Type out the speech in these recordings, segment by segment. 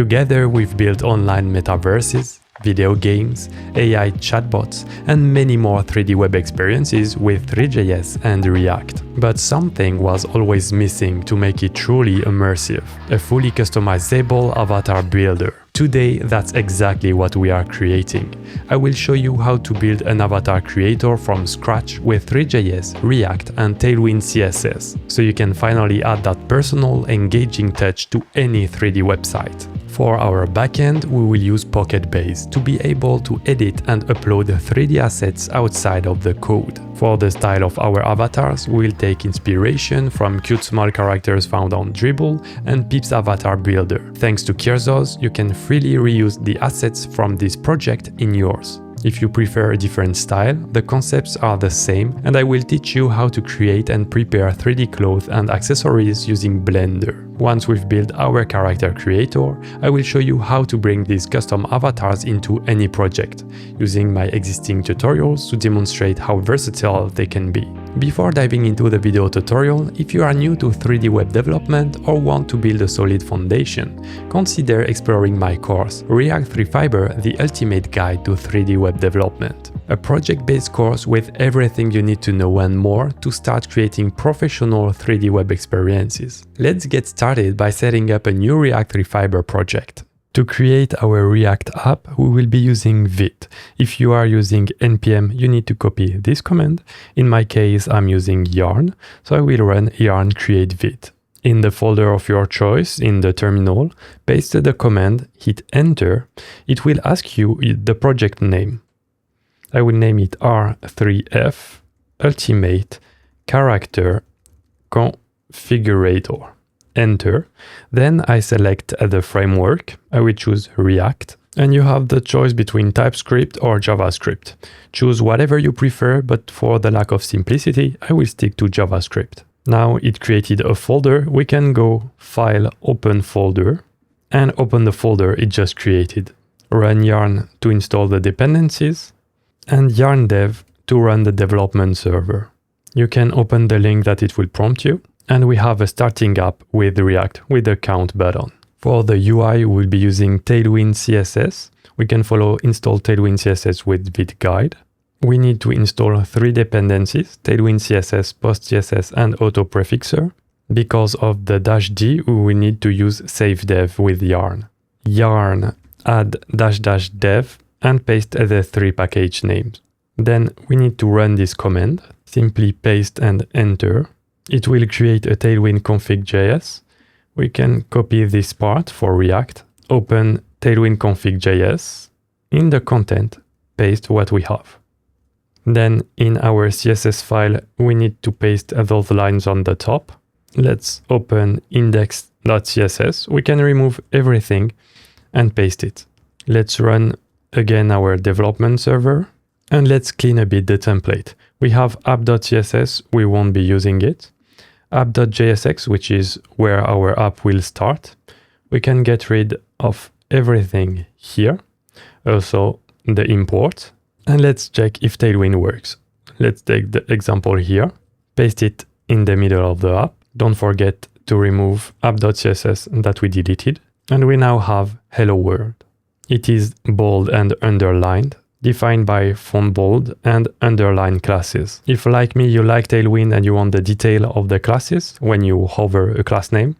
Together, we've built online metaverses, video games, AI chatbots, and many more 3D web experiences with Three.js and React. But something was always missing to make it truly immersive: a fully customizable avatar builder. Today, that's exactly what we are creating. I will show you how to build an avatar creator from scratch with Three.js, React, and TailwindCSS, so you can finally add that personal, engaging touch to any 3D website. For our backend, we will use PocketBase to be able to edit and upload 3D assets outside of the code. For the style of our avatars, we'll take inspiration from cute small characters found on Dribble and Pip's avatar builder. Thanks to Kirzozz, you can freely reuse the assets from this project in yours. If you prefer a different style, the concepts are the same, and I will teach you how to create and prepare 3D clothes and accessories using Blender. Once we've built our character creator, I will show you how to bring these custom avatars into any project, using my existing tutorials to demonstrate how versatile they can be. Before diving into the video tutorial, if you are new to 3D web development or want to build a solid foundation, consider exploring my course, React 3 Fiber, the ultimate guide to 3D web development. A project-based course with everything you need to know and more to start creating professional 3D web experiences. Let's get started by setting up a new React 3 Fiber project. To create our React app, we will be using Vite. If you are using npm, you need to copy this command. In my case, I'm using yarn, so I will run yarn create Vite. In the folder of your choice in the terminal, paste the command, hit enter. It will ask you the project name. I will name it R3F Ultimate Character Configurator. Enter. Then I select the framework. I will choose React. And you have the choice between TypeScript or JavaScript. Choose whatever you prefer, but for the lack of simplicity, I will stick to JavaScript. Now it created a folder. We can go File, Open Folder, and open the folder it just created. Run yarn to install the dependencies, and yarn dev to run the development server. You can open the link that it will prompt you, and we have a starting app with React with the count button. For the UI, we'll be using TailwindCSS. We can follow install TailwindCSS with Vite guide. We need to install 3 dependencies, TailwindCSS, PostCSS, and AutoPrefixer. Because of the -d, we will need to use savedev with yarn. Yarn add --dev and paste the 3 package names. Then we need to run this command. Simply paste and enter. It will create a Tailwind config.js. We can copy this part for React, open Tailwind config.js. In the content, paste what we have. Then in our CSS file, we need to paste those lines on the top. Let's open index.css. We can remove everything and paste it. Let's run again our development server, and let's clean a bit the template. We have app.css, we won't be using it. App.jsx, which is where our app will start. We can get rid of everything here, also the import, and let's check if Tailwind works. Let's take the example here, paste it in the middle of the app. Don't forget to remove app.css that we deleted, and we now have Hello World. It is bold and underlined, defined by font bold and underline classes. If, like me, you like Tailwind and you want the detail of the classes when you hover a class name,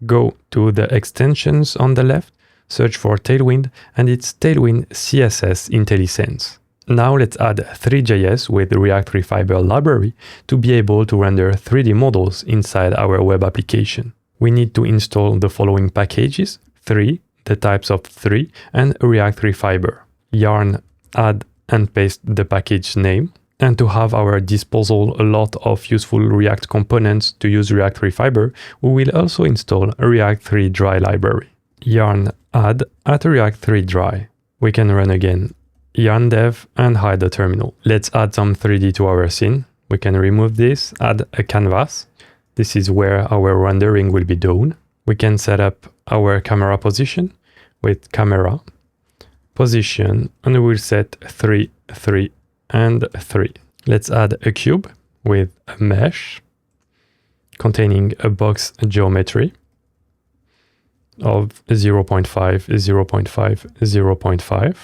go to the extensions on the left, search for Tailwind, and it's Tailwind CSS IntelliSense. Now let's add Three.js with React 3 Fiber library to be able to render 3D models inside our web application. We need to install the following packages: 3, the types of 3, and React 3 Fiber. Yarn add and paste the package name, and to have our disposal a lot of useful React components to use React 3 Fiber, we will also install a React 3 Dry library. Yarn add at React 3 Dry. We can run again yarn dev and hide the terminal. Let's add some 3D to our scene. We can remove this, add a canvas. This is where our rendering will be done. We can set up our camera position with camera position, and we will set 3, 3, and 3. Let's add a cube with a mesh containing a box geometry. of 0.5, 0.5, 0.5,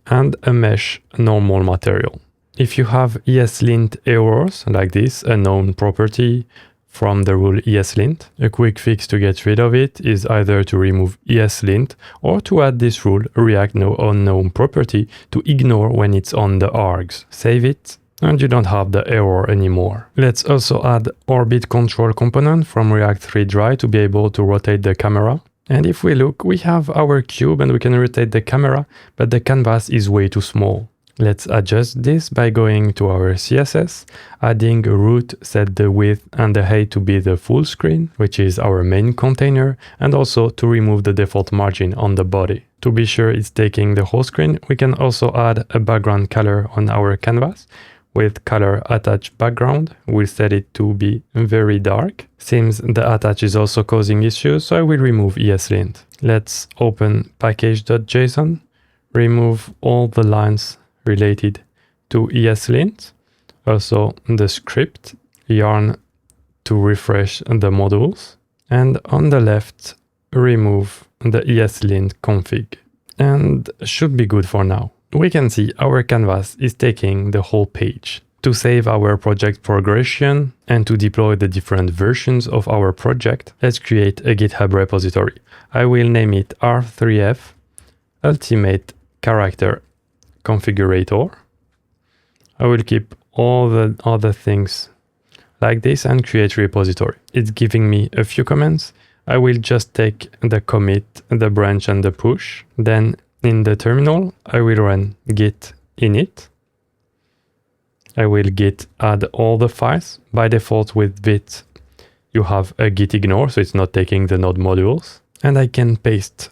and a mesh normal material. If you have ESLint errors like this, a known property from the rule ESLint, a quick fix to get rid of it is either to remove ESLint or to add this rule React no unknown property to ignore when it's on the args. Save it, and you don't have the error anymore. Let's also add orbit control component from React Threejs to be able to rotate the camera. And if we look, we have our cube and we can rotate the camera, but the canvas is way too small. Let's adjust this by going to our CSS, adding a root, set the width and the height to be the full screen, which is our main container, and also to remove the default margin on the body. To be sure it's taking the whole screen, we can also add a background color on our canvas. With color attach background, we'll set it to be very dark. Seems the attach is also causing issues, so I will remove ESLint. Let's open package.json, remove all the lines related to ESLint, also the script, yarn to refresh the modules, and on the left, remove the ESLint config. And should be good for now. We can see our canvas is taking the whole page. To save our project progression and to deploy the different versions of our project, let's create a GitHub repository. I will name it R3F Ultimate Character Configurator. I will keep all the other things like this and create repository. It's giving me a few commands. I will just take the commit, the branch and the push. Then in the terminal, I will run git init. I will git add all the files. By default with Vite, you have a git ignore, so it's not taking the node modules. And I can paste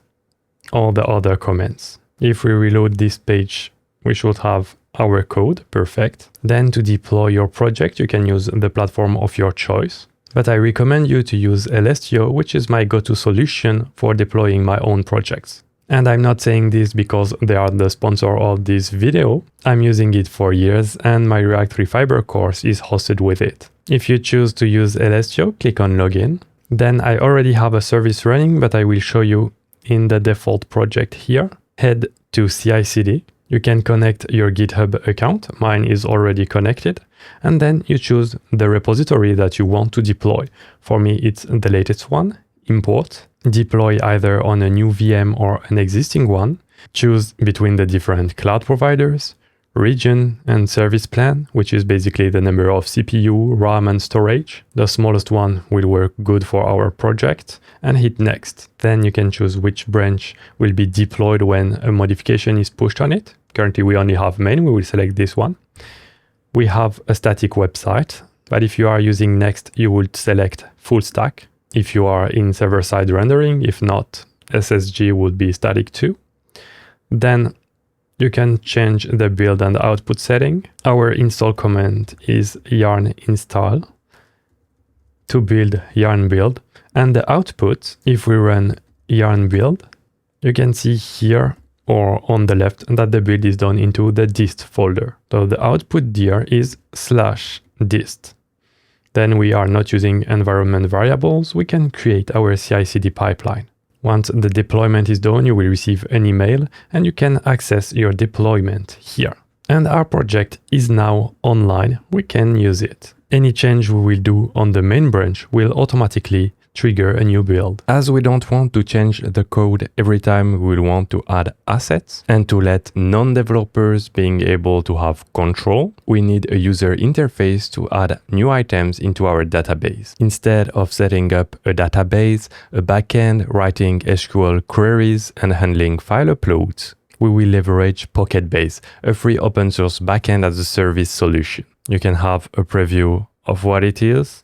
all the other commands. If we reload this page, we should have our code, perfect. Then to deploy your project, you can use the platform of your choice. But I recommend you to use Elestio, which is my go-to solution for deploying my own projects. And I'm not saying this because they are the sponsor of this video. I'm using it for years and my React Refiber course is hosted with it. If you choose to use Elestio, click on login. Then I already have a service running, but I will show you in the default project here. Head to CICD. You can connect your GitHub account. Mine is already connected. And then you choose the repository that you want to deploy. For me, it's the latest one, import. Deploy either on a new VM or an existing one. Choose between the different cloud providers, region and service plan, which is basically the number of CPU, RAM and storage. The smallest one will work good for our project, and hit next. Then you can choose which branch will be deployed when a modification is pushed on it. Currently we only have main, we will select this one. We have a static website, but if you are using Next, you would select full stack. If you are in server-side rendering, if not, SSG would be static too. Then you can change the build and output setting. Our install command is yarn install to build yarn build. And the output, if we run yarn build, you can see here or on the left that the build is done into the dist folder. So the output there is /dist. Then we are not using environment variables. We can create our CI/CD pipeline. Once the deployment is done, you will receive an email and you can access your deployment here. And our project is now online. We can use it. Any change we will do on the main branch will automatically trigger a new build. As we don't want to change the code every time we will want to add assets and to let non-developers being able to have control, we need a user interface to add new items into our database. Instead of setting up a database, a backend, writing SQL queries and handling file uploads, we will leverage PocketBase, a free open source backend as a service solution. You can have a preview of what it is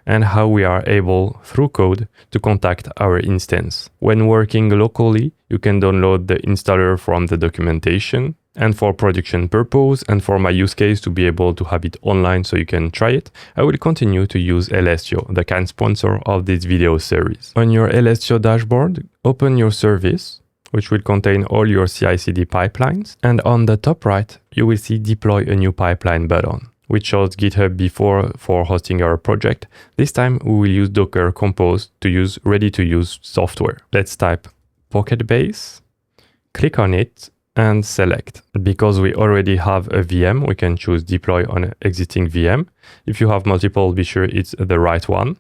and how we are able, through code, to contact our instance. When working locally, you can download the installer from the documentation. And for production purpose and for my use case to be able to have it online so you can try it, I will continue to use Elestio, the kind sponsor of this video series. On your Elestio dashboard, open your service, which will contain all your CI/CD pipelines. And on the top right, you will see Deploy a new pipeline button. We chose GitHub before for hosting our project. This time we will use Docker Compose to use ready-to-use software. Let's type PocketBase, click on it, and select. Because we already have a VM, we can choose deploy on an existing VM. If you have multiple, be sure it's the right one.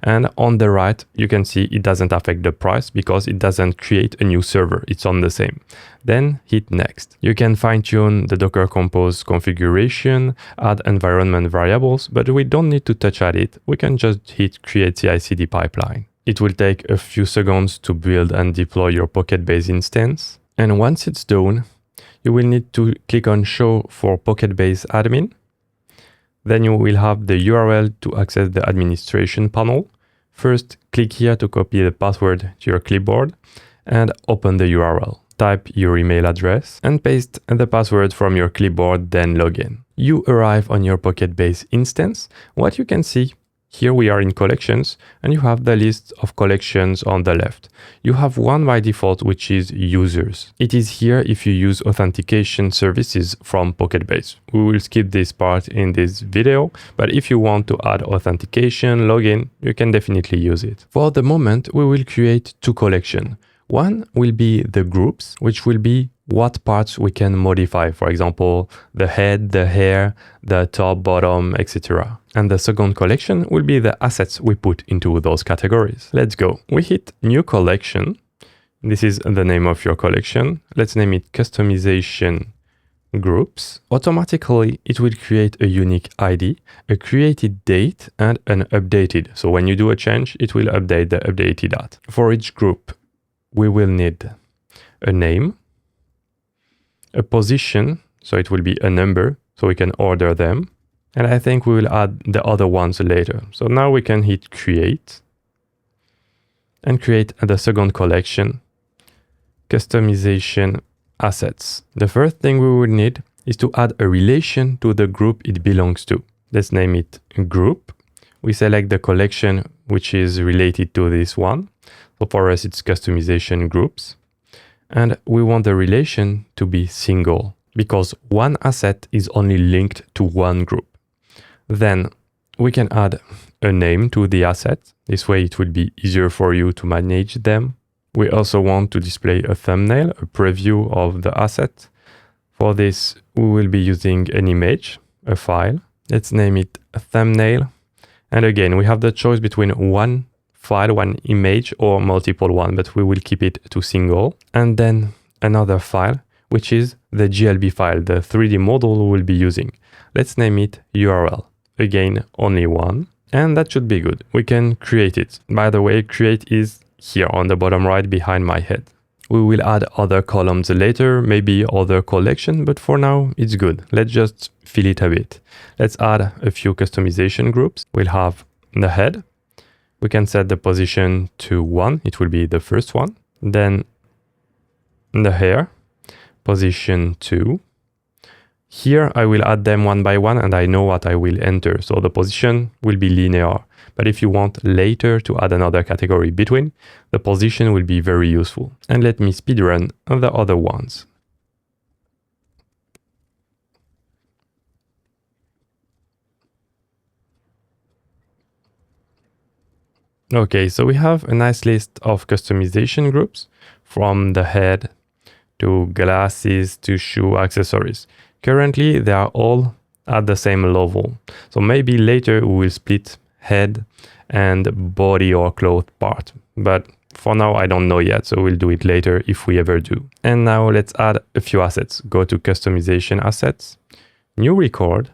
And on the right, you can see it doesn't affect the price because it doesn't create a new server. It's on the same. Then hit next. You can fine tune the Docker Compose configuration, add environment variables, but we don't need to touch at it. We can just hit create CICD pipeline. It will take a few seconds to build and deploy your PocketBase instance. And once it's done, you will need to click on show for PocketBase admin. Then you will have the URL to access the administration panel. First, click here to copy the password to your clipboard and open the URL. Type your email address and paste the password from your clipboard, then log in. You arrive on your PocketBase instance. What you can see, here we are in collections and you have the list of collections on the left. You have one by default, which is users. It is here if you use authentication services from PocketBase. We will skip this part in this video, but if you want to add authentication, login, you can definitely use it. For the moment, we will create two collections. One will be the groups, which will be what parts we can modify. For example, the head, the hair, the top, bottom, etc. And the second collection will be the assets we put into those categories. Let's go. We hit new collection. This is the name of your collection. Let's name it customization groups. Automatically, it will create a unique ID, a created date, and an updated. So when you do a change, it will update the updated date. For each group, we will need a name, a position, so it will be a number, so we can order them. And I think we will add the other ones later. So now we can hit create and create the second collection, customization assets. The first thing we will need is to add a relation to the group it belongs to. Let's name it group. We select the collection which is related to this one. So for us, it's customization groups. And we want the relation to be single because one asset is only linked to one group. Then we can add a name to the asset. This way it will be easier for you to manage them. We also want to display a thumbnail, a preview of the asset. For this, we will be using an image, a file. Let's name it a thumbnail. And again, we have the choice between one file, one image, or multiple one, but we will keep it to single. And then another file, which is the GLB file, the 3D model we will be using. Let's name it URL. Again, only one. And that should be good. We can create it. By the way, create is here on the bottom right behind my head. We will add other columns later, maybe other collection, but for now it's good. Let's just fill it a bit. Let's add a few customization groups. We'll have the head. We can set the position to 1. It will be the first one. Then the hair, position 2. Here I will add them one by one and I know what I will enter. So the position will be linear. But if you want later to add another category between, the position will be very useful. And let me speedrun the other ones. Okay, so we have a nice list of customization groups from the head to glasses to shoe accessories. Currently, they are all at the same level. So maybe later we will split head and body or cloth part. But for now, I don't know yet. So we'll do it later if we ever do. And now let's add a few assets. Go to customization assets, new record.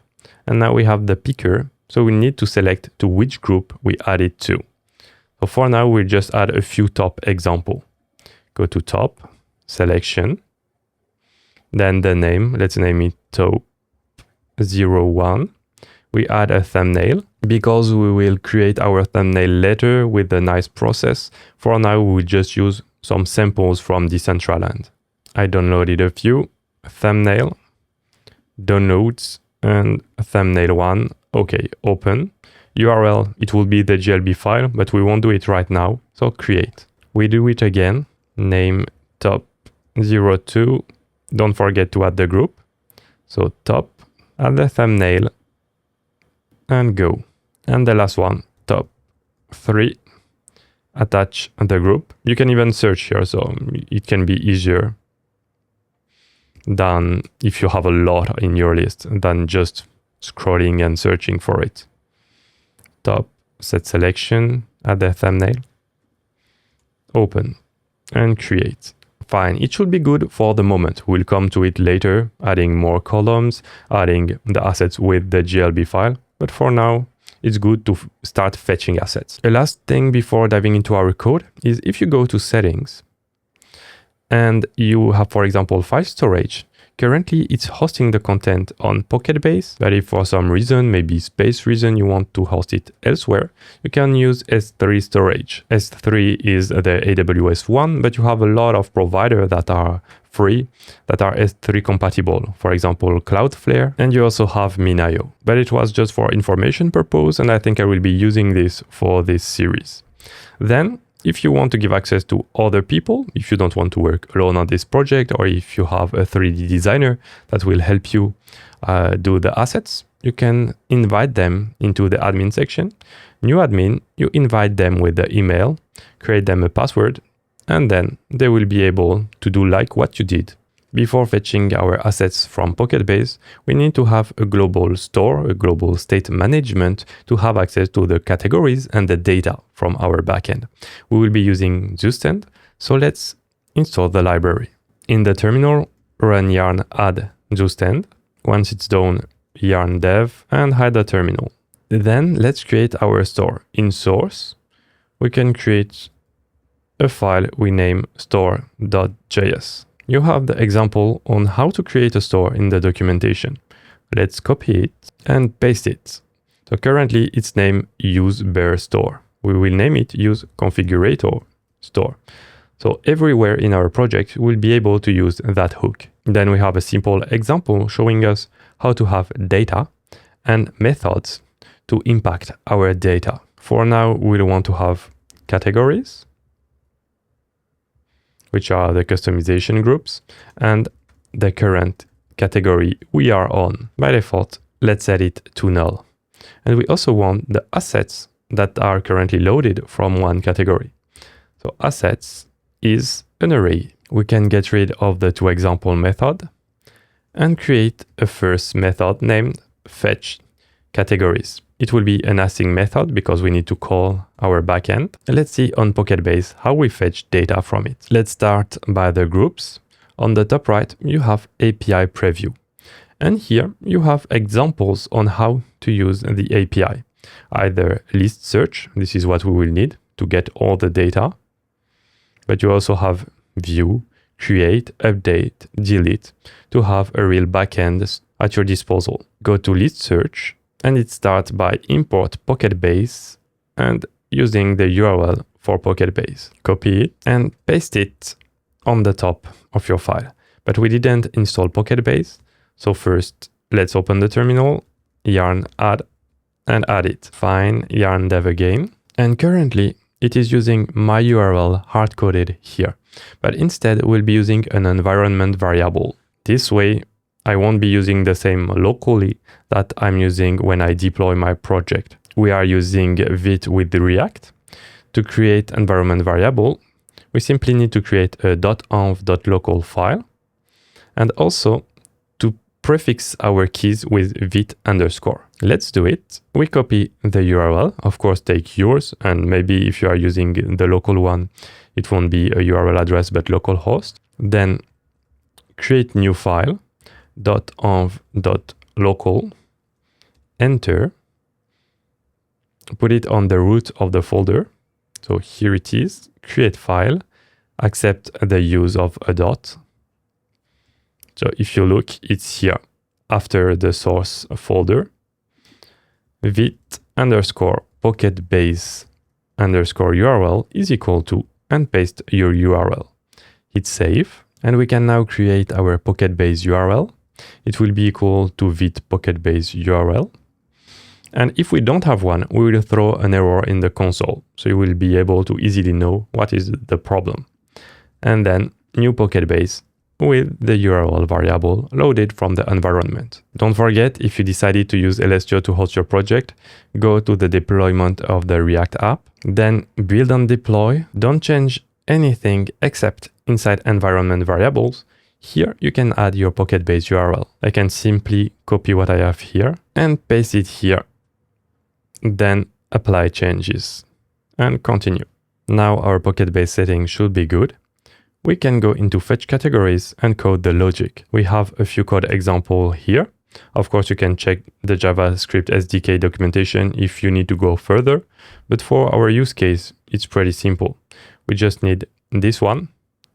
And now we have the picker. So we need to select to which group we add it to. So for now, we'll just add a few top example. Go to top, selection. Then the name, let's name it top 01. We add a thumbnail because we will create our thumbnail later with a nice process. For now, we will just use some samples from Decentraland. I downloaded a few, thumbnail, downloads, and thumbnail 1. Okay, open. URL, it will be the GLB file, but we won't do it right now. So create. We do it again, name top 02. Don't forget to add the group. So top, add the thumbnail, and go. And the last one, top 3, attach the group. You can even search here, so it can be easier than if you have a lot in your list than just scrolling and searching for it. Top, set selection, add the thumbnail, open and create. Fine, it should be good for the moment. We'll come to it later, adding more columns, adding the assets with the GLB file. But for now, it's good to start fetching assets. A last thing before diving into our code is if you go to settings and you have, for example, file storage, currently it's hosting the content on PocketBase, but if for some reason, maybe space reason, you want to host it elsewhere, you can use S3 storage. S3 is the AWS one, but you have a lot of providers that are free, that are S3 compatible, for example, Cloudflare, and you also have Minayo. But it was just for information purpose, and I think I will be using this for this series. Then, if you want to give access to other people, if you don't want to work alone on this project, or if you have a 3D designer that will help you do the assets, you can invite them into the admin section. New admin, you invite them with the email, create them a password, and then they will be able to do like what you did. Before fetching our assets from PocketBase, we need to have a global store, a global state management to have access to the categories and the data from our backend. We will be using Zustand, so let's install the library. In the terminal, run yarn add Zustand. Once it's done, yarn dev and hide the terminal. Then let's create our store. In source, we can create a file we name store.js. You have the example on how to create a store in the documentation. Let's copy it and paste it. So currently it's named use bare store. We will name it use configurator store. So everywhere in our project we'll be able to use that hook. Then we have a simple example showing us how to have data and methods to impact our data. For now, we'll want to have categories, which are the customization groups, and the current category we are on. By default, let's set it to null. And we also want the assets that are currently loaded from one category. So assets is an array. We can get rid of the toExample method and create a first method named fetch categories. It will be an async method because we need to call our backend. Let's see on PocketBase how we fetch data from it. Let's start by the groups. On the top right, you have API preview. And here you have examples on how to use the API. Either list search, this is what we will need to get all the data. But you also have view, create, update, delete to have a real backend at your disposal. Go to list search. And it starts by import PocketBase and using the URL for PocketBase. Copy it and paste it on the top of your file. But we didn't install PocketBase. So first, let's open the terminal, yarn add, and add it. Fine, yarn dev again. And currently, it is using my URL hard-coded here. But instead, we'll be using an environment variable. This way, I won't be using the same locally that I'm using when I deploy my project. We are using Vite with the React. To create environment variable, we simply need to create a .env.local file and also to prefix our keys with Vite underscore. Let's do it. We copy the URL, of course take yours, and maybe if you are using the local one, it won't be a URL address but localhost. Then create new file. .env.local, enter, put it on the root of the folder. So here it is, create file, accept the use of a dot. So if you look, it's here after the source folder, Vite underscore PocketBase underscore URL is equal to, and paste your URL. Hit save, and we can now create our PocketBase URL. It will be equal to Vite PocketBase URL. And if we don't have one, we will throw an error in the console. So you will be able to easily know what is the problem. And then new PocketBase with the URL variable loaded from the environment. Don't forget, if you decided to use Elestio to host your project, go to the deployment of the React app, then build and deploy. Don't change anything except inside environment variables. Here you can add your PocketBase URL. I can simply copy what I have here and paste it here. Then apply changes and continue. Now our PocketBase setting should be good. We can go into fetch categories and code the logic. We have a few code examples here. Of course, you can check the JavaScript SDK documentation if you need to go further, but for our use case, it's pretty simple. We just need this one.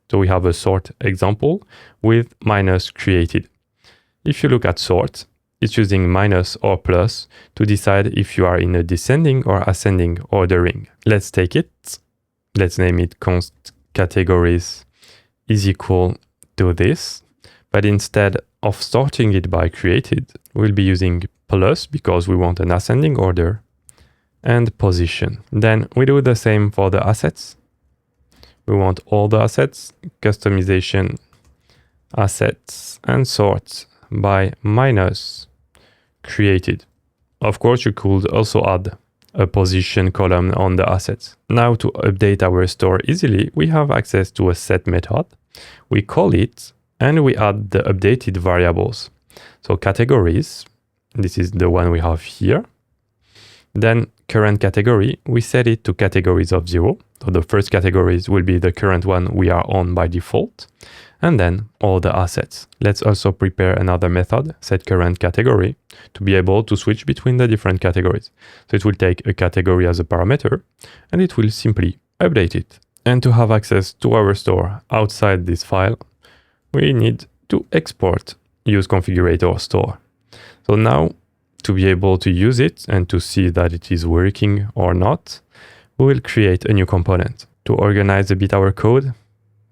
So we have a sort example with minus created. If you look at sort, it's using minus or plus to decide if you are in a descending or ascending ordering. Let's take it. Let's name it const categories is equal to this, but instead of sorting it by created, we'll be using plus because we want an ascending order, and position. Then we do the same for the assets. We want all the assets, customization, assets, and sort by minus created. Of course, you could also add a position column on the assets. Now to update our store easily, we have access to a set method. We call it and we add the updated variables. So categories, this is the one we have here. Then current category, we set it to categories of 0. So the first categories will be the current one we are on by default. And then all the assets. Let's also prepare another method, set current category, to be able to switch between the different categories. So it will take a category as a parameter, and it will simply update it. And to have access to our store outside this file, we need to export use configurator store. So now, to be able to use it and to see that it is working or not, we will create a new component. To organize a bit our code,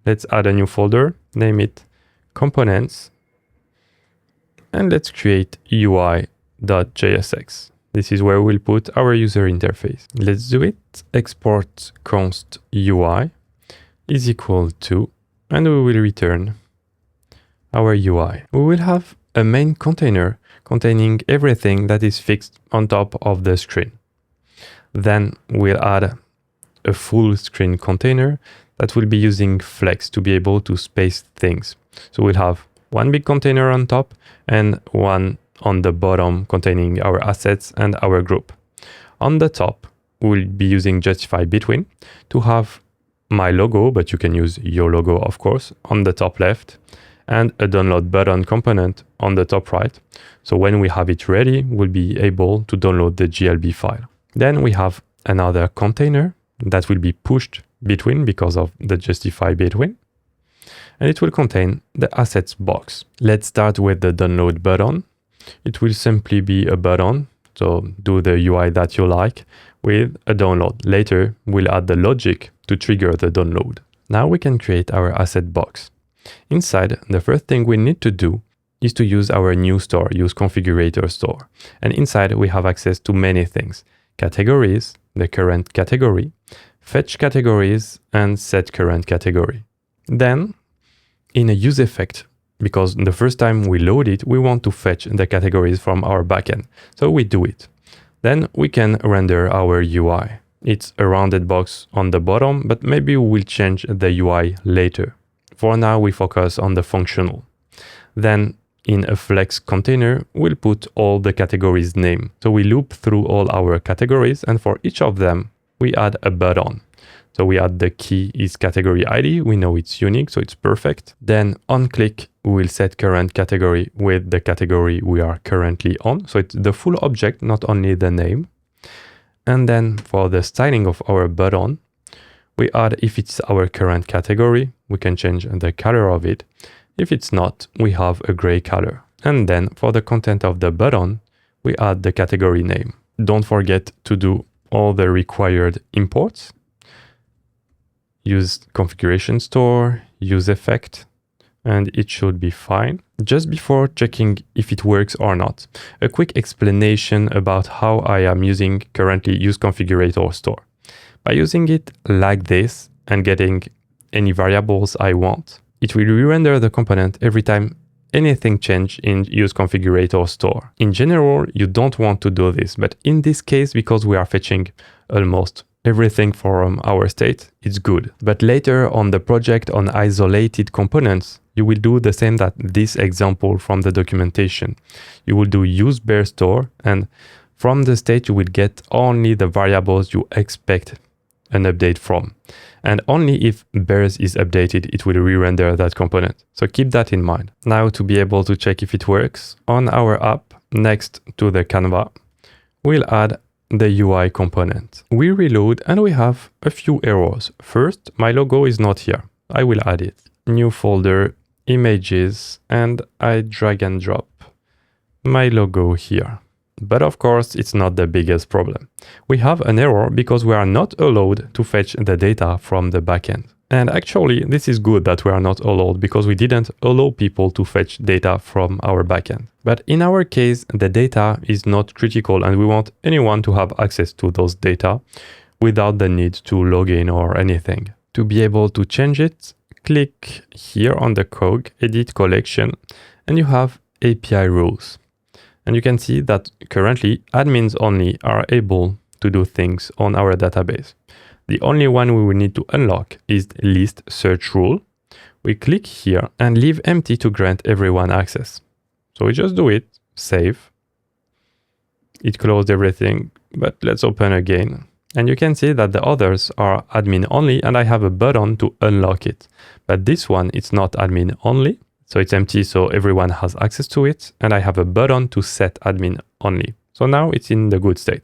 let's add a new folder, name it components, and let's create UI.jsx. This is where we'll put our user interface. Let's do it. Export const UI is equal to, and we will return our UI. We will have a main container containing everything that is fixed on top of the screen. Then we'll add a full screen container that will be using Flex to be able to space things. So we'll have one big container on top and one on the bottom containing our assets and our group. On the top, we'll be using Justify Between to have my logo, but you can use your logo, of course, on the top left, and a download button component on the top right. So when we have it ready, we'll be able to download the GLB file. Then we have another container that will be pushed between because of the Justify Between, and it will contain the assets box. Let's start with the download button. It will simply be a button, so do the UI that you like with a download. Later, we'll add the logic to trigger the download. Now we can create our asset box. Inside, the first thing we need to do is to use our new store, use configurator store. And inside, we have access to many things: categories, the current category, fetch categories, and set current category. Then, in a use effect, because the first time we load it, we want to fetch the categories from our backend. So we do it. Then we can render our UI. It's a rounded box on the bottom, but maybe we will change the UI later. For now, we focus on the functional. Then in a Flex container, we'll put all the categories name. So we loop through all our categories, and for each of them, we add a button. So we add the key is category ID. We know it's unique, so it's perfect. Then on click, we will set current category with the category we are currently on. So it's the full object, not only the name. And then for the styling of our button, we add if it's our current category, we can change the color of it. If it's not, we have a gray color. And then for the content of the button, we add the category name. Don't forget to do all the required imports. Use configuration store, use effect, and it should be fine. Just before checking if it works or not, a quick explanation about how I am using currently use configurator store. By using it like this and getting any variables I want, it will re-render the component every time anything change in use configurator store. In general, you don't want to do this, but in this case, because we are fetching almost everything from our state, it's good. But later on the project on isolated components, you will do the same that this example from the documentation. You will do use bare store, and from the state you will get only the variables you expect an update from. And only if bears is updated, it will re-render that component. So keep that in mind. Now to be able to check if it works, on our app, next to the Canva, we'll add the UI component. We reload and we have a few errors. First, my logo is not here. I will add it. New folder, images, and I drag and drop my logo here. But of course, it's not the biggest problem. We have an error because we are not allowed to fetch the data from the backend. And actually, this is good that we are not allowed because we didn't allow people to fetch data from our backend. But in our case, the data is not critical and we want anyone to have access to those data without the need to log in or anything. To be able to change it, click here on the cog, edit collection, and you have API rules. And you can see that currently admins only are able to do things on our database. The only one we will need to unlock is the list search rule. We click here and leave empty to grant everyone access. So we just do it, save. It closed everything, but let's open again. And you can see that the others are admin only and I have a button to unlock it. But this one, it's not admin only. So it's empty, so everyone has access to it. And I have a button to set admin only. So now it's in the good state.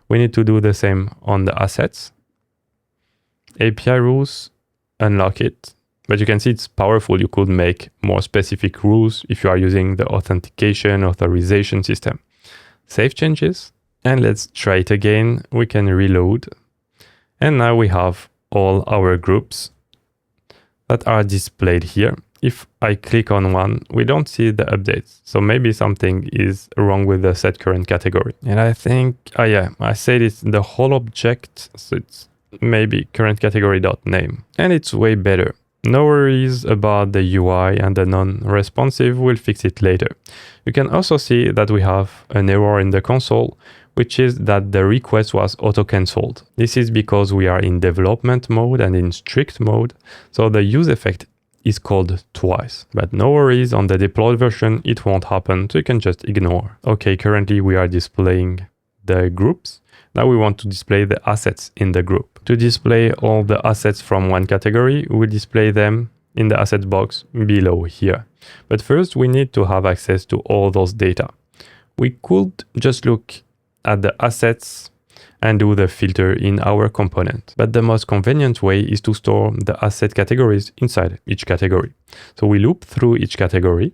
We need to do the same on the assets. API rules, unlock it. But you can see it's powerful. You could make more specific rules if you are using the authentication, authorization system. Save changes. And let's try it again. We can reload. And now we have all our groups that are displayed here. If I click on one, we don't see the updates. So maybe something is wrong with the set current category. And I think, I said it's the whole object. So it's maybe current category.name. And it's way better. No worries about the UI and the non-responsive. We'll fix it later. You can also see that we have an error in the console, which is that the request was auto-cancelled. This is because we are in development mode and in strict mode. So the use effect is called twice, but no worries, on the deployed version it won't happen, so you can just ignore. Okay, currently we are displaying the groups. Now we want to display the assets in the group. To display all the assets from one category, we display them in the assets box below here. But first we need to have access to all those data. We could just look at the assets and do the filter in our component. But the most convenient way is to store the asset categories inside each category. So we loop through each category,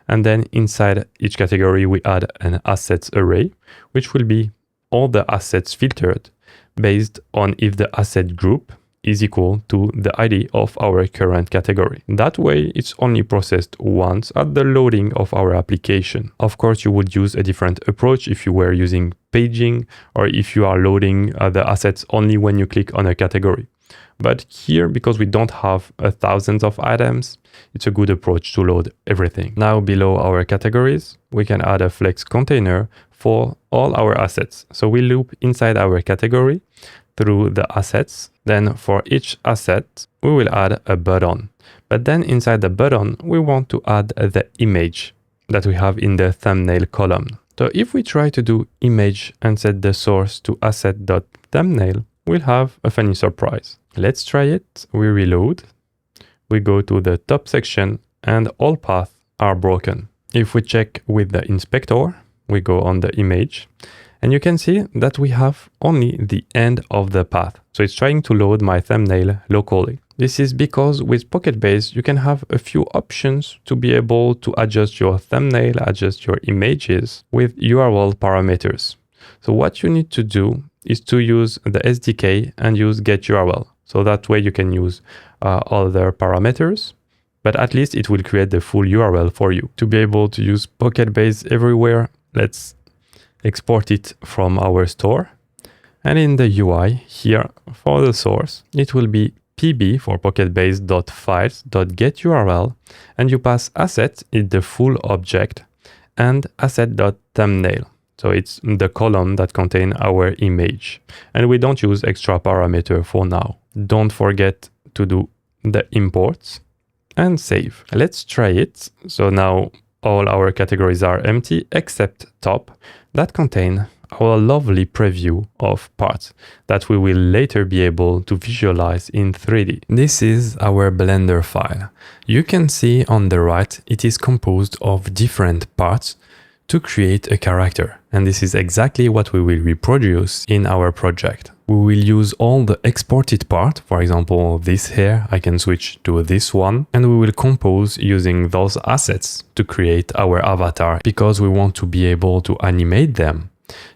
and then inside each category we add an assets array, which will be all the assets filtered based on if the asset group is equal to the ID of our current category. That way, it's only processed once at the loading of our application. Of course, you would use a different approach if you were using paging or if you are loading the assets only when you click on a category. But here, because we don't have thousands of items, it's a good approach to load everything. Now below our categories, we can add a flex container for all our assets. So we loop inside our category through the assets. Then for each asset, we will add a button. But then inside the button, we want to add the image that we have in the thumbnail column. So if we try to do image and set the source to asset.thumbnail, we'll have a funny surprise. Let's try it. We reload. We go to the top section and all paths are broken. If we check with the inspector, we go on the image and you can see that we have only the end of the path. So it's trying to load my thumbnail locally. This is because with PocketBase, you can have a few options to be able to adjust your thumbnail, adjust your images with URL parameters. So what you need to do is to use the SDK and use getURL. So that way you can use other parameters, but at least it will create the full URL for you. To be able to use PocketBase everywhere, let's export it from our store. And in the UI here for the source, it will be pb for PocketBase.files.getURL, and you pass asset in the full object and asset.thumbnail. So it's the column that contains our image. And we don't use extra parameter for now. Don't forget to do the imports and save. Let's try it. So now all our categories are empty except top that contain our lovely preview of parts that we will later be able to visualize in 3D. This is our Blender file. You can see on the right it is composed of different parts to create a character. And this is exactly what we will reproduce in our project. We will use all the exported part, for example, this here, I can switch to this one, and we will compose using those assets to create our avatar because we want to be able to animate them.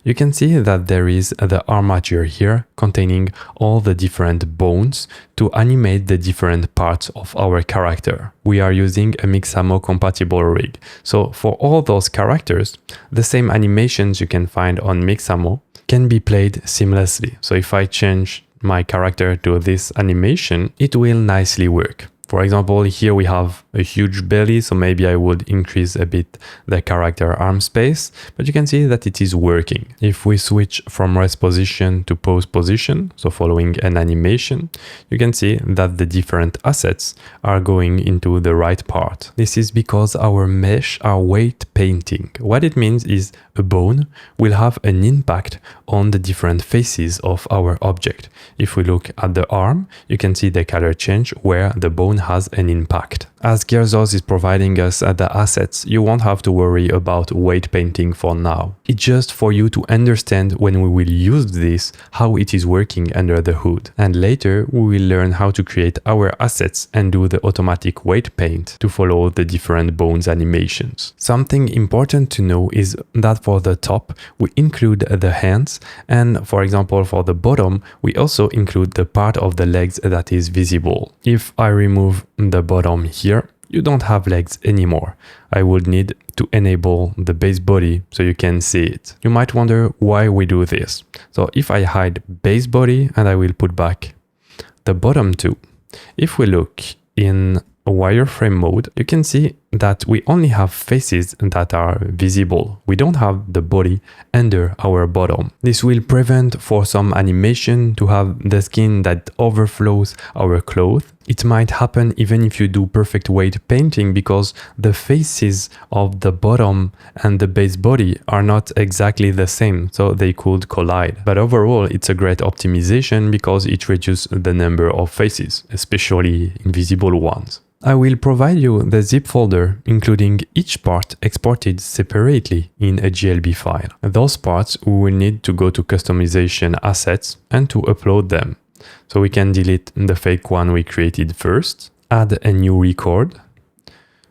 You can see that there is the armature here containing all the different bones to animate the different parts of our character. We are using a Mixamo compatible rig. So for all those characters, the same animations you can find on Mixamo can be played seamlessly. So if I change my character to this animation, it will nicely work. For example, here we have a huge belly, so maybe I would increase a bit the character arm space, but you can see that it is working. If we switch from rest position to pose position, so following an animation, you can see that the different assets are going into the right part. This is because our mesh are weight painting. What it means is a bone will have an impact on the different faces of our object. If we look at the arm, you can see the color change where the bone has an impact. As Kirzozz is providing us the assets, you won't have to worry about weight painting for now. It's just for you to understand when we will use this, how it is working under the hood. And later we will learn how to create our assets and do the automatic weight paint to follow the different bones animations. Something important to know is that for the top, we include the hands, and for example for the bottom, we also include the part of the legs that is visible. If I remove the bottom here, you don't have legs anymore. I would need to enable the base body so you can see it. You might wonder why we do this. So if I hide base body and I will put back the bottom too, if we look in wireframe mode, you can see that we only have faces that are visible. We don't have the body under our bottom. This will prevent for some animation to have the skin that overflows our clothes. It might happen even if you do perfect weight painting because the faces of the bottom and the base body are not exactly the same, so they could collide. But overall, it's a great optimization because it reduces the number of faces, especially invisible ones. I will provide you the zip folder, including each part exported separately in a GLB file. Those parts we will need to go to customization assets and to upload them. So we can delete the fake one we created first, add a new record,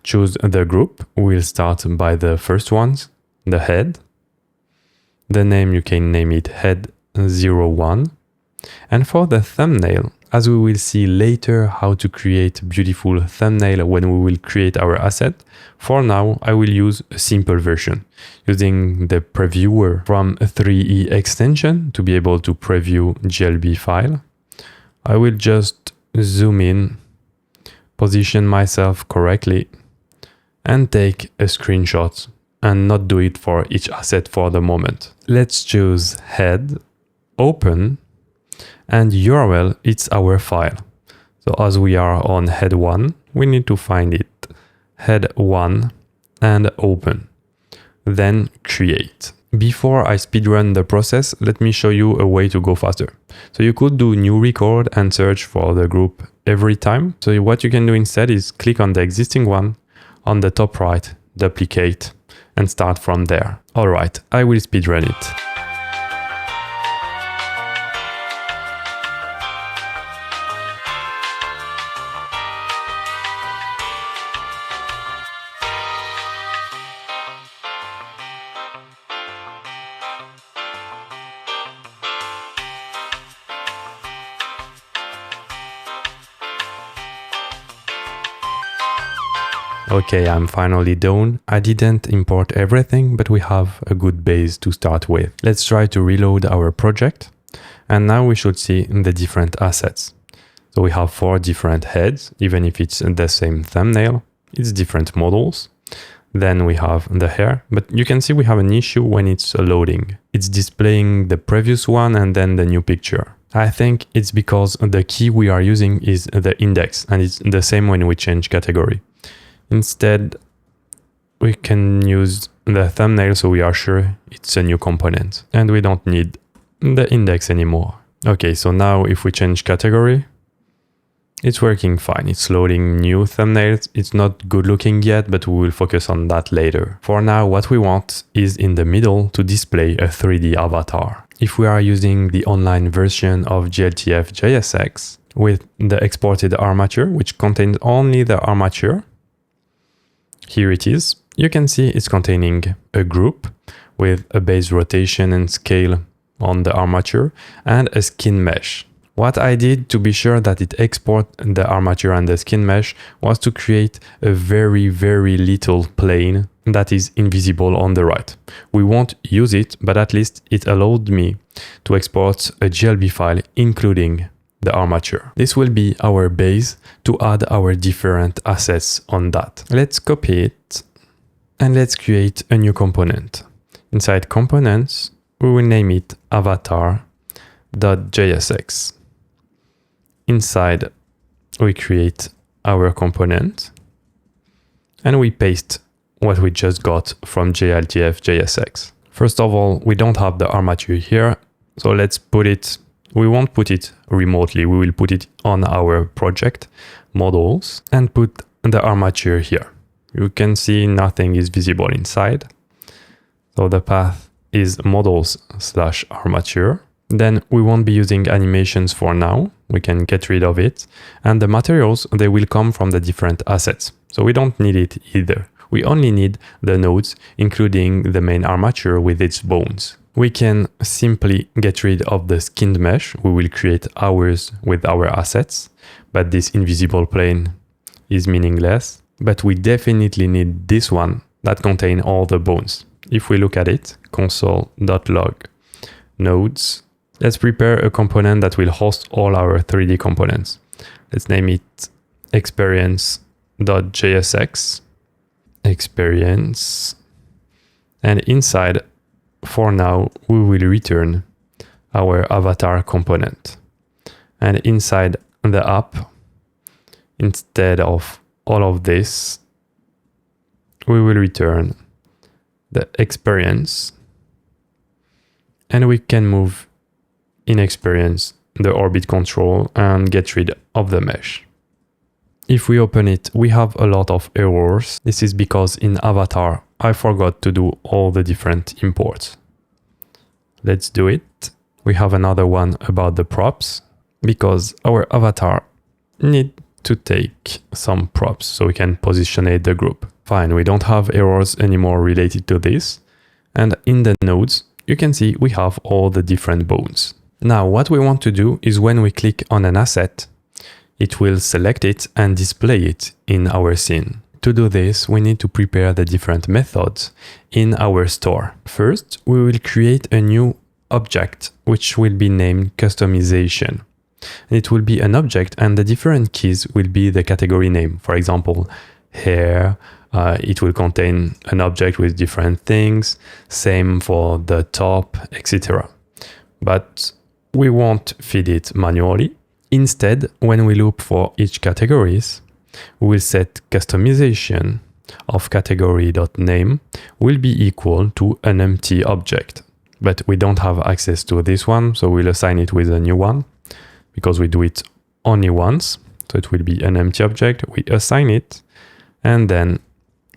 choose the group. We'll start by the first ones, the head. The name, you can name it head01. And for the thumbnail, as we will see later how to create beautiful thumbnail when we will create our asset, for now I will use a simple version using the previewer from a 3E extension to be able to preview GLB file. I will just zoom in, position myself correctly, and take a screenshot and not do it for each asset for the moment. Let's choose head, open, and URL, it's our file. So as we are on head 1, we need to find it, head 1, and open. Then create. Before I speedrun the process, let me show you a way to go faster. So you could do new record and search for the group every time. So what you can do instead is click on the existing one, on the top right, duplicate, and start from there. All right, I will speedrun it. Okay, I'm finally done. I didn't import everything, but we have a good base to start with. Let's try to reload our project. And now we should see the different assets. So we have 4 different heads, even if it's the same thumbnail, it's different models. Then we have the hair, but you can see we have an issue when it's loading. It's displaying the previous one and then the new picture. I think it's because the key we are using is the index, and it's the same when we change category. Instead, we can use the thumbnail so we are sure it's a new component and we don't need the index anymore. Okay, so now if we change category, it's working fine. It's loading new thumbnails. It's not good looking yet, but we will focus on that later. For now, what we want is in the middle to display a 3D avatar. If we are using the online version of GLTF-JSX with the exported armature, which contains only the armature, here it is. You can see it's containing a group with a base rotation and scale on the armature and a skin mesh. What I did to be sure that it exports the armature and the skin mesh was to create a very little plane that is invisible on the right. We won't use it, but at least it allowed me to export a GLB file including the armature. This will be our base to add our different assets on that. Let's copy it and let's create a new component. Inside components, we will name it avatar.jsx. Inside, we create our component and we paste what we just got from GLTF-JSX. First of all, we don't have the armature here, so let's put it, we won't put it remotely, we will put it on our project models and put the armature here. You can see nothing is visible inside. So the path is models/armature. Then we won't be using animations for now. We can get rid of it. And the materials, they will come from the different assets. So we don't need it either. We only need the nodes, including the main armature with its bones. We can simply get rid of the skinned mesh. We will create ours with our assets, but this invisible plane is meaningless. But we definitely need this one that contains all the bones. If we look at it, console.log nodes, let's prepare a component that will host all our 3D components. Let's name it experience.jsx, experience. And inside, for now, we will return our avatar component. And inside the app, instead of all of this, we will return the experience. And we can move in experience the orbit control and get rid of the mesh. If we open it, we have a lot of errors. This is because in avatar, I forgot to do all the different imports. Let's do it. We have another one about the props because our avatar need to take some props so we can positionate the group. Fine, we don't have errors anymore related to this. And in the nodes, you can see we have all the different bones. Now, what we want to do is when we click on an asset, it will select it and display it in our scene. To do this, we need to prepare the different methods in our store. First, we will create a new object, which will be named customization. It will be an object and the different keys will be the category name. For example, hair, it will contain an object with different things, same for the top, etc. But we won't feed it manually. Instead, when we loop for each categories, we will set customization of category.name will be equal to an empty object. But we don't have access to this one, so we'll assign it with a new one because we do it only once. So it will be an empty object. We assign it and then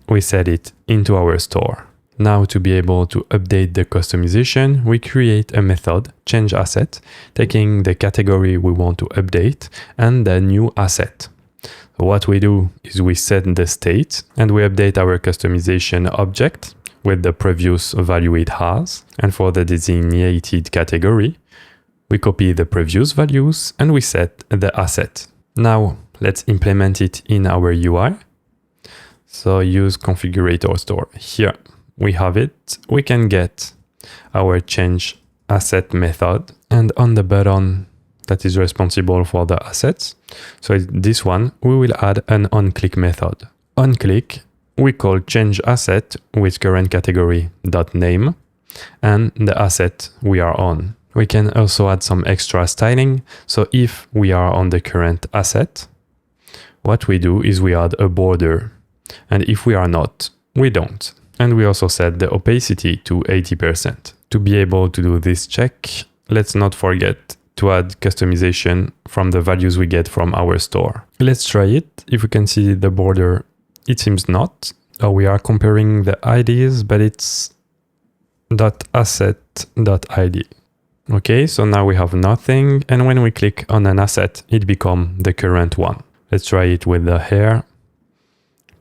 we set it into our store. Now, to be able to update the customization, we create a method, change asset, taking the category we want to update and the new asset. So what we do is we set the state and we update our customization object with the previous value it has. And for the designated category, we copy the previous values and we set the asset. Now, let's implement it in our UI. So use configurator store. Here we have it. We can get our change asset method. And on the button, that is responsible for the assets. So this one, we will add an onClick method. OnClick, we call change asset with current category .name and the asset we are on. We can also add some extra styling. So if we are on the current asset, what we do is we add a border. And if we are not, we don't. And we also set the opacity to 80%. To be able to do this check, let's not forget to add customization from the values we get from our store. Let's try it. If we can see the border, it seems not. We are comparing the IDs, but it's .asset.id. Okay, so now we have nothing. And when we click on an asset, it becomes the current one. Let's try it with the hair.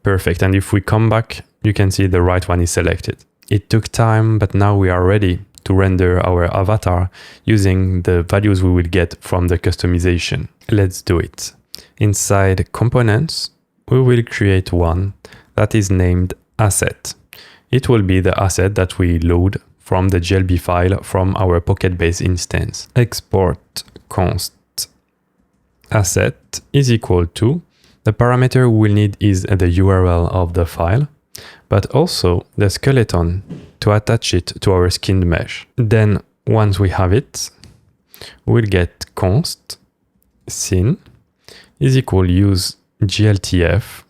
Perfect. And if we come back, you can see the right one is selected. It took time, but now we are ready to render our avatar using the values we will get from the customization. Let's do it. Inside components, we will create one that is named asset. It will be the asset that we load from the GLB file from our PocketBase instance. Export const asset is equal to, the parameter we will need is the URL of the file, but also the skeleton to attach it to our skinned mesh. Then once we have it, we'll get const sin is equal use GLTF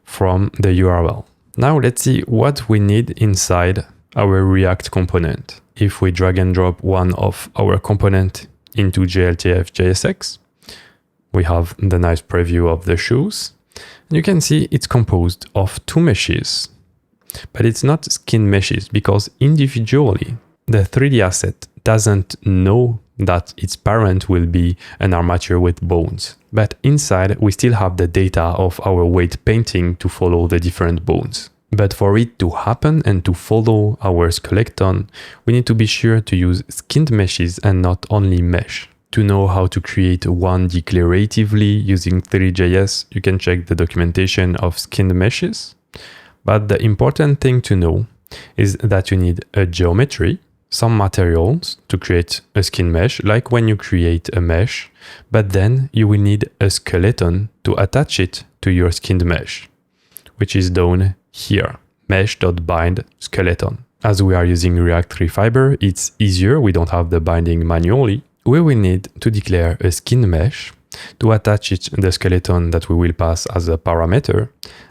from the URL. Now let's see what we need inside our React component. If we drag and drop one of our component into GLTF-JSX, we have the nice preview of the shoes. And you can see it's composed of two meshes, but it's not skin meshes because individually the 3D asset doesn't know that its parent will be an armature with bones. But inside we still have the data of our weight painting to follow the different bones. But for it to happen and to follow our skeleton, we need to be sure to use skinned meshes and not only mesh. To know how to create one declaratively using Three.js, you can check the documentation of skinned meshes. But the important thing to know is that you need a geometry, some materials to create a skin mesh, like when you create a mesh, but then you will need a skeleton to attach it to your skinned mesh, which is done here, mesh.bind skeleton. As we are using React 3 Fiber, it's easier, we don't have the binding manually. We will need to declare a skin mesh to attach it the skeleton that we will pass as a parameter,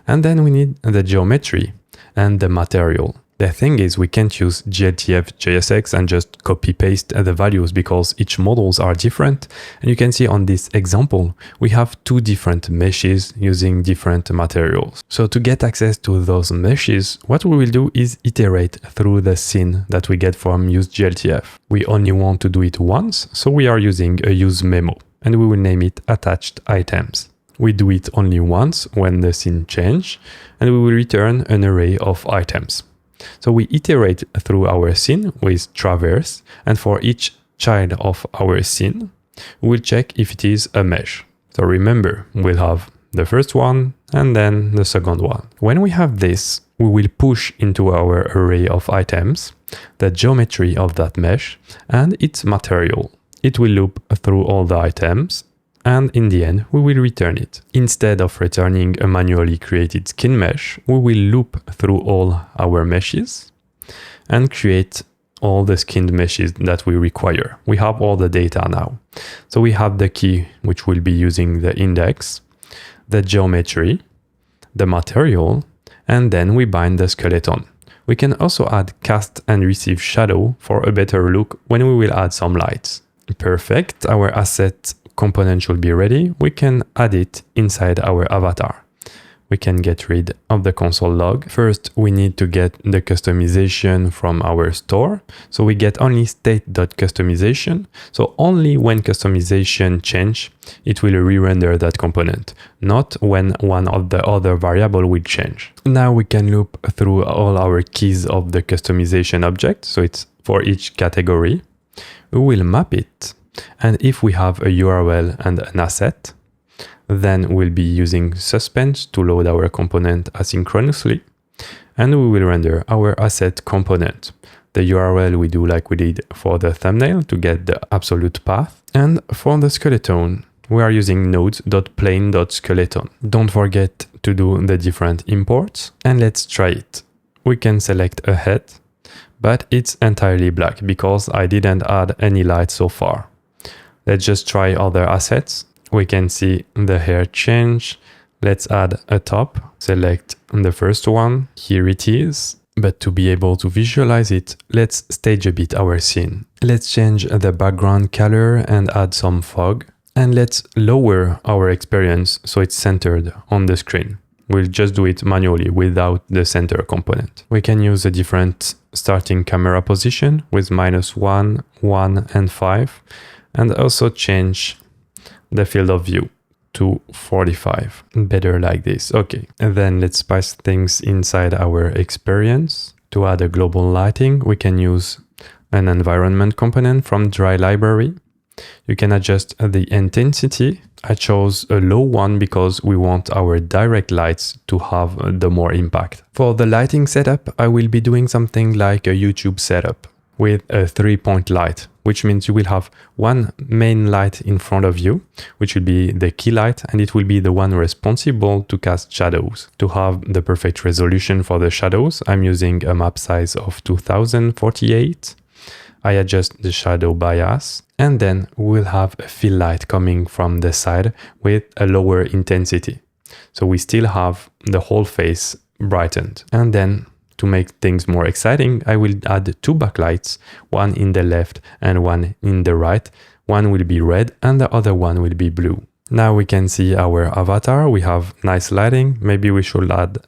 and then we need the geometry and the material. The thing is, we can't use GLTF-JSX and just copy paste the values because each models are different. And you can see on this example, we have two different meshes using different materials. So to get access to those meshes, what we will do is iterate through the scene that we get from useGLTF. We only want to do it once, so we are using a use memo and we will name it attached items. We do it only once when the scene changes and we will return an array of items. So we iterate through our scene with traverse, and for each child of our scene, we'll check if it is a mesh. So remember, we'll have the first one and then the second one. When we have this, we will push into our array of items the geometry of that mesh and its material. It will loop through all the items, and in the end, we will return it. Instead of returning a manually created skin mesh, we will loop through all our meshes and create all the skinned meshes that we require. We have all the data now. So we have the key, which will be using the index, the geometry, the material, and then we bind the skeleton. We can also add cast and receive shadow for a better look when we will add some lights. Perfect, our asset component should be ready. We can add it inside our avatar. We can get rid of the console log. First, we need to get the customization from our store. So we get only state.customization. So only when customization change, it will re-render that component, not when one of the other variable will change. Now we can loop through all our keys of the customization object. So it's for each category. We will map it. And if we have a URL and an asset, then we'll be using suspend to load our component asynchronously, and we will render our asset component. The URL we do like we did for the thumbnail to get the absolute path, And for the skeleton, we are using nodes.plane.skeleton. Don't forget to do the different imports, and let's try it. We can select a head, but it's entirely black because I didn't add any light so far. Let's just try other assets. We can see the hair change. Let's add a top. Select the first one. Here it is. But to be able to visualize it, let's stage a bit our scene. Let's change the background color and add some fog. And let's lower our experience so it's centered on the screen. We'll just do it manually without the center component. We can use a different starting camera position with -1, 1, and 5. And also change the field of view to 45. Better like this. Okay. And then let's spice things inside our experience. To add a global lighting, we can use an environment component from Dry Library. You can adjust the intensity. I chose a low one because we want our direct lights to have the more impact. For the lighting setup, I will be doing something like a YouTube setup with a 3-point light, which means you will have one main light in front of you, which will be the key light, and it will be the one responsible to cast shadows. To have the perfect resolution for the shadows, I'm using a map size of 2048. I adjust the shadow bias, and then we'll have a fill light coming from the side with a lower intensity. So we still have the whole face brightened. And then to make things more exciting, I will add 2 backlights, one in the left and one in the right. One will be red and the other one will be blue. Now we can see our avatar. We have nice lighting. Maybe we should add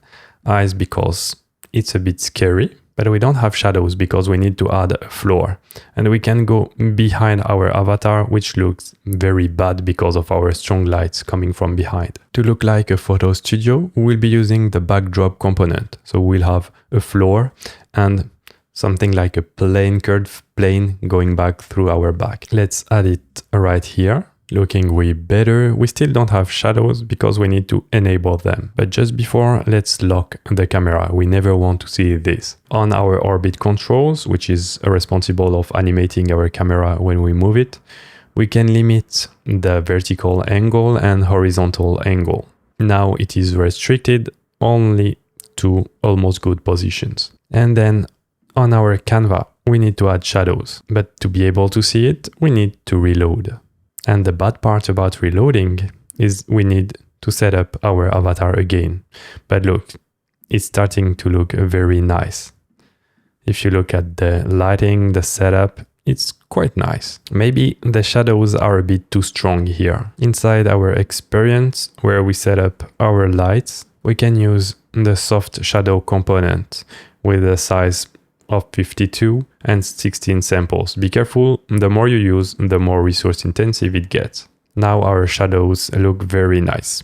eyes because it's a bit scary. But we don't have shadows because we need to add a floor. And we can go behind our avatar, which looks very bad because of our strong lights coming from behind. To look like a photo studio, we'll be using the backdrop component. So we'll have a floor and something like a plane, curved plane going back through our back. Let's add it right here. Looking way better. We still don't have shadows because we need to enable them. But just before, let's lock the camera. We never want to see this. On our orbit controls, which is responsible of animating our camera when we move it, we can limit the vertical angle and horizontal angle. Now it is restricted only to almost good positions. And then on our Canva, we need to add shadows. But to be able to see it, we need to reload. And the bad part about reloading is we need to set up our avatar again. But look, it's starting to look very nice. If you look at the lighting, the setup, it's quite nice. Maybe the shadows are a bit too strong here. Inside our experience, where we set up our lights, we can use the soft shadow component with a size of 52 and 16 samples. Be careful, the more you use, the more resource intensive it gets. Now our shadows look very nice.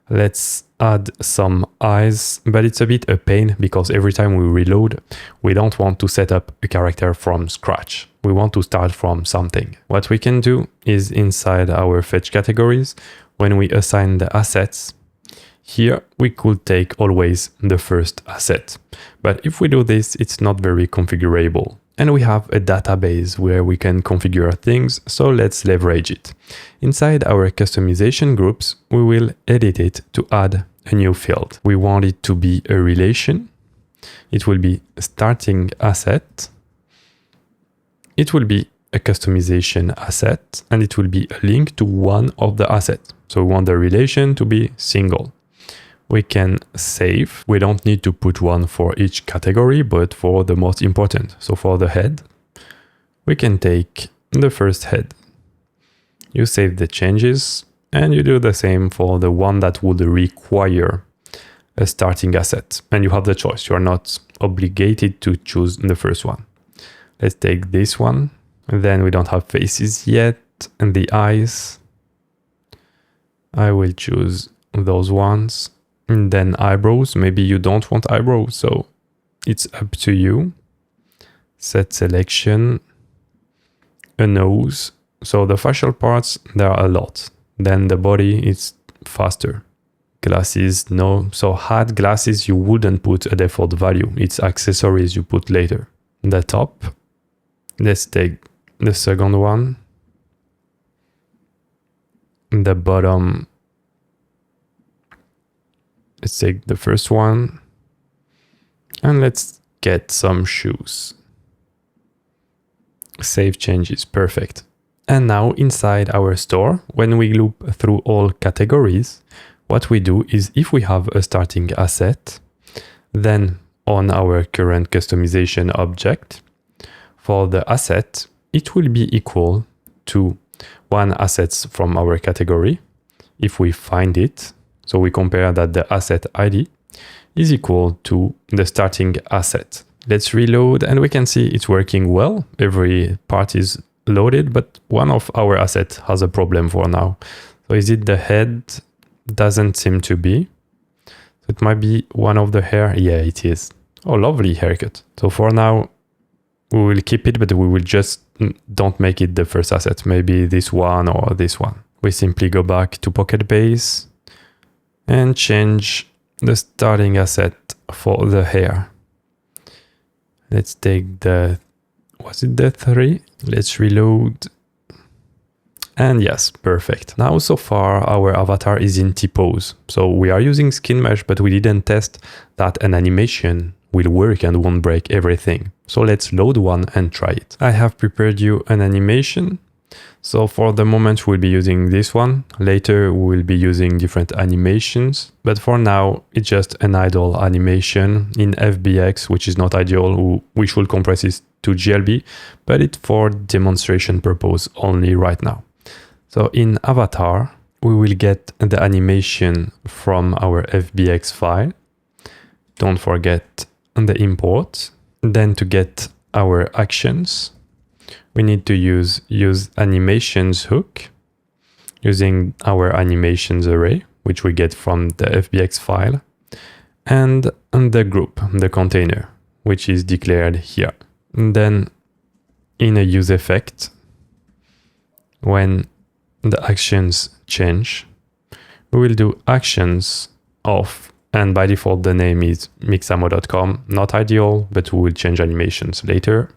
Let's add some eyes, but it's a bit a pain because every time we reload, we don't want to set up a character from scratch. We want to start from something. What we can do is inside our fetch categories, when we assign the assets, here we could take always the first asset. But if we do this, it's not very configurable. And we have a database where we can configure things, so let's leverage it. Inside our customization groups, we will edit it to add a new field. We want it to be a relation. It will be a starting asset. It will be a customization asset, and it will be a link to one of the assets. So we want the relation to be single. We can save. We don't need to put one for each category, but for the most important. So for the head, we can take the first head. You save the changes and you do the same for the one that would require a starting asset. And you have the choice. You are not obligated to choose the first one. Let's take this one. Then we don't have faces yet. And the eyes, I will choose those ones. And then eyebrows, maybe you don't want eyebrows, so it's up to you. Set selection, a nose. So the facial parts, there are a lot. Then the body is faster. Glasses, no. So had glasses, you wouldn't put a default value. It's accessories you put later. The top, let's take the second one. the bottom. Let's take the first one and let's get some shoes. Save changes, perfect. And now inside our store, when we loop through all categories, what we do is if we have a starting asset, then on our current customization object, for the asset, it will be equal to one assets from our category if we find it. So we compare that the asset ID is equal to the starting asset. Let's reload and we can see it's working well. Every part is loaded, but one of our assets has a problem for now. So is it the head? Doesn't seem to be. So it might be one of the hair. Yeah, it is. Oh, lovely haircut. So for now, we will keep it, but we will just don't make it the first asset. Maybe this one or this one. We simply go back to PocketBase and change the starting asset for the hair. Let's take the, was it the 3? Let's reload. And yes, perfect. Now, so far, our avatar is in T-pose. So we are using skin mesh, but we didn't test that an animation will work and won't break everything. So let's load one and try it. I have prepared you an animation. So for the moment, we'll be using this one. Later, we will be using different animations. But for now, it's just an idle animation in FBX, which is not ideal. We should compress it to GLB, but it's for demonstration purpose only right now. So in avatar, we will get the animation from our FBX file. Don't forget the import. Then to get our actions, we need to use animations hook using our animations array, which we get from the FBX file, and the group, the container, which is declared here. And then in a use effect, when the actions change, we will do actions of, and by default the name is mixamo.com, not ideal, but we will change animations later.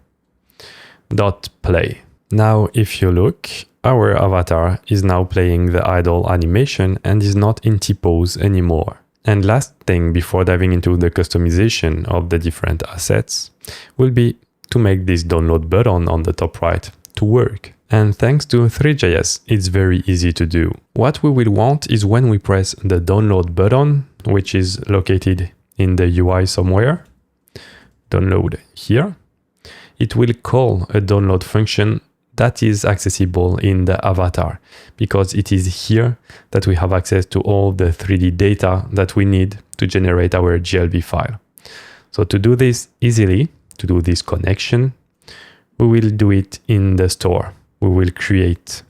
.play. Now if you look, our avatar is now playing the idle animation and is not in T-pose anymore. And last thing before diving into the customization of the different assets will be to make this download button on the top right to work. And thanks to Three.js, it's very easy to do. What we will want is when we press the download button, which is located in the UI somewhere, download here, it will call a download function that is accessible in the avatar, because it is here that we have access to all the 3D data that we need to generate our GLB file. So to do this easily, to do this connection, we will do it in the store. We will create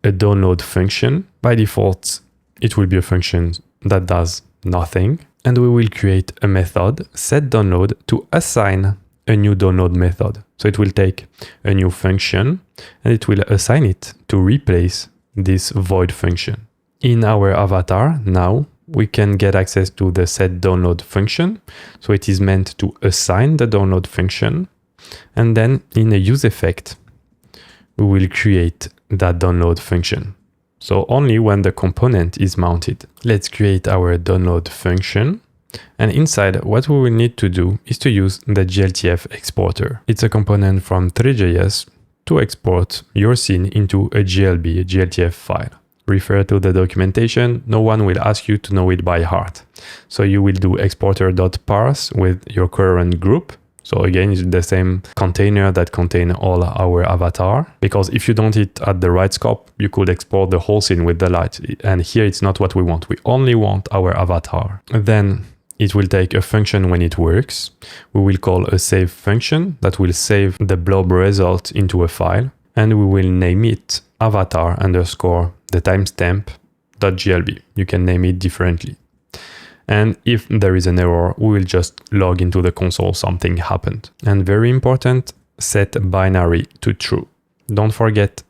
a download function. By default, it will be a function that does nothing. And we will create a method, setDownload, to assign a new download method. So it will take a new function and it will assign it to replace this void function. In our avatar now, we can get access to the setDownload function. So it is meant to assign the download function. And then in a use effect, we will create that download function. So only when the component is mounted. Let's create our download function. And inside, what we will need to do is to use the GLTF-exporter. It's a component from Three.js to export your scene into a GLB, a GLTF file. Refer to the documentation. No one will ask you to know it by heart. So you will do exporter.parse with your current group. So again, it's the same container that contains all our avatar, because if you don't hit at the right scope, you could export the whole scene with the light. And here it's not what we want. We only want our avatar. Then it will take a function when it works. We will call a save function that will save the blob result into a file. And we will name it avatar underscore the timestamp.glb. You can name it differently. And if there is an error, we will just log into the console something happened. And very important, set binary to true. Don't forget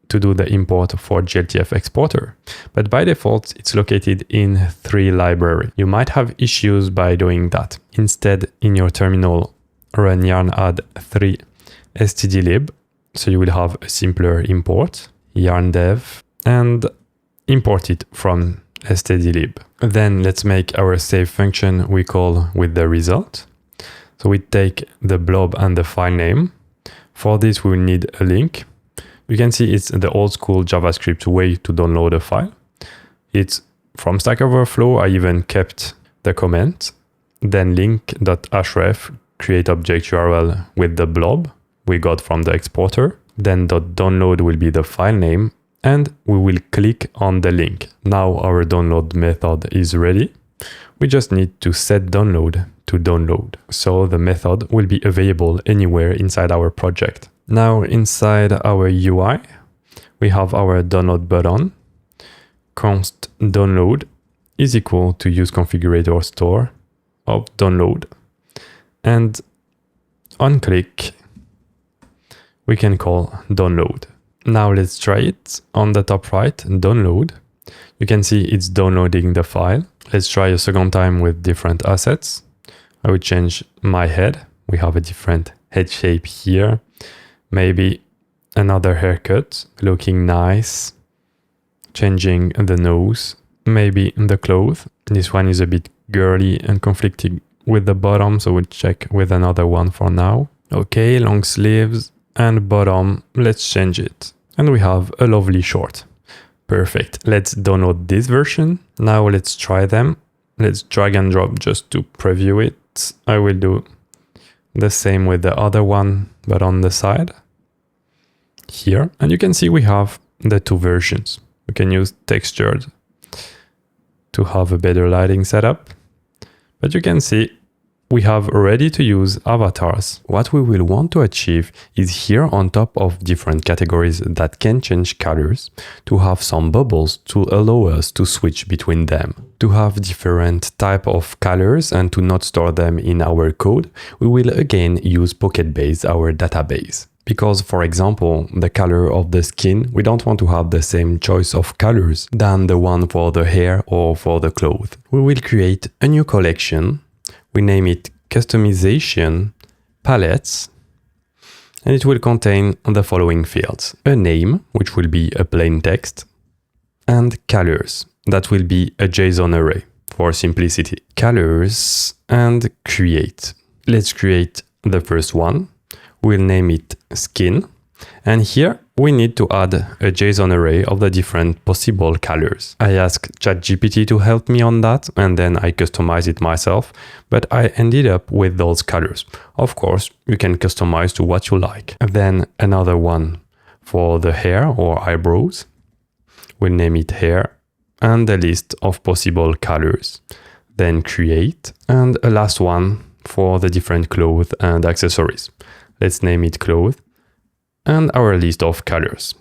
to do the import for GLTF-exporter. But by default, it's located in Three library. You might have issues by doing that. Instead, in your terminal, run yarn add 3 stdlib. So you will have a simpler import, yarn dev, and import it from stdlib. Then let's make our save function we call with the result. So we take the blob and the file name. For this, we will need a link. You can see it's the old school JavaScript way to download a file. It's from Stack Overflow. I even kept the comment. Then link.href, create object URL with the blob we got from the exporter. Then .download will be the file name, and we will click on the link. Now our download method is ready. We just need to set download to download. So the method will be available anywhere inside our project. Now inside our UI, we have our download button. Const download is equal to use configurator store of download. And on click, we can call download. Now let's try it. On the top right, download. You can see it's downloading the file. Let's try a second time with different assets. I will change my head. We have a different head shape here. Maybe another haircut, looking nice. Changing the nose, maybe the clothes. This one is a bit girly and conflicting with the bottom, so we'll check with another one for now. Okay, long sleeves and bottom, let's change it. And we have a lovely short. Perfect. Let's download this version. Now let's try them. Let's drag and drop just to preview it. I will do the same with the other one, but on the side here. And you can see we have the two versions. We can use textured to have a better lighting setup. But you can see we have ready to use avatars. What we will want to achieve is here on top of different categories that can change colors, to have some bubbles to allow us to switch between them. To have different type of colors and to not store them in our code, we will again use PocketBase, our database. Because, for example, the color of the skin, we don't want to have the same choice of colors than the one for the hair or for the clothes. We will create a new collection. We name it Customization Palettes, and it will contain the following fields: a name, which will be a plain text, and colors, that will be a JSON array for simplicity. Colors and create. Let's create the first one. We'll name it skin. And here we need to add a JSON array of the different possible colors. I asked ChatGPT to help me on that, and then I customized it myself, but I ended up with those colors. Of course, you can customize to what you like. Then another one for the hair or eyebrows. We'll name it hair, and a list of possible colors. Then create, and a last one for the different clothes and accessories. Let's name it clothes, and our list of colors.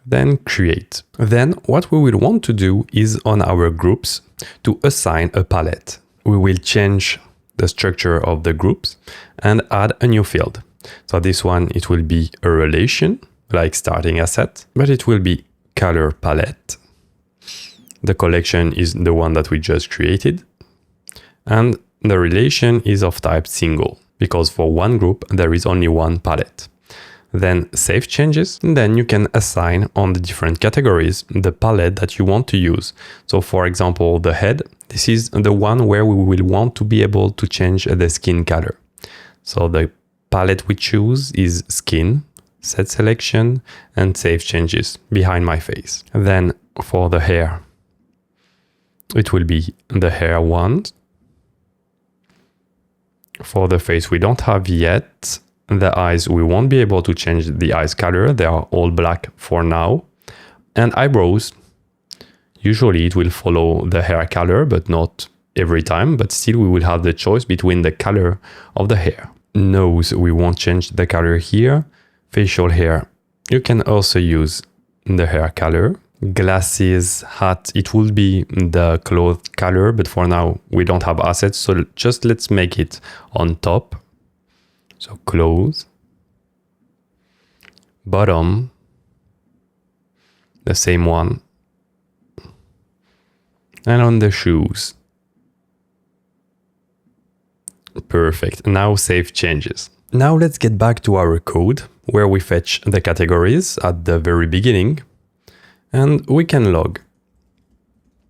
Then create. Then what we will want to do is on our groups to assign a palette. We will change the structure of the groups and add a new field. So this one, it will be a relation, like starting asset, but it will be color palette. The collection is the one that we just created. And the relation is of type single, because for one group, there is only one palette. Then save changes, and then you can assign on the different categories the palette that you want to use. So for example, the head, this is the one where we will want to be able to change the skin color. So the palette we choose is skin, set selection, and save changes behind my face. Then for the hair, it will be the hair one. For the face, we don't have yet. The eyes, we won't be able to change the eyes color. They are all black for now. And eyebrows, usually it will follow the hair color, but not every time. But still, we will have the choice between the color of the hair. Nose, we won't change the color here. Facial hair, you can also use the hair color. Glasses, hat, it will be the clothes color, but for now we don't have assets, so just let's make it on top. So clothes, bottom, the same one, and on the shoes. Perfect. Now save changes. Now let's get back to our code where we fetch the categories at the very beginning. And we can log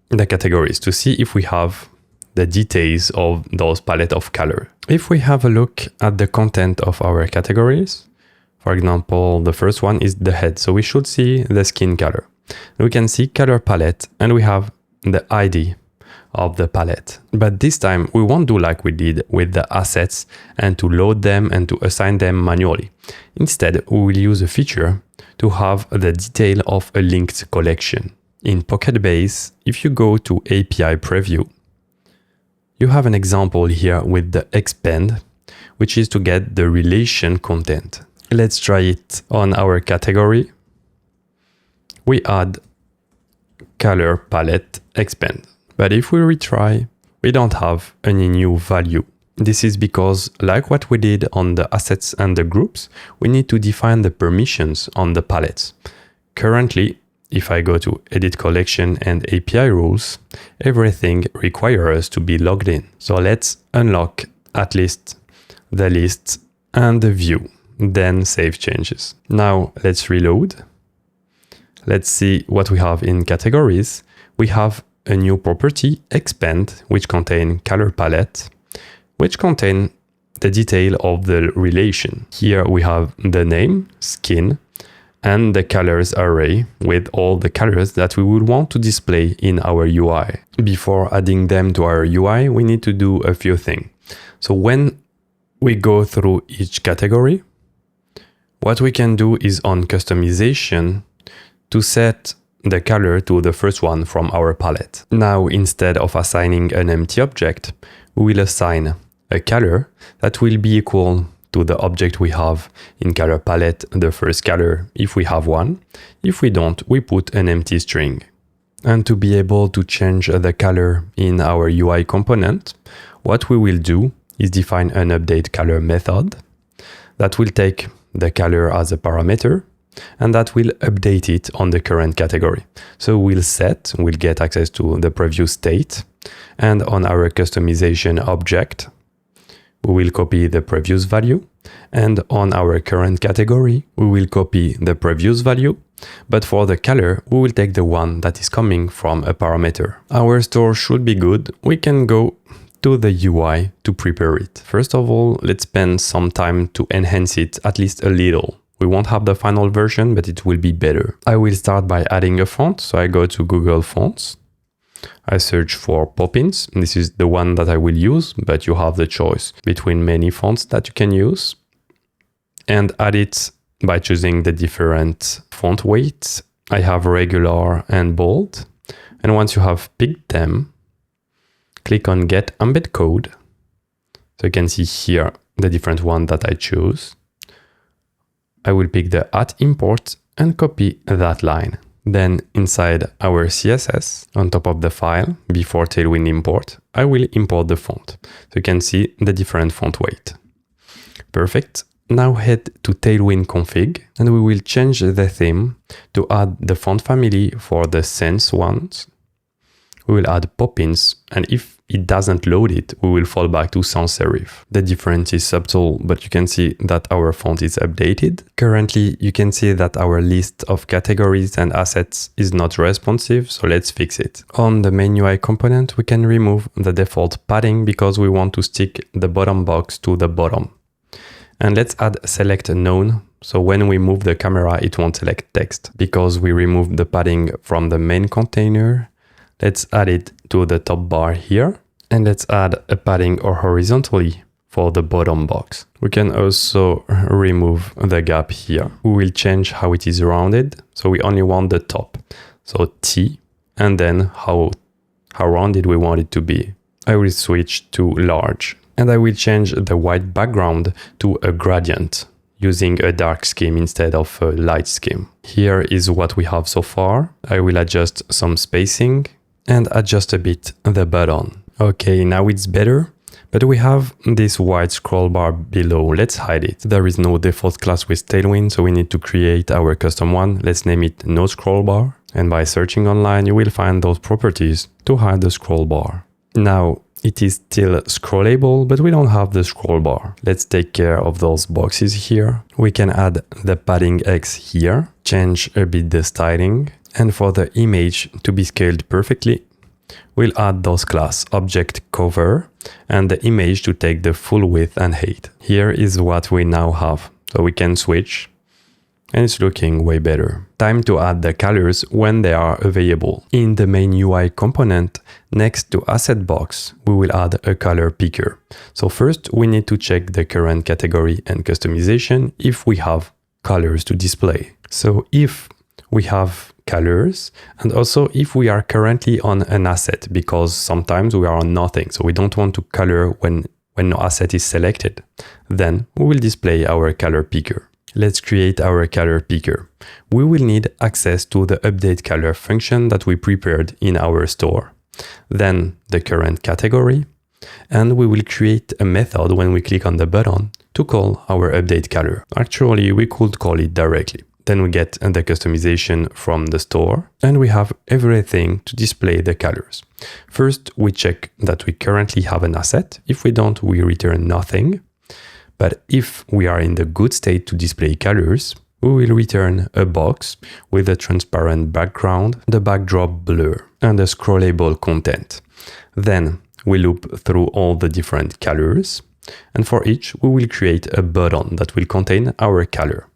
the categories to see if we have the details of those palette of color. If we have a look at the content of our categories, for example, the first one is the head. So we should see the skin color. We can see color palette and we have the ID of the palette. But this time we won't do like we did with the assets and to load them and to assign them manually. Instead, we will use a feature to have the detail of a linked collection. In PocketBase, if you go to API preview, you have an example here with the expand, which is to get the relation content. Let's try it on our category. We add color palette expand. But if we retry, we don't have any new value. This is because, like what we did on the assets and the groups, we need to define the permissions on the palettes. Currently, if I go to edit collection and API rules, everything requires us to be logged in. So let's unlock at least the list and the view, then save changes. Now let's reload. Let's see what we have in categories. We have a new property, expand, which contain color palette, which contain the detail of the relation. Here we have the name, skin, and the colors array with all the colors that we would want to display in our UI. Before adding them to our UI, we need to do a few things. So when we go through each category, what we can do is on customization to set the color to the first one from our palette. Now, instead of assigning an empty object, we will assign a color that will be equal to the object we have in color palette, the first color, if we have one. If we don't, we put an empty string. And to be able to change the color in our UI component, what we will do is define an update color method that will take the color as a parameter and that will update it on the current category. So we'll get access to the previous state, and on our customization object, we will copy the previous value, and on our current category, we will copy the previous value, but for the color, we will take the one that is coming from a parameter. Our store should be good. We can go to the UI to prepare it. First of all, let's spend some time to enhance it at least a little. We won't have the final version, but it will be better. I will start by adding a font. So I go to Google Fonts. I search for Poppins. This is the one that I will use, but you have the choice between many fonts that you can use. And add it by choosing the different font weights. I have regular and bold. And once you have picked them, click on Get Embed Code. So you can see here the different one that I choose. I will pick the @import and copy that line. Then inside our CSS, on top of the file, before Tailwind import, I will import the font. So you can see the different font weight. Perfect. Now head to Tailwind config and we will change the theme to add the font family for the sans ones. We will add Poppins, and if it doesn't load it, we will fall back to sans serif. The difference is subtle, but you can see that our font is updated. Currently, you can see that our list of categories and assets is not responsive, so let's fix it. On the main UI component, we can remove the default padding because we want to stick the bottom box to the bottom. And let's add select none. So when we move the camera, it won't select text because we removed the padding from the main container. Let's add it to the top bar here, and let's add a padding horizontally for the bottom box. We can also remove the gap here. We will change how it is rounded, so we only want the top. So T, and then how rounded we want it to be. I will switch to large, and I will change the white background to a gradient using a dark scheme instead of a light scheme. Here is what we have so far. I will adjust some spacing and adjust a bit the button. Okay, now it's better, but we have this white scroll bar below. Let's hide it. There is no default class with Tailwind, so we need to create our custom one. Let's name it no scroll bar. And by searching online, you will find those properties to hide the scroll bar. Now, it is still scrollable, but we don't have the scroll bar. Let's take care of those boxes here. We can add the padding X here, change a bit the styling, and for the image to be scaled perfectly, we'll add those class object cover and the image to take the full width and height. Here is what we now have. So we can switch and it's looking way better. Time to add the colors when they are available. In the main UI component, next to asset box, we will add a color picker. So first we need to check the current category and customization if we have colors to display. So if we have colors, and also if we are currently on an asset, because sometimes we are on nothing, so we don't want to color when no asset is selected, then we will display our color picker. Let's create our color picker. We will need access to the update color function that we prepared in our store, then the current category, and we will create a method when we click on the button to call our update color. Actually, we could call it directly. Then we get the customization from the store and we have everything to display the colors. First, we check that we currently have an asset. If we don't, we return nothing. But if we are in the good state to display colors, we will return a box with a transparent background, the backdrop blur, and the scrollable content. Then we loop through all the different colors. And for each, we will create a button that will contain our color.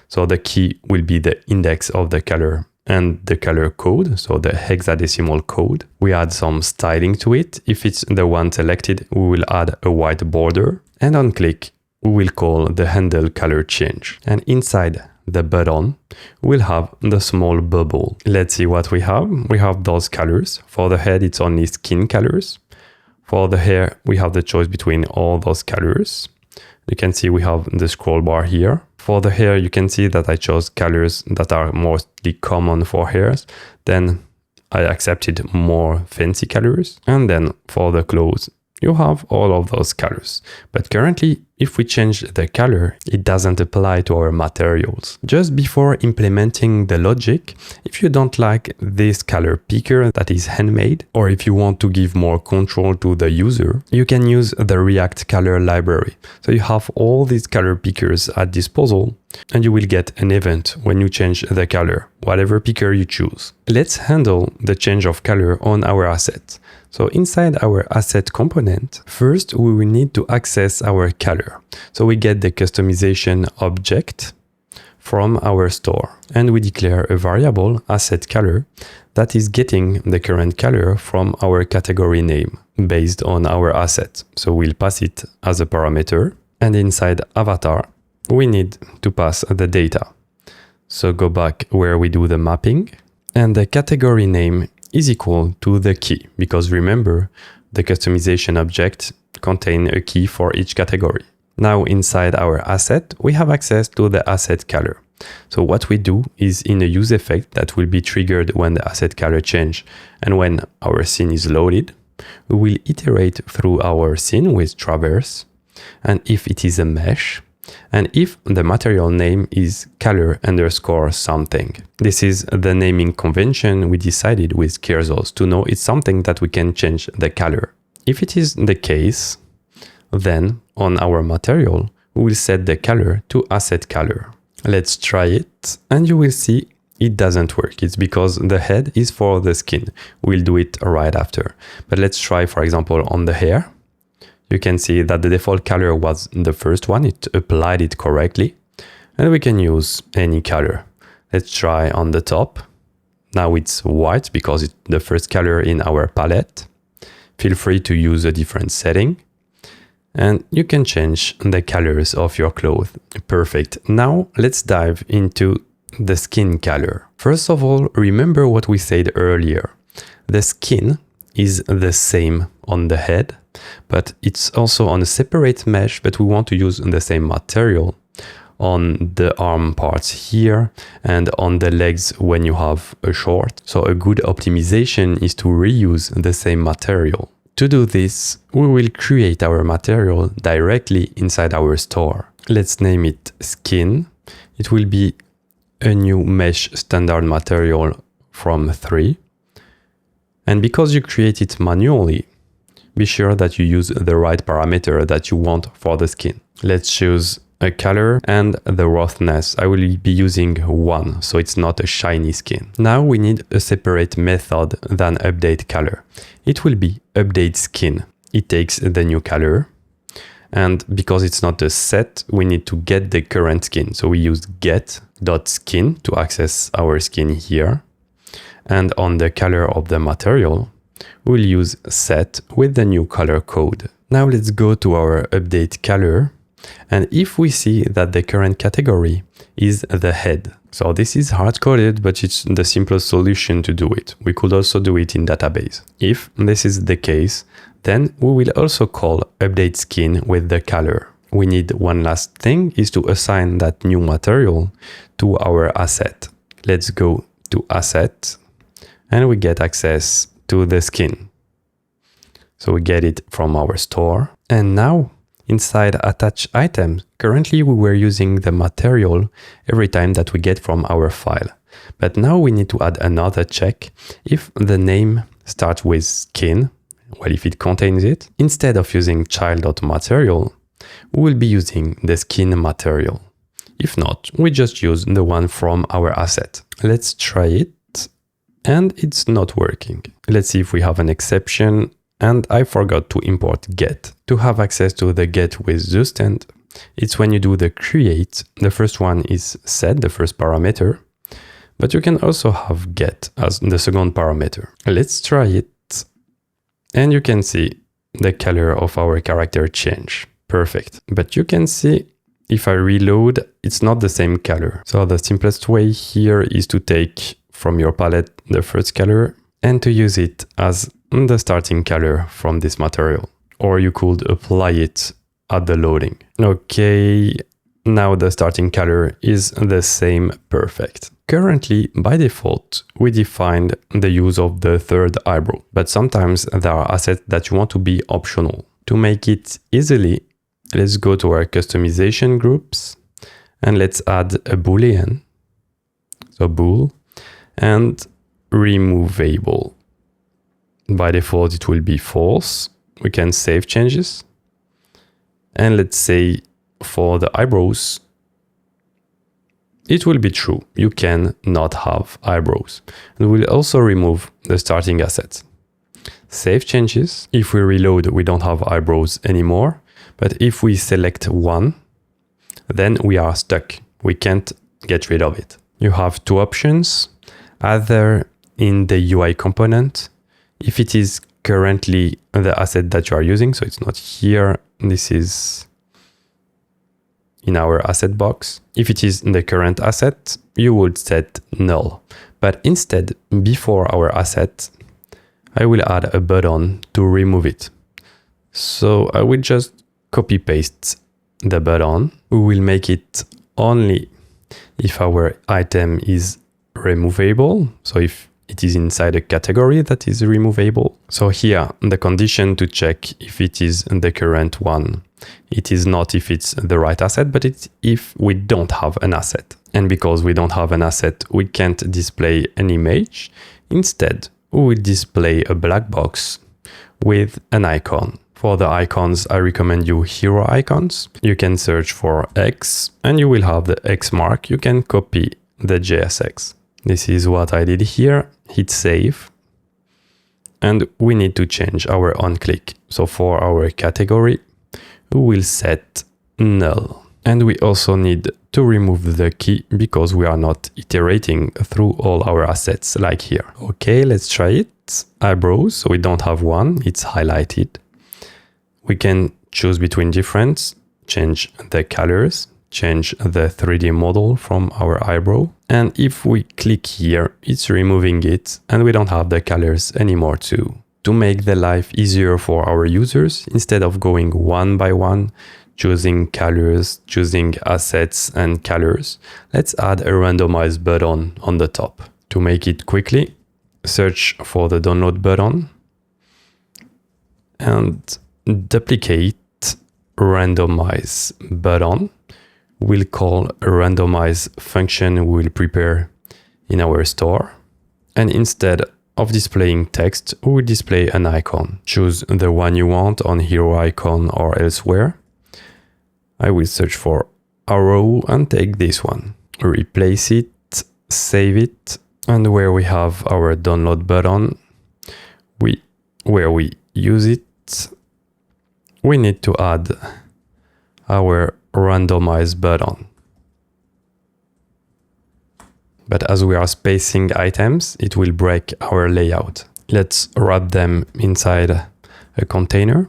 So the key will be the index of the color and the color code, so the hexadecimal code. We add some styling to it. If it's the one selected, we will add a white border. And on click, we will call the handle color change. And inside the button, we'll have the small bubble. Let's see what we have. We have those colors. For the head, it's only skin colors. For the hair, we have the choice between all those colors. You can see we have the scroll bar here. For the hair, you can see that I chose colors that are mostly common for hairs. Then I accepted more fancy colors. And then for the clothes, you have all of those colors. But currently, if we change the color, it doesn't apply to our materials. Just before implementing the logic, if you don't like this color picker that is handmade, or if you want to give more control to the user, you can use the React color library. So you have all these color pickers at disposal, and you will get an event when you change the color, whatever picker you choose. Let's handle the change of color on our asset. So inside our asset component, first we will need to access our color. So we get the customization object from our store and we declare a variable asset color that is getting the current color from our category name based on our asset. So we'll pass it as a parameter, and inside avatar, we need to pass the data. So go back where we do the mapping, and the category name is equal to the key, because remember, the customization object contains a key for each category. Now inside our asset, we have access to the asset color. So what we do is in a use effect that will be triggered when the asset color change and when our scene is loaded, we will iterate through our scene with traverse, and if it is a mesh, and if the material name is color underscore something. This is the naming convention we decided with Kirzozz to know it's something that we can change the color. If it is the case, then on our material, we will set the color to asset color. Let's try it, and you will see it doesn't work. It's because the head is for the skin. We'll do it right after. But let's try, for example, on the hair. You can see that the default color was the first one. It applied it correctly. And we can use any color. Let's try on the top. Now it's white because it's the first color in our palette. Feel free to use a different setting. And you can change the colors of your clothes. Perfect. Now let's dive into the skin color. First of all, remember what we said earlier. The skin is the same on the head, but it's also on a separate mesh, but we want to use the same material on the arm parts here and on the legs when you have a short. So a good optimization is to reuse the same material. To do this, we will create our material directly inside our store. Let's name it skin. It will be a new mesh standard material from 3. And because you create it manually, be sure that you use the right parameter that you want for the skin. Let's choose a color and the roughness. I will be using 1, so it's not a shiny skin. Now we need a separate method than update color. It will be update skin. It takes the new color, and because it's not a set, we need to get the current skin. So we use get.skin to access our skin here. And on the color of the material, we'll use set with the new color code. Now let's go to our update color. And if we see that the current category is the head, so this is hard-coded, but it's the simplest solution to do it. We could also do it in database. If this is the case, then we will also call update skin with the color. We need one last thing, is to assign that new material to our asset. Let's go to asset, and we get access to the skin. So we get it from our store. And now, inside attach items, currently we were using the material every time that we get from our file. But now we need to add another check if the name starts with skin, well, if it contains it. Instead of using child.material, we will be using the skin material. If not, we just use the one from our asset. Let's try it, and it's not working. Let's see if we have an exception. And I forgot to import get. To have access to the get with Zustand, it's when you do the create. The first one is set, the first parameter, but you can also have get as the second parameter. Let's try it. And you can see the color of our character change. Perfect. But you can see if I reload, it's not the same color. So the simplest way here is to take from your palette the first color and to use it as the starting color from this material, or you could apply it at the loading. Okay, now the starting color is the same. Perfect. Currently, by default, we defined the use of the third eyebrow, but sometimes there are assets that you want to be optional. To make it easily, let's go to our customization groups and let's add a boolean, so bool, and removable. By default, it will be false. We can save changes. And let's say for the eyebrows, it will be true. You can not have eyebrows. And we'll also remove the starting asset. Save changes. If we reload, we don't have eyebrows anymore. But if we select one, then we are stuck. We can't get rid of it. You have two options, either in the UI component, if it is currently the asset that you are using, so it's not here, this is in our asset box. If it is the current asset, you would set null. But instead, before our asset, I will add a button to remove it. So I will just copy paste the button. We will make it only if our item is removable. So if it is inside a category that is removable. So here, the condition to check if it is the current one. It is not if it's the right asset, but it's if we don't have an asset. And because we don't have an asset, we can't display an image. Instead, we will display a black box with an icon. For the icons, I recommend you HeroIcons. You can search for X and you will have the X mark. You can copy the JSX. This is what I did here. Hit save. And we need to change our onClick. So for our category, we will set null. And we also need to remove the key because we are not iterating through all our assets like here. Okay, let's try it. Eyebrows, so we don't have one, it's highlighted. We can choose between different, change the colors, change the 3D model from our eyebrow. And if we click here, it's removing it and we don't have the colors anymore too. To make the life easier for our users, instead of going one by one, choosing colors, choosing assets and colors, let's add a randomize button on the top. To make it quickly, search for the download button and duplicate randomize button. We'll call a randomize function we will prepare in our store. And instead of displaying text, we will display an icon. Choose the one you want on HeroIcon or elsewhere. I will search for arrow and take this one. Replace it, save it, and where we have our download button, where we use it, we need to add our randomize button. But as we are spacing items, it will break our layout. Let's wrap them inside a container,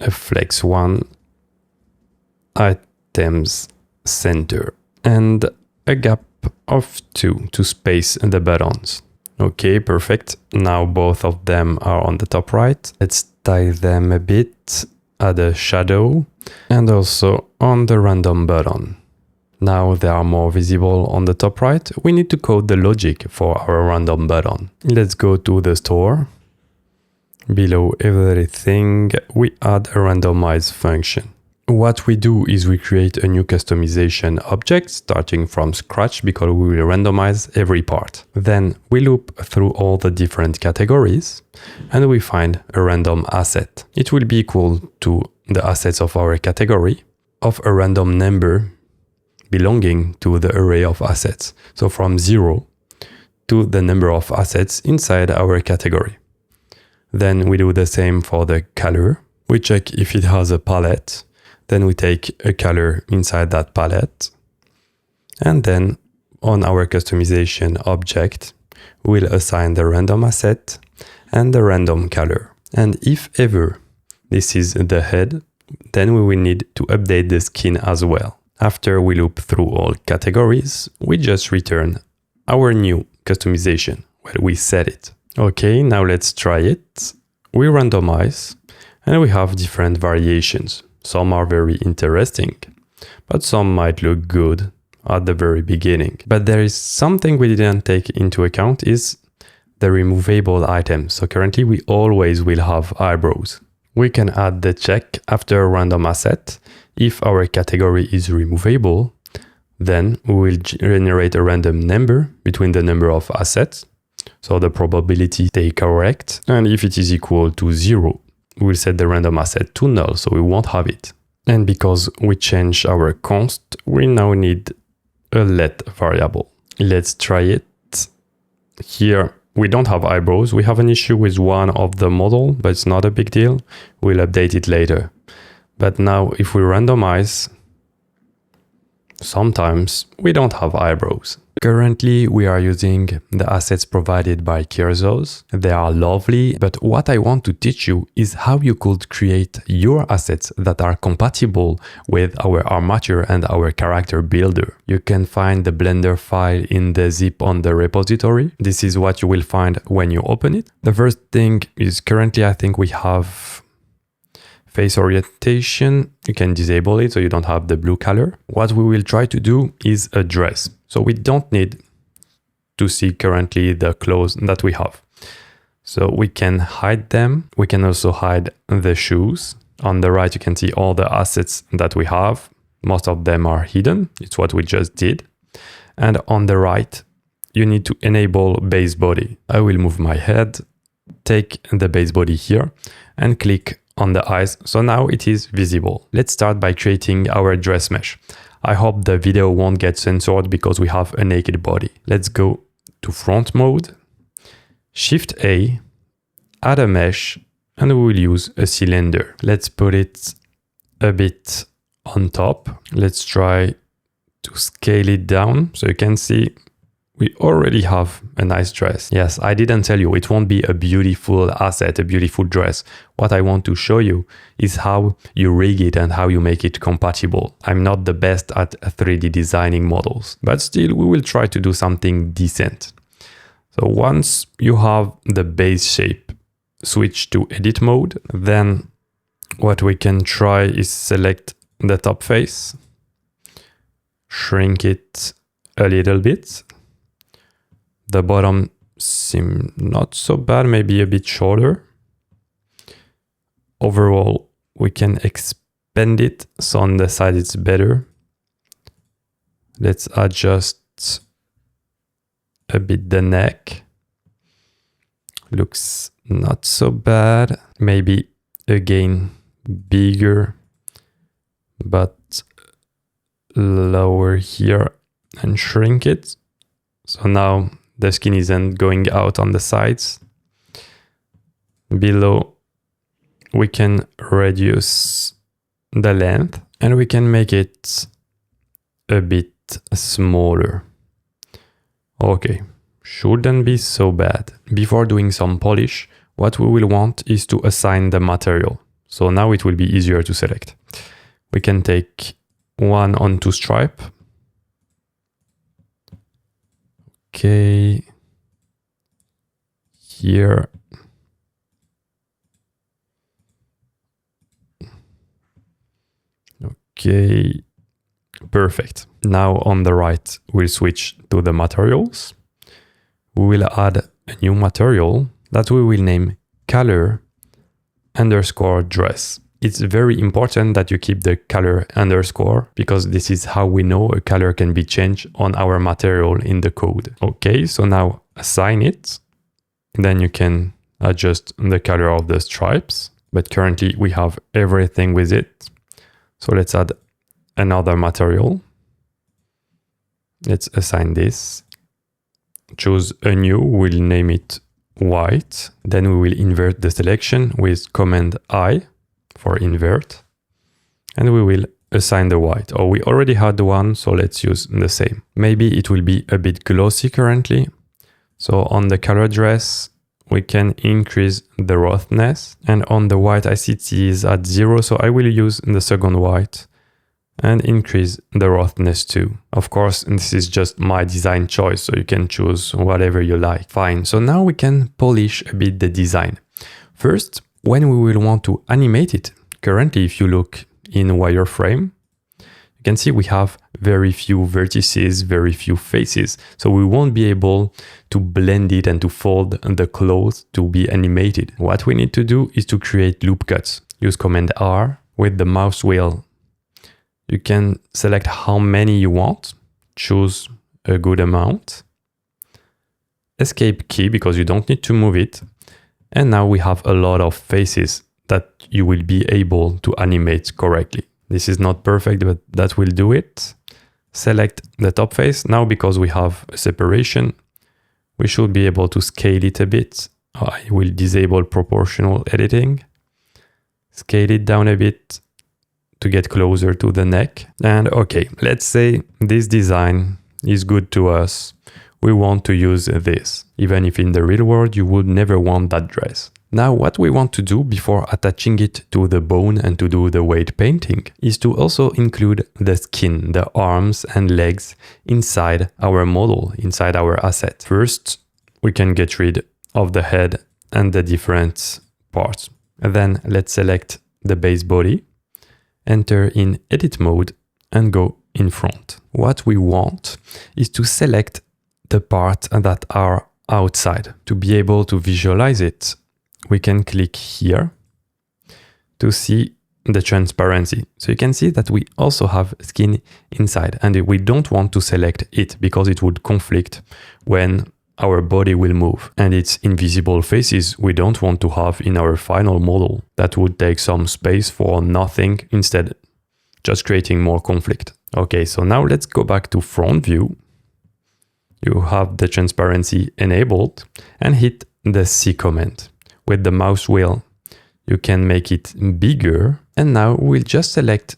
a flex one, items center, and a gap of 2 to space the buttons. Okay, perfect. Now both of them are on the top right. Let's style them a bit, add a shadow, and also on the random button. Now they are more visible on the top right. We need to code the logic for our random button. Let's go to the store. Below everything, we add a randomize function. What we do is we create a new customization object starting from scratch because we will randomize every part. Then we loop through all the different categories and we find a random asset. It will be equal to the assets of our category of a random number belonging to the array of assets. So from 0 to the number of assets inside our category. Then we do the same for the color. We check if it has a palette. Then we take a color inside that palette. And then on our customization object, we'll assign the random asset and the random color. And if ever this is the head, then we will need to update the skin as well. After we loop through all categories, we just return our new customization where we set it. Okay, now let's try it. We randomize and we have different variations. Some are very interesting, but some might look good at the very beginning. But there is something we didn't take into account is the removable item. So currently we always will have eyebrows. We can add the check after a random asset. If our category is removable, then we will generate a random number between the number of assets. So the probability stay correct. And if it is equal to 0, we'll set the random asset to null, so we won't have it. And because we change our const, we now need a let variable. Let's try it. Here, we don't have eyebrows. We have an issue with one of the model, but it's not a big deal. We'll update it later. But now if we randomize, sometimes we don't have eyebrows. Currently, we are using the assets provided by Kirzozz. They are lovely, but what I want to teach you is how you could create your assets that are compatible with our armature and our character builder. You can find the Blender file in the zip on the repository. This is what you will find when you open it. The first thing is currently I think we have face orientation. You can disable it so you don't have the blue color. What we will try to do is a dress. So we don't need to see currently the clothes that we have. So we can hide them. We can also hide the shoes. On the right, you can see all the assets that we have. Most of them are hidden. It's what we just did. And on the right, you need to enable base body. I will move my head, take the base body here and click on the eyes. So now it is visible. Let's start by creating our dress mesh. I hope the video won't get censored because we have a naked body. Let's go to front mode, Shift A, add a mesh, and we will use a cylinder. Let's put it a bit on top. Let's try to scale it down so you can see we already have a nice dress. Yes, I didn't tell you, it won't be a beautiful asset, a beautiful dress. What I want to show you is how you rig it and how you make it compatible. I'm not the best at 3D designing models, but still we will try to do something decent. So once you have the base shape, switch to edit mode. Then what we can try is select the top face, shrink it a little bit. The bottom seems not so bad, maybe a bit shorter. Overall, we can expand it, so on the side it's better. Let's adjust a bit the neck. Looks not so bad. Maybe again bigger, but lower here and shrink it. So now the skin isn't going out on the sides. Below, we can reduce the length and we can make it a bit smaller. Okay, shouldn't be so bad. Before doing some polish, what we will want is to assign the material. So now it will be easier to select. We can take one onto stripe. Okay, here. Okay, perfect. Now on the right, we'll switch to the materials. We will add a new material that we will name color underscore dress. It's very important that you keep the color underscore because this is how we know a color can be changed on our material in the code. Okay, so now assign it. Then you can adjust the color of the stripes, but currently we have everything with it. So let's add another material. Let's assign this. Choose a new, we'll name it white. Then we will invert the selection with Command I for invert. And we will assign the white. Oh, we already had one, so let's use the same. Maybe it will be a bit glossy currently. So on the color dress, we can increase the roughness. And on the white, I see it is at 0, so I will use the second white and increase the roughness too. Of course, this is just my design choice, so you can choose whatever you like. Fine, so now we can polish a bit the design. First, when we will want to animate it, currently if you look in wireframe, you can see we have very few vertices, very few faces. So we won't be able to blend it and to fold the clothes to be animated. What we need to do is to create loop cuts. Use Command R with the mouse wheel. You can select how many you want, choose a good amount, escape key because you don't need to move it. And now we have a lot of faces that you will be able to animate correctly. This is not perfect, but that will do it. Select the top face. Now, because we have a separation, we should be able to scale it a bit. I will disable proportional editing. Scale it down a bit to get closer to the neck. And okay, let's say this design is good to us. We want to use this, even if in the real world you would never want that dress. Now what we want to do before attaching it to the bone and to do the weight painting is to also include the skin, the arms and legs inside our model, inside our asset. First, we can get rid of the head and the different parts. And then let's select the base body, enter in edit mode and go in front. What we want is to select the parts that are outside. To be able to visualize it, we can click here to see the transparency. So you can see that we also have skin inside and we don't want to select it because it would conflict when our body will move. And it's invisible faces we don't want to have in our final model. That would take some space for nothing, instead just creating more conflict. Okay, so now let's go back to front view. You have the transparency enabled and hit the C command. With the mouse wheel, you can make it bigger. And now we'll just select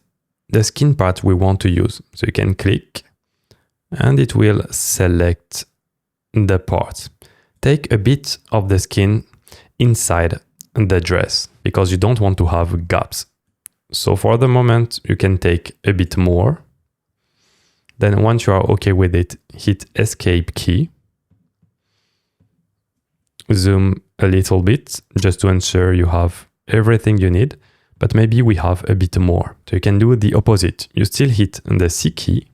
the skin part we want to use. So you can click and it will select the part. Take a bit of the skin inside the dress because you don't want to have gaps. So for the moment, you can take a bit more. Then once you are okay with it, hit escape key. Zoom a little bit just to ensure you have everything you need, but maybe we have a bit more. So you can do the opposite. You still hit the C key,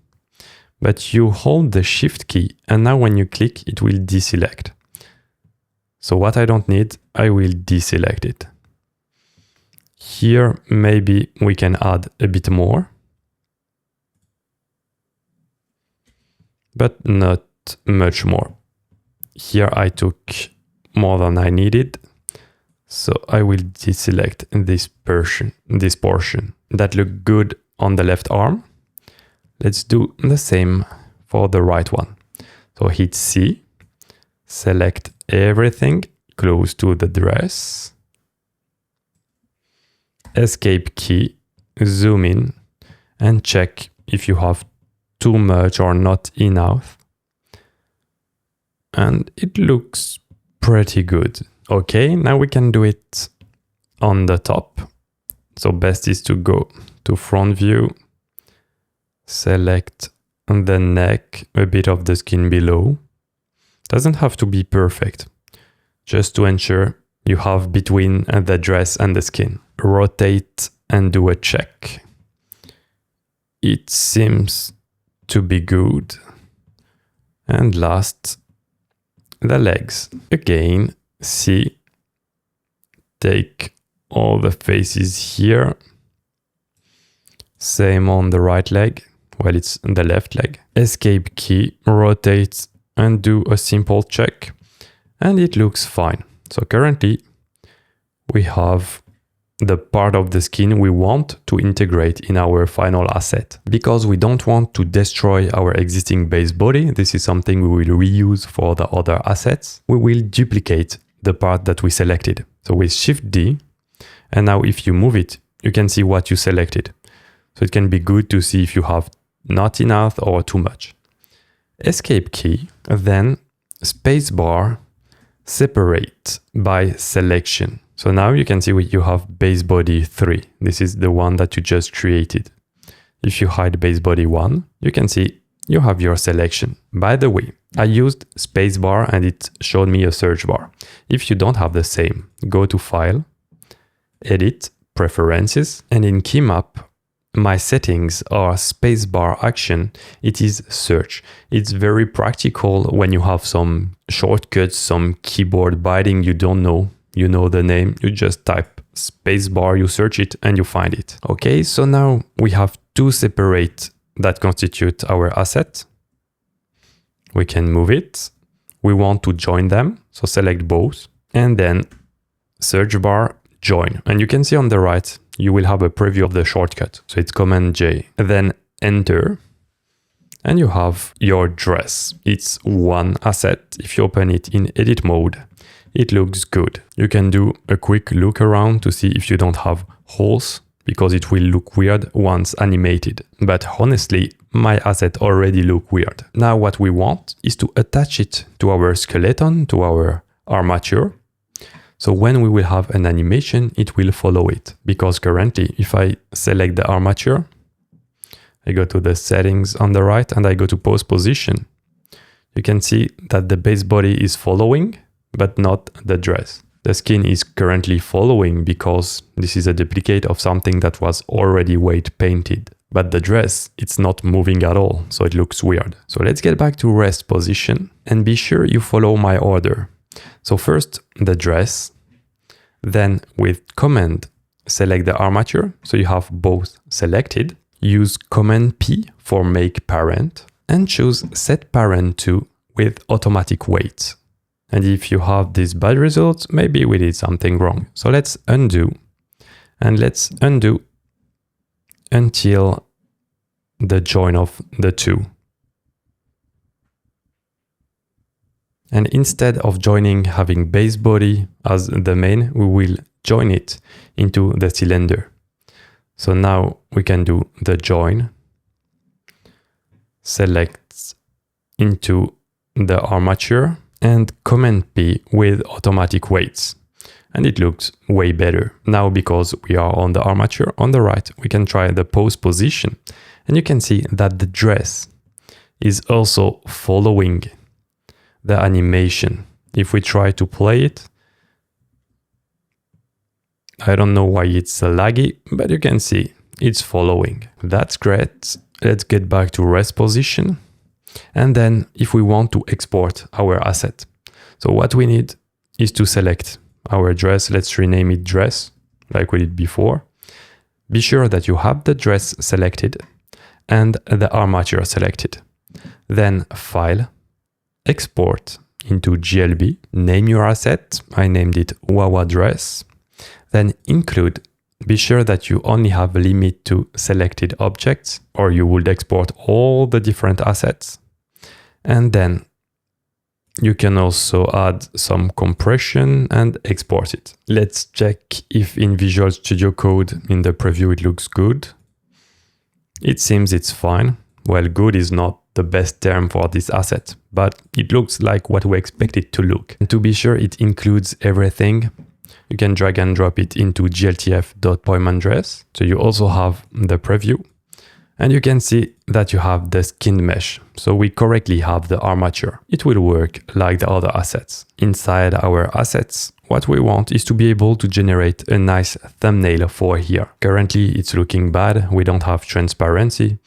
but you hold the shift key and now when you click, it will deselect. So what I don't need, I will deselect it. Here, maybe we can add a bit more, but not much more. Here I took more than I needed, so I will deselect this portion. That looked good on the left arm. Let's do the same for the right one. So hit C, select everything close to the dress, escape key, zoom in, and check if you have too much or not enough. And it looks pretty good. Okay, now we can do it on the top. So best is to go to front view, select the neck, a bit of the skin below. Doesn't have to be perfect, just to ensure you have between the dress and the skin. Rotate and do a check. It seems to be good. And last, the legs. Again, C, take all the faces here. Same on the right leg, well, it's the left leg. Escape key, rotate and do a simple check, and it looks fine. So currently we have the part of the skin we want to integrate in our final asset. Because we don't want to destroy our existing base body, this is something we will reuse for the other assets. We will duplicate the part that we selected. So with Shift D, and now if you move it, you can see what you selected. So it can be good to see if you have not enough or too much. Escape key, then spacebar, separate by selection. So now you can see you have base body 3. This is the one that you just created. If you hide base body 1, you can see you have your selection. By the way, I used spacebar and it showed me a search bar. If you don't have the same, go to File, Edit, Preferences, and in Key Map, my settings are spacebar action. It is search. It's very practical when you have some shortcuts, some keyboard biting you don't know. You know the name, you just type spacebar, you search it and you find it. Okay, so now we have two separate that constitute our asset. We can move it. We want to join them, so select both and then search bar, join. And you can see on the right, you will have a preview of the shortcut. So it's Command J, then enter, and you have your dress. It's one asset. If you open it in edit mode, it looks good. You can do a quick look around to see if you don't have holes, because it will look weird once animated. But honestly, my asset already look weird. Now what we want is to attach it to our skeleton, to our armature. So when we will have an animation, it will follow it. Because currently, if I select the armature, I go to the settings on the right and I go to pose position, you can see that the base body is following, but not the dress. The skin is currently following because this is a duplicate of something that was already weight painted. But the dress, it's not moving at all, so it looks weird. So let's get back to rest position and be sure you follow my order. So first the dress, then with command, select the armature, so you have both selected. Use Command P for make parent and choose set parent to with automatic weight. And if you have this bad result, maybe we did something wrong. So let's undo, and let's undo until the join of the two. And instead of joining having base body as the main, we will join it into the cylinder. So now we can do the join, select into the armature and Command P with automatic weights. And it looks way better. Now because we are on the armature on the right, we can try the pose position. And you can see that the dress is also following the animation. If we try to play it, I don't know why it's laggy, but you can see it's following. That's great. Let's get back to rest position. And then if we want to export our asset. So what we need is to select our dress. Let's rename it dress like we did before. Be sure that you have the dress selected and the armature selected. Then file, export into GLB, name your asset. I named it Wawa dress. Then include Be sure that you only have a limit to selected objects, or you would export all the different assets. And then you can also add some compression and export it. Let's check if in Visual Studio Code in the preview it looks good. It seems it's fine. Well, good is not the best term for this asset, but it looks like what we expect it to look. And to be sure it includes everything, you can drag and drop it into gltf.poem_address. So you also have the preview. And you can see that you have the skinned mesh. So we correctly have the armature. It will work like the other assets. Inside our assets, what we want is to be able to generate a nice thumbnail for here. Currently, it's looking bad. We don't have transparency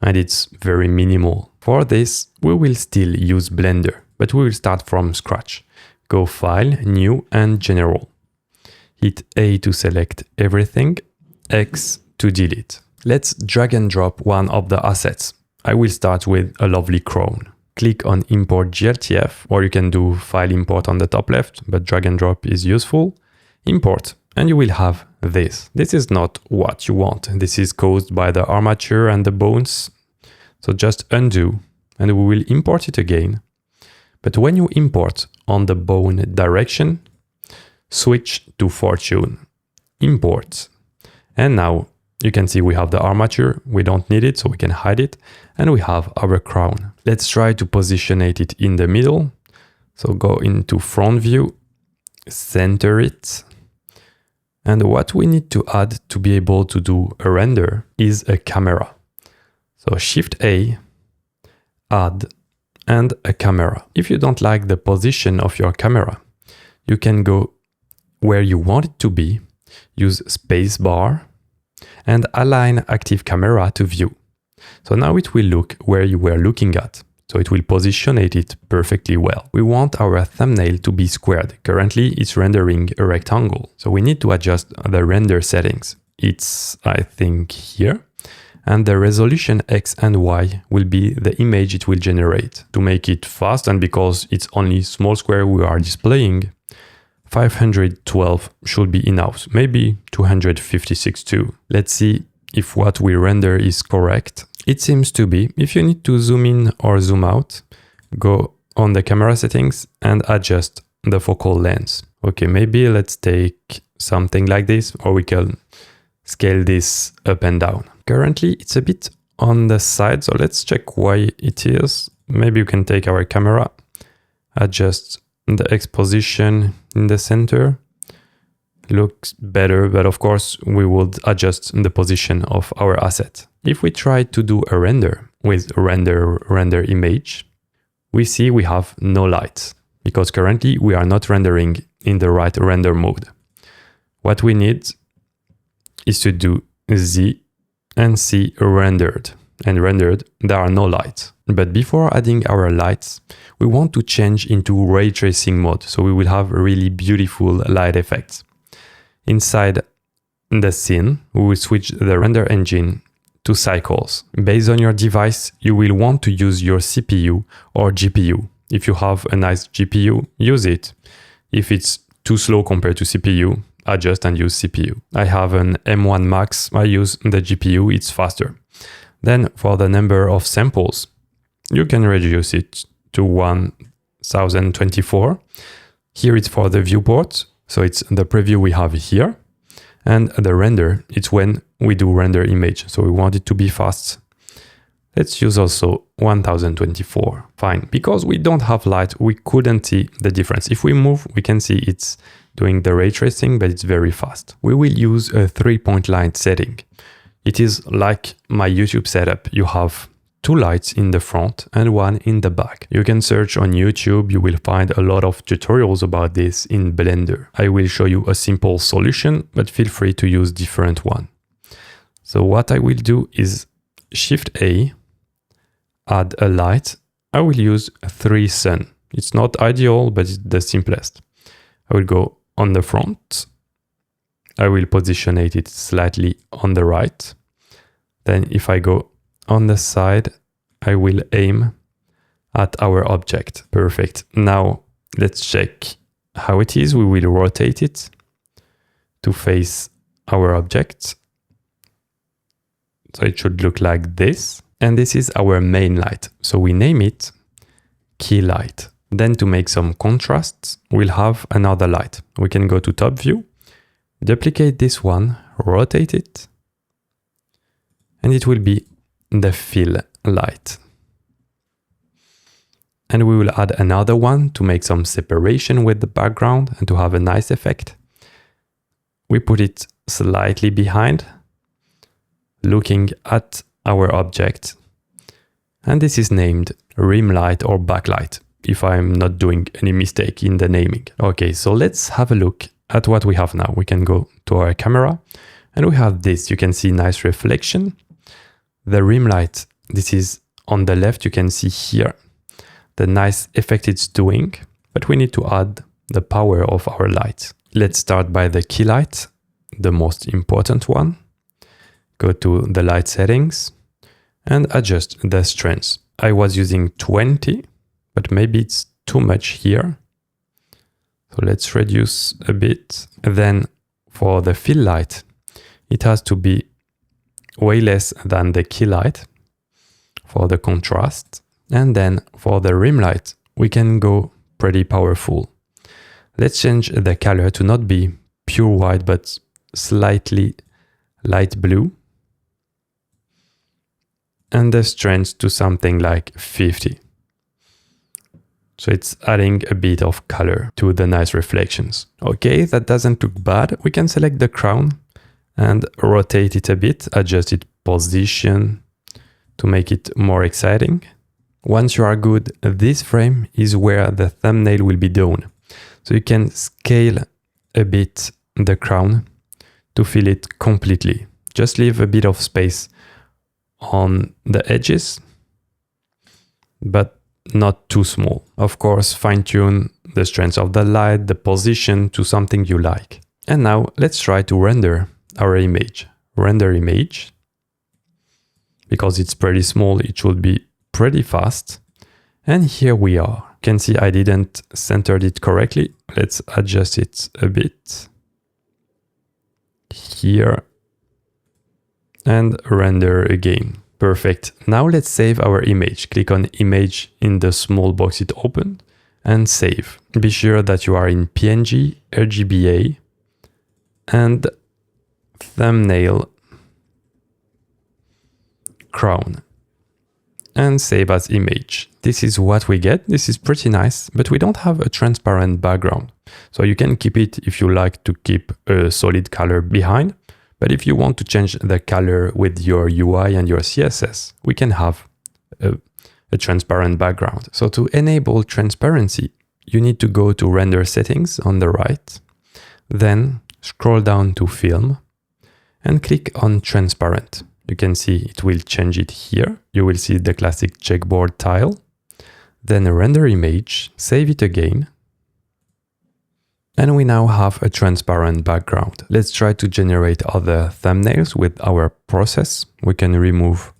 and it's very minimal. For this, we will still use Blender, but we will start from scratch. Go File, New and General. Hit A to select everything, X to delete. Let's drag and drop one of the assets. I will start with a lovely crown. Click on Import GLTF, or you can do File Import on the top left, but drag and drop is useful. Import, and you will have this. This is not what you want. This is caused by the armature and the bones. So just undo, and we will import it again. But when you import on the bone direction, switch to Fortune, Import, and now you can see we have the armature, we don't need it, so we can hide it, and we have our crown. Let's try to positionate it in the middle. So go into front view, center it, and what we need to add to be able to do a render is a camera. So Shift A, add, and a camera. If you don't like the position of your camera, you can go where you want it to be, use spacebar, and align active camera to view. So now it will look where you were looking at. So it will positionate it perfectly well. We want our thumbnail to be squared. Currently it's rendering a rectangle. So we need to adjust the render settings. It's, I think, here. And the resolution X and Y will be the image it will generate. To make it fast, and because it's only small square we are displaying, 512 should be enough, maybe 256 too. Let's see if what we render is correct. It seems to be. If you need to zoom in or zoom out, go on the camera settings and adjust the focal length. Okay, maybe let's take something like this, or we can scale this up and down. Currently, it's a bit on the side, so let's check why it is. Maybe you can take our camera, adjust the exposition in the center. Looks better, but of course we would adjust the position of our asset. If we try to do a render with render image, we see we have no light because currently we are not rendering in the right render mode. What we need is to do Z and C rendered, and rendered there are no lights. But before adding our lights, we want to change into ray tracing mode, so we will have really beautiful light effects. Inside the scene, we will switch the render engine to cycles. Based on your device, you will want to use your CPU or GPU. If you have a nice GPU, use it. If it's too slow compared to CPU, adjust and use CPU. I have an M1 Max, I use the GPU, it's faster. Then for the number of samples, you can reduce it to 1024. Here it's for the viewport, so it's the preview we have here. And the render, it's when we do render image, so we want it to be fast. Let's use also 1024. Fine, because we don't have light, we couldn't see the difference. If we move, we can see it's doing the ray tracing, but it's very fast. We will use a 3-point light setting. It is like my YouTube setup. You have 2 lights in the front and 1 in the back. You can search on YouTube, you will find a lot of tutorials about this in Blender. I will show you a simple solution, but feel free to use different one. So what I will do is Shift A, add a light. I will use 3 sun. It's not ideal, but it's the simplest. I will go on the front. I will positionate it slightly on the right. Then if I go on the side, I will aim at our object. Perfect. Now let's check how it is. We will rotate it to face our object. So it should look like this. And this is our main light. So we name it key light. Then to make some contrasts, we'll have another light. We can go to top view, duplicate this one, rotate it, and it will be the fill light. And we will add another one to make some separation with the background and to have a nice effect. We put it slightly behind, looking at our object. And this is named rim light or backlight, if I'm not doing any mistake in the naming. Okay, so let's have a look at what we have now. We can go to our camera and we have this. You can see nice reflection. The rim light, this is on the left. You can see here the nice effect it's doing, but we need to add the power of our light. Let's start by the key light, the most important one. Go to the light settings and adjust the strength. I was using 20, but maybe it's too much here. So let's reduce a bit. Then for the fill light, it has to be way less than the key light for the contrast. And then for the rim light, we can go pretty powerful. Let's change the color to not be pure white, but slightly light blue. And the strength to something like 50. So it's adding a bit of color to the nice reflections. Okay, that doesn't look bad. We can select the crown and rotate it a bit, adjust its position to make it more exciting. Once you are good, this frame is where the thumbnail will be done. So you can scale a bit the crown to fill it completely. Just leave a bit of space on the edges, but not too small. Of course, fine-tune the strength of the light, the position to something you like. And now let's try to render our image. Render image. Because it's pretty small, it should be pretty fast. And here we are. You can see I didn't center it correctly. Let's adjust it a bit. Here. And render again. Perfect. Now let's save our image. Click on image in the small box it opened and save. Be sure that you are in PNG, RGBA, and thumbnail crown. And save as image. This is what we get. This is pretty nice, but we don't have a transparent background. So you can keep it if you like to keep a solid color behind. But if you want to change the color with your UI and your CSS, we can have a transparent background. So to enable transparency, you need to go to render settings on the right, then scroll down to film and click on transparent. You can see it will change it here. You will see the classic checkboard tile. Then render image, save it again. And we now have a transparent background. Let's try to generate other thumbnails with our process. We can remove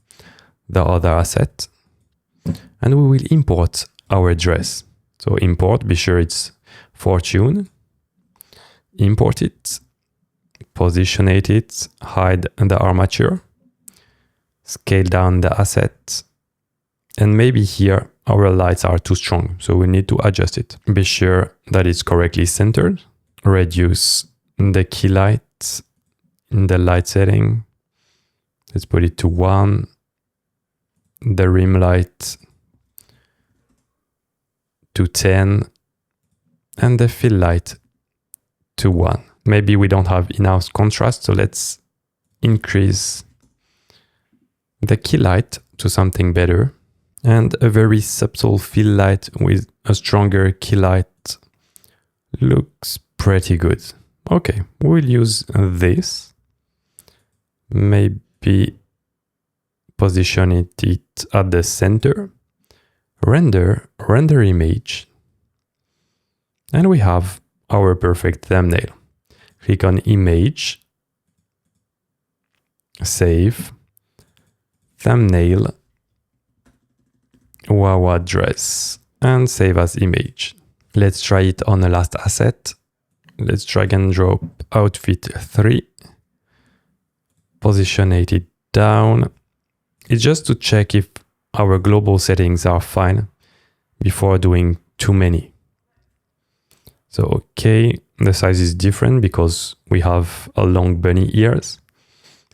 the other asset. And we will import our dress. So import, be sure it's fortune. Import it, position it, hide the armature. Scale down the asset, and maybe here our lights are too strong, so we need to adjust it. Be sure that it's correctly centered. Reduce the key light in the light setting. Let's put it to 1. The rim light to 10, and the fill light to 1. Maybe we don't have enough contrast, so let's increase the key light to something better, and a very subtle fill light with a stronger key light looks pretty good. Okay, we'll use this. Maybe position it at the center. Render image. And we have our perfect thumbnail. Click on image. Save. Thumbnail, Wawa dress, and save as image. Let's try it on the last asset. Let's drag and drop outfit 3, positionate it down. It's just to check if our global settings are fine before doing too many. So, okay, the size is different because we have a long bunny ears,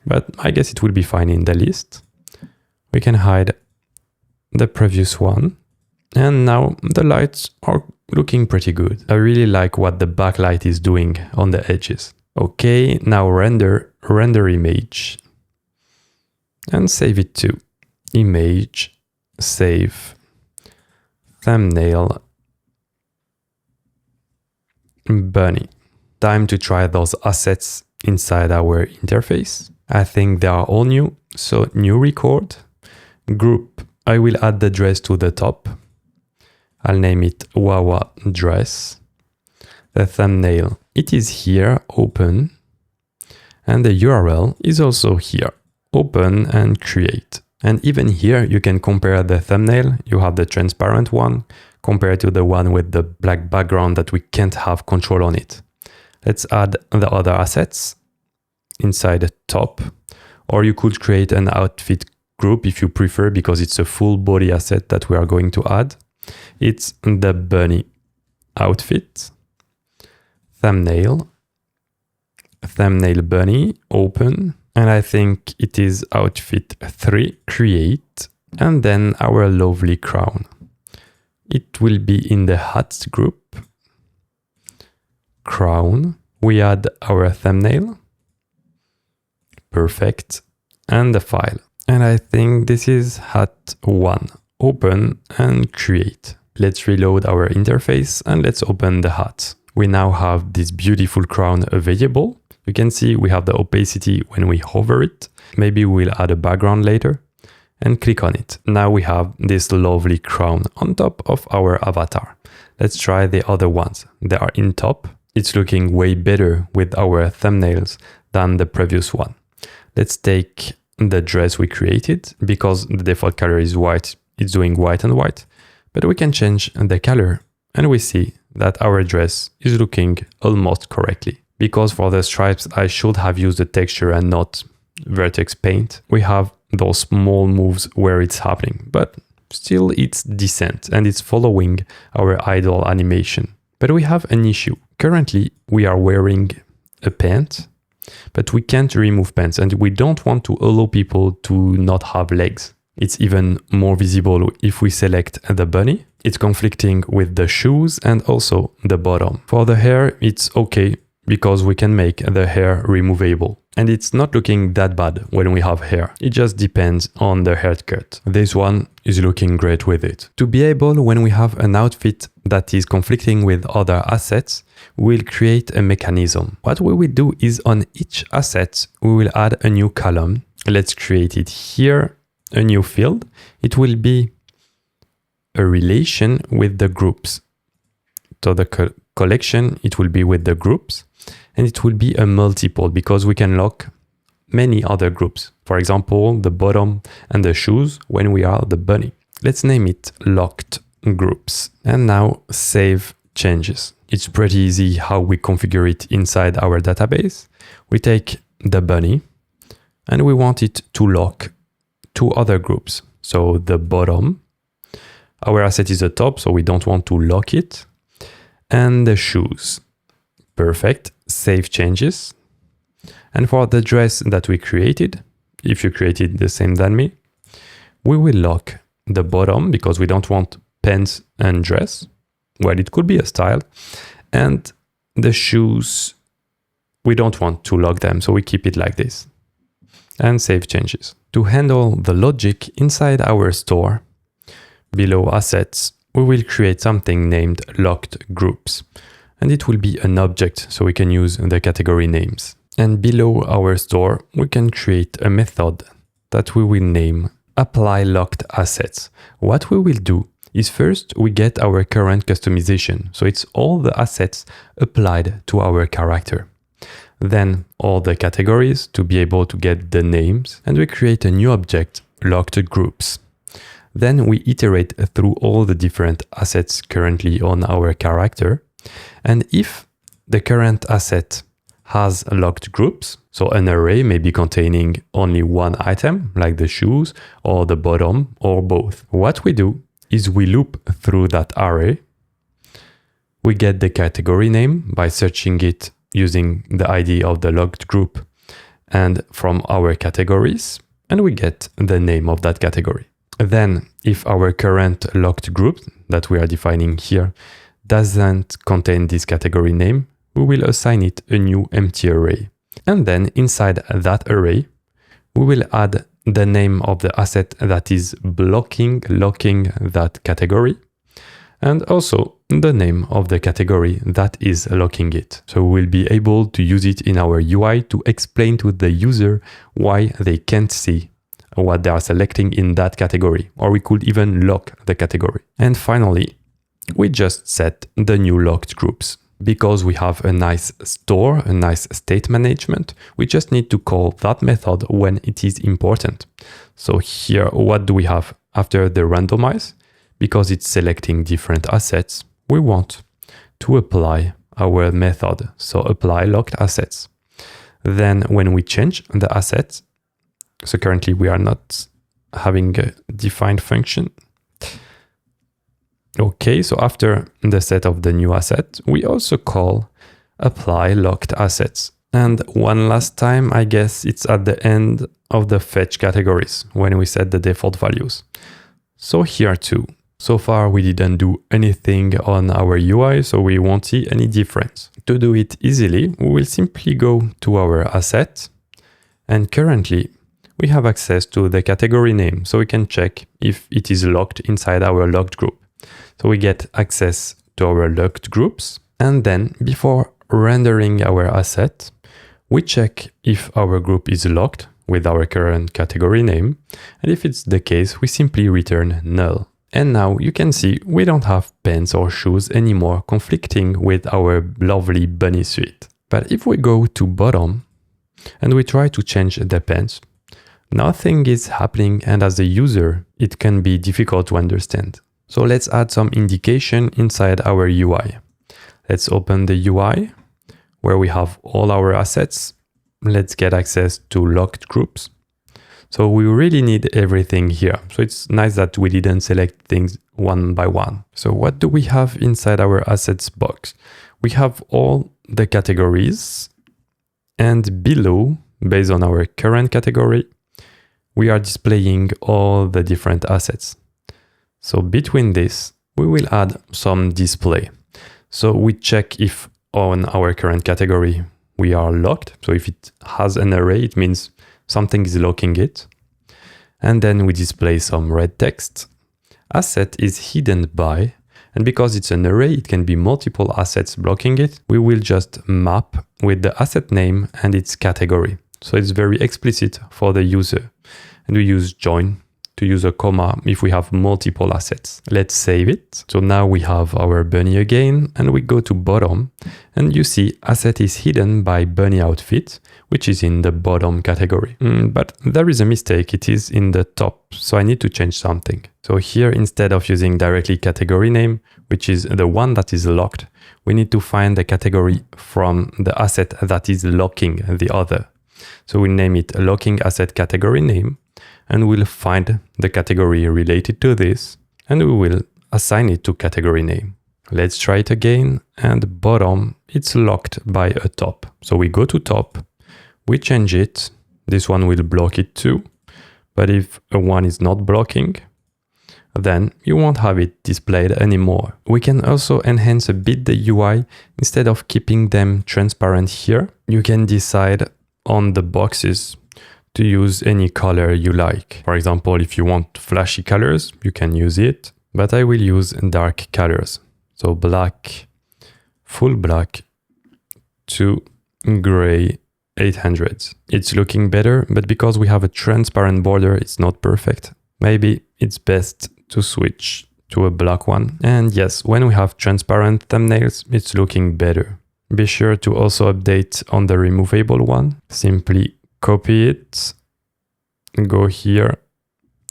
but I guess it will be fine in the list. We can hide the previous one. And now the lights are looking pretty good. I really like what the backlight is doing on the edges. Okay, now render image and save it to image, save, thumbnail, bunny. Time to try those assets inside our interface. I think they are all new. So new record, group. I will add the dress to the top. I'll name it Wawa dress. The thumbnail, it is here, open. And the URL is also here, open and create. And even here, you can compare the thumbnail. You have the transparent one compared to the one with the black background that we can't have control on it. Let's add the other assets inside the top, or you could create an outfit group if you prefer, because it's a full body asset that we are going to add. It's the bunny outfit, thumbnail bunny, open, and I think it is outfit 3, create, and then our lovely crown. It will be in the hats group, crown. We add our thumbnail, perfect, and the file. And I think this is hat 1. Open and create. Let's reload our interface and let's open the hat. We now have this beautiful crown available. You can see we have the opacity when we hover it. Maybe we'll add a background later and click on it. Now we have this lovely crown on top of our avatar. Let's try the other ones. They are in top. It's looking way better with our thumbnails than the previous one. Let's take the dress we created. Because the default color is white, it's doing white and white, but we can change the color and we see that our dress is looking almost correctly. Because for the stripes, I should have used the texture and not vertex paint. We have those small moves where it's happening, but still it's decent and it's following our idle animation. But we have an issue. Currently, we are wearing a pant, but we can't remove pants and we don't want to allow people to not have legs. It's even more visible if we select the bunny. It's conflicting with the shoes and also the bottom. For the hair, it's okay because we can make the hair removable. And it's not looking that bad when we have hair. It just depends on the haircut. This one is looking great with it. To be able, when we have an outfit that is conflicting with other assets, we'll create a mechanism. What we will do is on each asset, we will add a new column. Let's create it here. A new field. It will be a relation with the groups. So the collection, it will be with the groups, and it will be a multiple because we can lock many other groups. For example, the bottom and the shoes when we are the bunny. Let's name it locked groups. And now save changes. It's pretty easy how we configure it inside our database. We take the bunny and we want it to lock 2 other groups. So the bottom, our asset is the top, so we don't want to lock it. And the shoes. Perfect. Save changes. And for the dress that we created, if you created the same than me, we will lock the bottom because we don't want pants and dress. Well, it could be a style. And the shoes, we don't want to lock them, so we keep it like this. And save changes. To handle the logic inside our store, below assets, we will create something named locked groups. And it will be an object, so we can use the category names. And below our store, we can create a method that we will name apply locked assets. What we will do is first we get our current customization. So it's all the assets applied to our character. Then all the categories to be able to get the names, and we create a new object, locked groups. Then we iterate through all the different assets currently on our character. And if the current asset has locked groups. So an array may be containing only one item, like the shoes or the bottom or both. What we do is we loop through that array. We get the category name by searching it using the ID of the locked group and from our categories, and we get the name of that category. Then, if our current locked group that we are defining here doesn't contain this category name, we will assign it a new empty array. And then inside that array, we will add the name of the asset that is locking that category, and also the name of the category that is locking it. So we'll be able to use it in our UI to explain to the user why they can't see what they are selecting in that category, or we could even lock the category. And finally, we just set the new locked groups. Because we have a nice store, a nice state management, we just need to call that method when it is important. So here, what do we have after the randomize? Because it's selecting different assets, we want to apply our method. So apply locked assets. Then when we change the assets, so currently we are not having a defined function. Okay, so after the set of the new asset, we also call apply locked assets. And one last time, I guess it's at the end of the fetch categories when we set the default values. So here too, so far we didn't do anything on our UI, so we won't see any difference. To do it easily, we will simply go to our asset, and currently we have access to the category name, so we can check if it is locked inside our locked group. So we get access to our locked groups, and then before rendering our asset, we check if our group is locked with our current category name, and if it's the case, we simply return null. And now you can see we don't have pants or shoes anymore conflicting with our lovely bunny suite. But if we go to bottom and we try to change the pants, nothing is happening, and as a user, it can be difficult to understand. So let's add some indication inside our UI. Let's open the UI where we have all our assets. Let's get access to locked groups. So we really need everything here. So it's nice that we didn't select things one by one. So what do we have inside our assets box? We have all the categories, and below, based on our current category, we are displaying all the different assets. So between this, we will add some display. So we check if on our current category we are locked. So if it has an array, it means something is locking it. And then we display some red text. Asset is hidden by, and because it's an array, it can be multiple assets blocking it. We will just map with the asset name and its category. So it's very explicit for the user. And we use join to use a comma if we have multiple assets. Let's save it. So now we have our bunny again, and we go to bottom, and you see asset is hidden by bunny outfit, which is in the bottom category. But there is a mistake, it is in the top, so I need to change something. So here, instead of using directly category name, which is the one that is locked, we need to find the category from the asset that is locking the other. So we name it locking asset category name, and we'll find the category related to this, and we will assign it to category name. Let's try it again, and bottom, it's locked by a top. So we go to top, we change it, this one will block it too, but if a one is not blocking, then you won't have it displayed anymore. We can also enhance a bit the UI. Instead of keeping them transparent here, you can decide on the boxes to use any color you like. For example, if you want flashy colors, you can use it, but I will use dark colors. So black, full black to gray 800. It's looking better, but because we have a transparent border, it's not perfect. Maybe it's best to switch to a black one. And yes, when we have transparent thumbnails, it's looking better. Be sure to also update on the removable one. Simply copy it, go here,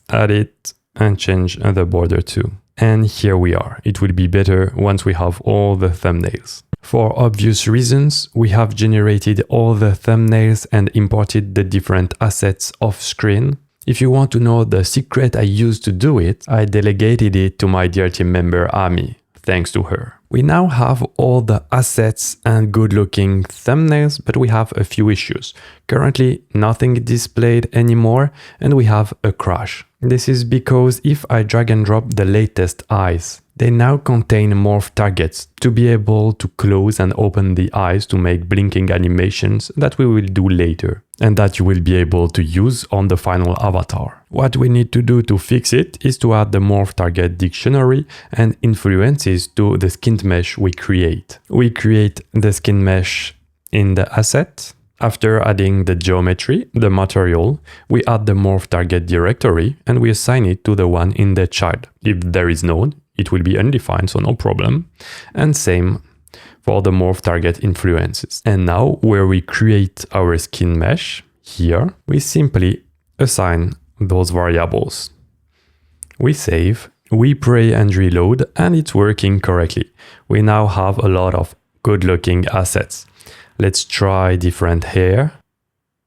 add it, and change the border too. And here we are. It will be better once we have all the thumbnails. For obvious reasons, we have generated all the thumbnails and imported the different assets off screen. If you want to know the secret I used to do it, I delegated it to my dear team member Ami, thanks to her. We now have all the assets and good looking thumbnails, but we have a few issues. Currently, nothing is displayed anymore and we have a crash. This is because if I drag and drop the latest eyes, they now contain morph targets to be able to close and open the eyes to make blinking animations that we will do later and that you will be able to use on the final avatar. What we need to do to fix it is to add the morph target dictionary and influences to the skin mesh we create. We create the skin mesh in the asset. After adding the geometry, the material, we add the morph target directory and we assign it to the one in the child. If there is none, it will be undefined, so no problem. And same for the morph target influences. And now where we create our skin mesh, here, we simply assign those variables. We save, we pray and reload, and it's working correctly. We now have a lot of good looking assets. Let's try different hair,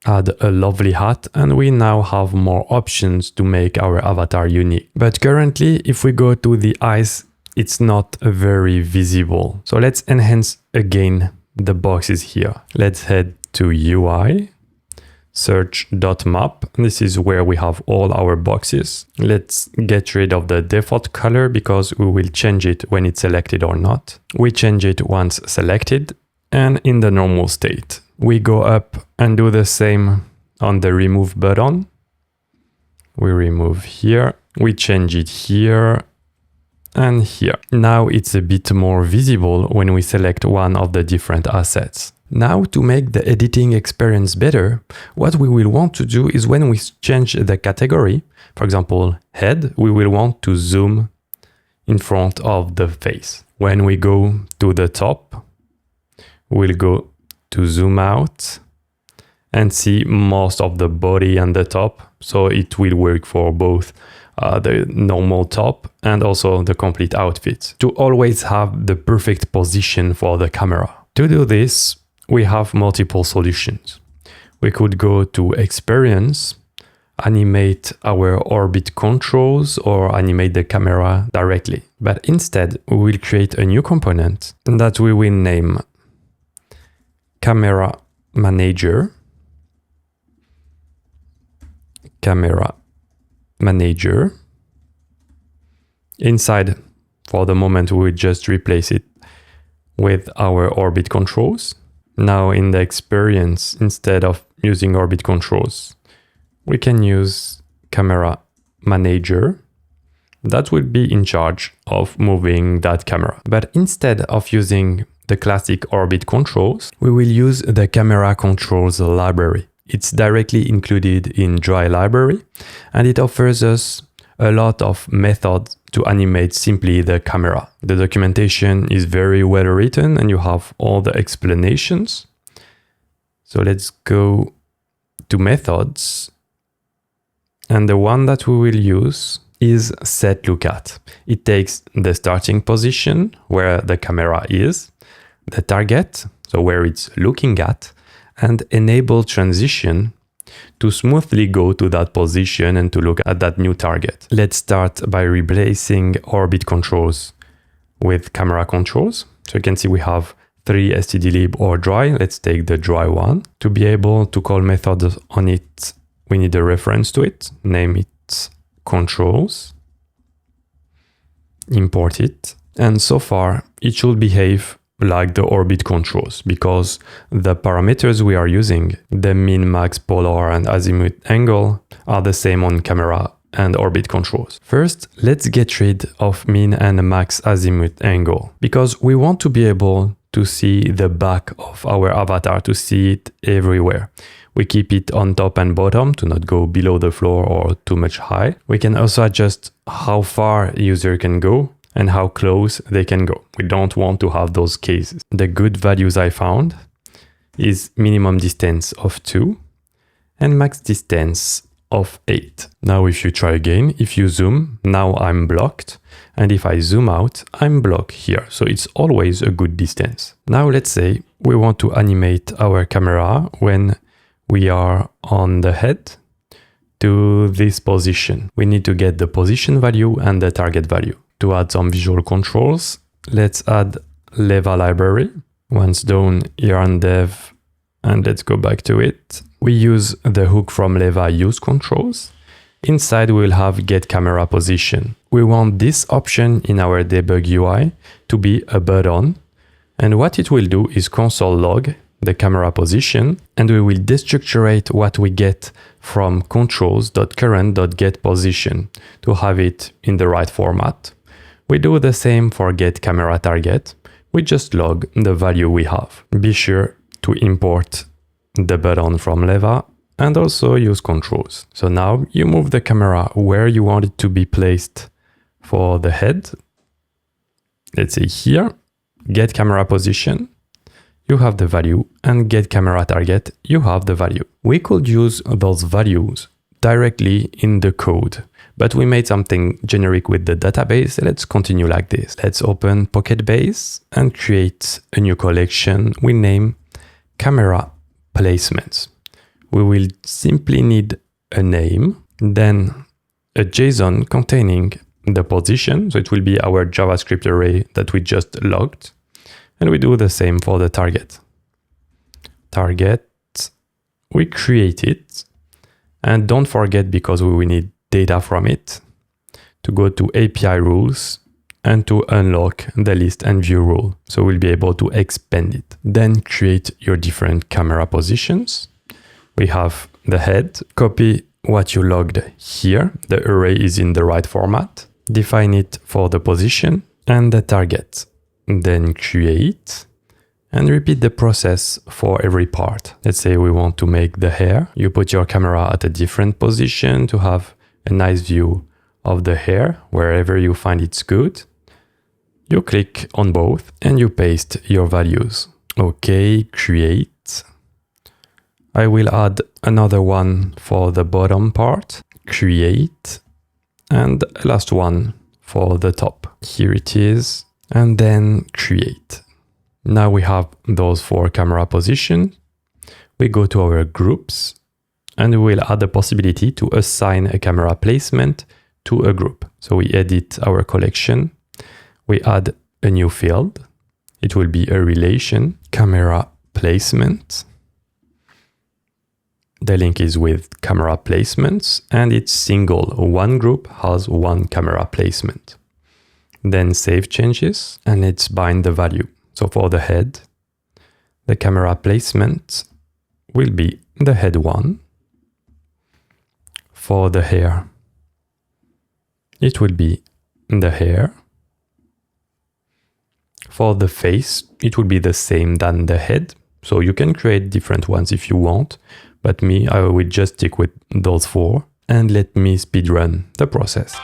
add a lovely hat, and we now have more options to make our avatar unique. But currently, if we go to the eyes, it's not very visible. So let's enhance again the boxes here. Let's head to UI, search.map. This is where we have all our boxes. Let's get rid of the default color because we will change it when it's selected or not. We change it once selected and in the normal state. We go up and do the same on the remove button. We remove here, we change it here and here. Now it's a bit more visible when we select one of the different assets. Now to make the editing experience better, what we will want to do is when we change the category, for example, head, we will want to zoom in front of the face. When we go to the top, we'll go to zoom out and see most of the body and the top. So it will work for both the normal top and also the complete outfit to always have the perfect position for the camera. To do this, we have multiple solutions. We could go to experience, animate our orbit controls or animate the camera directly. But instead, we will create a new component that we will name Camera Manager. Camera Manager. Inside, for the moment, we will just replace it with our orbit controls. Now in the experience, instead of using orbit controls, we can use Camera Manager. That will be in charge of moving that camera. But instead of using the classic orbit controls, we will use the camera controls library. It's directly included in Dry library, and it offers us a lot of methods to animate simply the camera. The documentation is very well written and you have all the explanations. So let's go to methods. And the one that we will use is setLookAt. It takes the starting position where the camera is, the target, so where it's looking at, and enable transition to smoothly go to that position and to look at that new target. Let's start by replacing orbit controls with camera controls. So you can see we have 3 stdlib or dry. Let's take the dry one. To be able to call methods on it, we need a reference to it. Name it controls. Import it. And so far, it should behave like the orbit controls because the parameters we are using, the min, max, polar, and azimuth angle, are the same on camera and orbit controls. First, let's get rid of min and max azimuth angle because we want to be able to see the back of our avatar, to see it everywhere. We keep it on top and bottom to not go below the floor or too much high. We can also adjust how far user can go and how close they can go. We don't want to have those cases. The good values I found is minimum distance of 2 and max distance of 8. Now if you try again, if you zoom, now I'm blocked. And if I zoom out, I'm blocked here. So it's always a good distance. Now let's say we want to animate our camera when we are on the head to this position. We need to get the position value and the target value. To add some visual controls, let's add Leva library. Once done, here on dev, and let's go back to it. We use the hook from Leva use controls. Inside we will have get camera position. We want this option in our debug UI to be a button. And what it will do is console log the camera position, and we will destructurate what we get from controls.current.getPosition to have it in the right format. We do the same for get camera target. We just log the value we have. Be sure to import the button from Leva and also use controls. So now you move the camera where you want it to be placed for the head. Let's say here, get camera position, you have the value, and get camera target, you have the value. We could use those values directly in the code, but we made something generic with the database. Let's continue like this. Let's open PocketBase and create a new collection. We name camera placements. We will simply need a name, then a JSON containing the position. So it will be our JavaScript array that we just logged. And we do the same for the target. Target, we create it. And don't forget, because we will need data from it, to go to API rules and to unlock the list and view rule. So we'll be able to expand it. Then create your different camera positions. We have the head, copy what you logged here. The array is in the right format. Define it for the position and the target. Then create and repeat the process for every part. Let's say we want to make the hair. You put your camera at a different position to have a nice view of the hair wherever you find it's good. You click on both and you paste your values. Okay, create. I will add another one for the bottom part. Create. And last one for the top. Here it is. And then create. Now we have those 4 camera positions. We go to our groups and we'll add the possibility to assign a camera placement to a group. So we edit our collection. We add a new field. It will be a relation, camera placement. The link is with camera placements and it's single. One group has one camera placement. Then save changes and let's bind the value. So for the head, the camera placement will be the head 1. For the hair, it will be the hair. For the face, it will be the same than the head. So you can create different ones if you want, but I will just stick with those 4 and let me speedrun the process.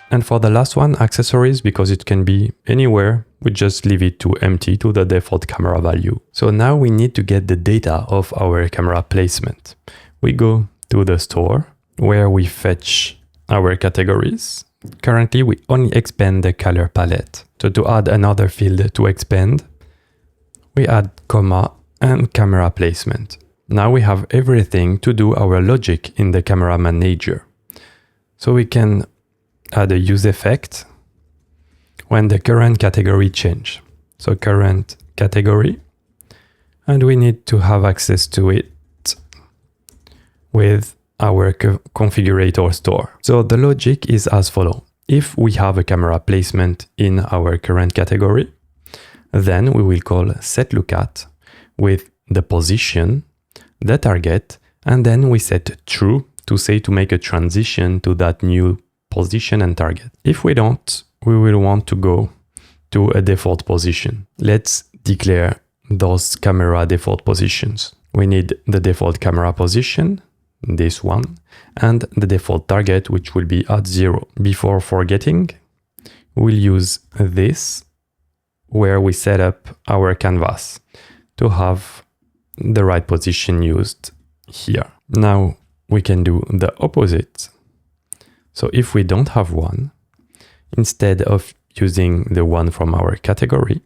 And for the last one, accessories, because it can be anywhere, we just leave it to empty to the default camera value. So now we need to get the data of our camera placement. We go to the store where we fetch our categories. Currently, we only expand the color palette. So to add another field to expand, we add comma and camera placement. Now we have everything to do our logic in the camera manager. So we can add a use effect when the current category change. So current category, and we need to have access to it with our configurator store. So the logic is as follows. If we have a camera placement in our current category, then we will call setLookAt with the position, the target, and then we set true to say to make a transition to that new position and target. If we don't, we will want to go to a default position. Let's declare those camera default positions. We need the default camera position, this one, and the default target, which will be at 0. Before forgetting, we'll use this where we set up our canvas to have the right position used here. Now we can do the opposite. So if we don't have one, instead of using the one from our category,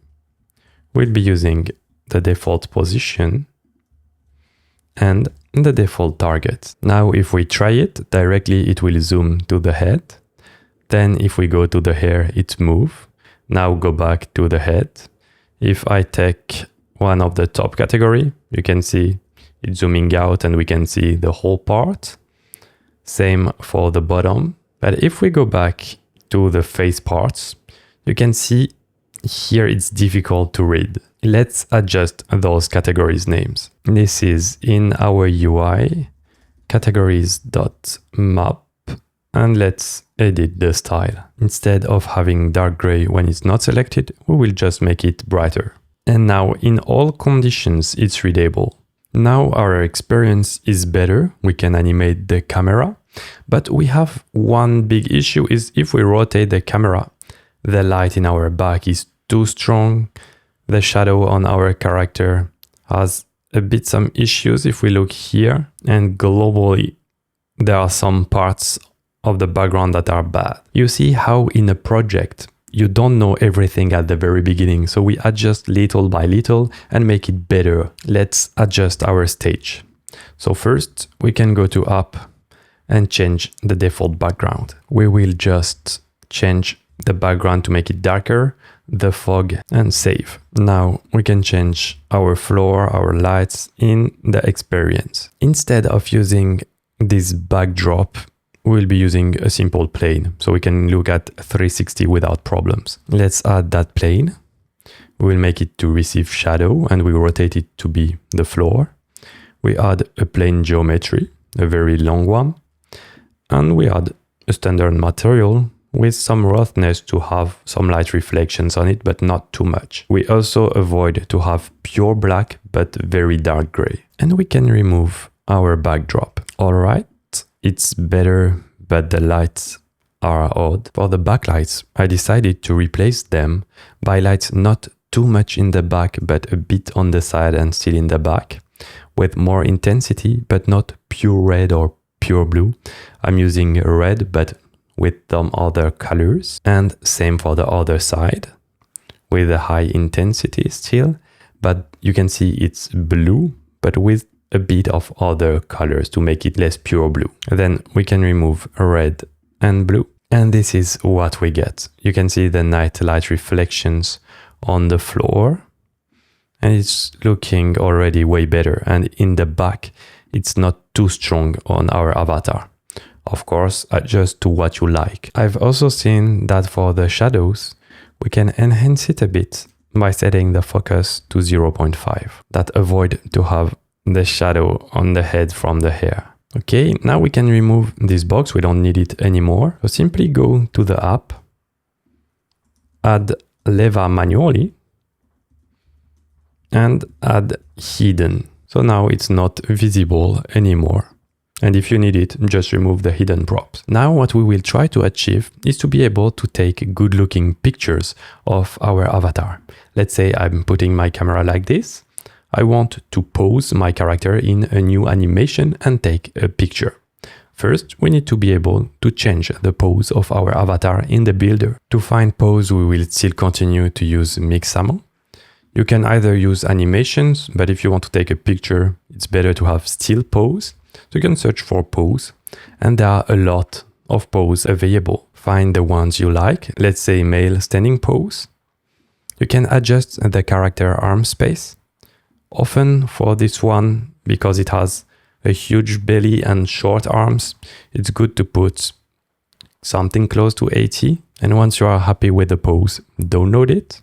we'll be using the default position and the default target. Now if we try it directly, it will zoom to the head. Then if we go to the hair, it moves. Now go back to the head. If I take one of the top category, you can see it zooming out and we can see the whole part. Same for the bottom. But if we go back to the face parts, you can see here it's difficult to read. Let's adjust those categories names. This is in our UI, categories.map, and let's edit the style. Instead of having dark gray when it's not selected, we will just make it brighter. And now in all conditions, it's readable. Now our experience is better. We can animate the camera, but we have one big issue is if we rotate the camera, the light in our back is too strong. The shadow on our character has a bit some issues if we look here, and globally there are some parts of the background that are bad. You see how in a project you don't know everything at the very beginning, so we adjust little by little and make it better. Let's adjust our stage. So first we can go to app and change the default background. We will just change the background to make it darker, the fog, and save. Now we can change our floor, our lights in the experience. Instead of using this backdrop, we'll be using a simple plane, so we can look at 360 without problems. Let's add that plane. We'll make it to receive shadow and we rotate it to be the floor. We add a plane geometry, a very long one, and we add a standard material with some roughness to have some light reflections on it, but not too much. We also avoid to have pure black, but very dark gray. And we can remove our backdrop. All right, it's better, but the lights are odd. For the backlights, I decided to replace them by lights not too much in the back, but a bit on the side and still in the back, with more intensity, but not pure red or pure blue. I'm using red, but with some other colors, and same for the other side with a high intensity still, but you can see it's blue, but with a bit of other colors to make it less pure blue. Then we can remove red and blue, and this is what we get. You can see the night light reflections on the floor, and it's looking already way better. And in the back, it's not too strong on our avatar. Of course, adjust to what you like. I've also seen that for the shadows, we can enhance it a bit by setting the focus to 0.5. That avoid to have the shadow on the head from the hair. Okay, now we can remove this box. We don't need it anymore. So simply go to the app, add leva manually, and add hidden. So now it's not visible anymore. And if you need it, just remove the hidden props. Now what we will try to achieve is to be able to take good looking pictures of our avatar. Let's say I'm putting my camera like this. I want to pose my character in a new animation and take a picture. First, we need to be able to change the pose of our avatar in the builder. To find pose, we will still continue to use Mixamo. You can either use animations, but if you want to take a picture, it's better to have still pose. So you can search for pose, and there are a lot of pose available. Find the ones you like. Let's say male standing pose. You can adjust the character arm space. Often for this one, because it has a huge belly and short arms, it's good to put something close to 80. And once you are happy with the pose, download it.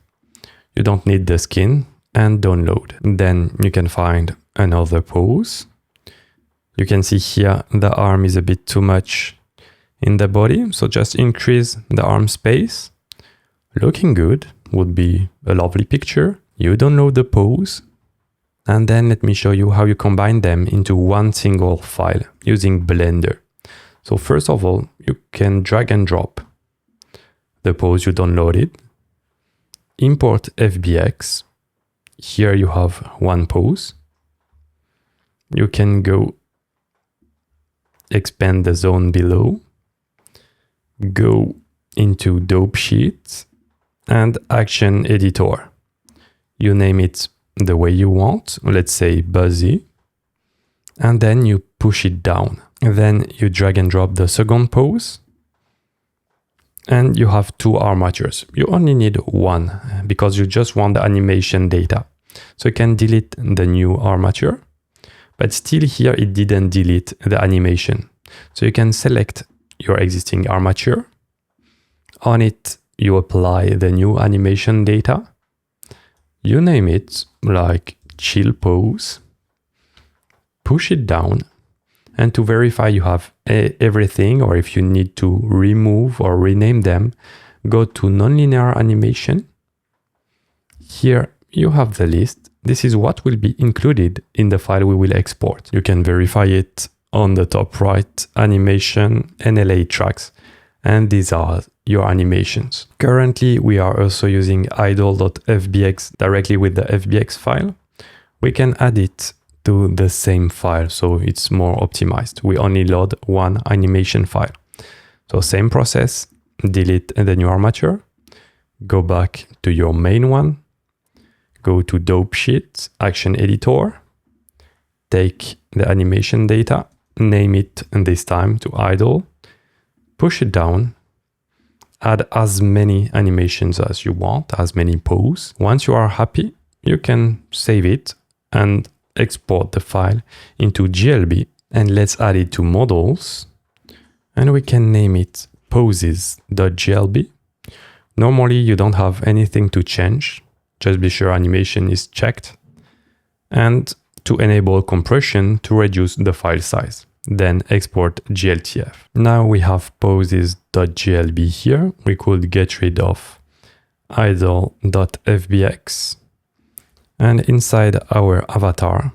You don't need the skin, and download. Then you can find another pose. You can see here the arm is a bit too much in the body, so just increase the arm space. Looking good would be a lovely picture. You download the pose, and then let me show you how you combine them into one single file using Blender. So first of all, you can drag and drop the pose you downloaded, import FBX. Here you have one pose. you can go expand the zone below, go into dope sheets and action editor. You name it the way you want, let's say Buzzy, and then you push it down. And then you drag and drop the second pose, and you have two armatures. You only need one because you just want the animation data. So you can delete the new armature, but still here it didn't delete the animation. So you can select your existing armature. On it, you apply the new animation data. You name it like chill pose, push it down, and to verify you have everything, or if you need to remove or rename them, go to nonlinear animation. Here you have the list. This is what will be included in the file we will export. You can verify it on the top right, animation, NLA tracks, and these are your animations. Currently, we are also using idle.fbx directly with the fbx file. We can add it to the same file, so it's more optimized. We only load one animation file. So same process, delete the new armature, go back to your main one, go to dope sheet, action editor, take the animation data, name it this time to idle, push it down, add as many animations as you want, as many poses. Once you are happy, you can save it and export the file into GLB, and let's add it to models, and we can name it poses.glb. Normally you don't have anything to change, just be sure animation is checked, and to enable compression to reduce the file size. Then export GLTF. Now we have poses.glb here. We could get rid of idle.fbx. And inside our avatar,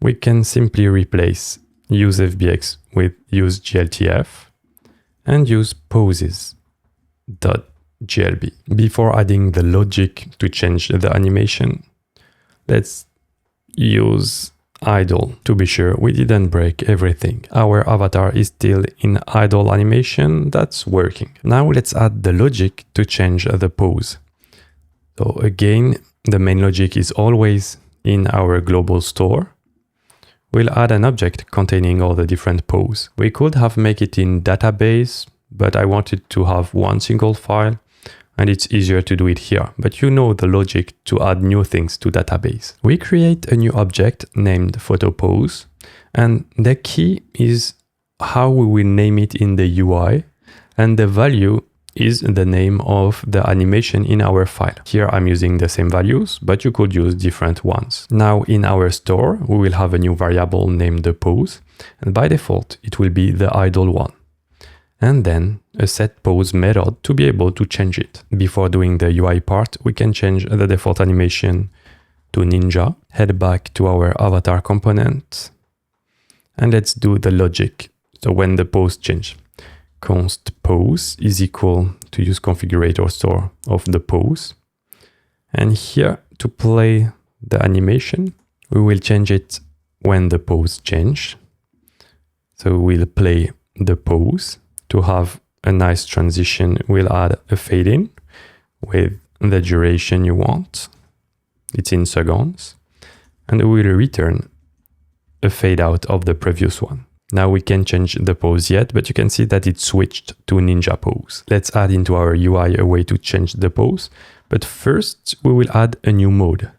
we can simply replace use FBX with use GLTF and use poses.glb. Before adding the logic to change the animation, let's use idle to be sure we didn't break everything. Our avatar is still in idle animation, that's working. Now let's add the logic to change the pose. So again, the main logic is always in our global store. We'll add an object containing all the different poses. We could have make it in database, but I wanted to have one single file, and it's easier to do it here. But you know the logic to add new things to database. We create a new object named photo pose, and the key is how we will name it in the UI, and the value is the name of the animation in our file. Here I'm using the same values, but you could use different ones. Now in our store, we will have a new variable named the pose, and by default, it will be the idle one. And then a set pose method to be able to change it. Before doing the UI part, we can change the default animation to Ninja, head back to our avatar component, and let's do the logic. So when the pose change, const pose is equal to use configurator store of the pose. And here to play the animation, we will change it when the pose change. So we'll play the pose. To have a nice transition, we'll add a fade in with the duration you want. It's in seconds. And we will return a fade out of the previous one. Now we can change the pose yet, but you can see that it switched to Ninja pose. Let's add into our UI a way to change the pose. But first we will add a new mode.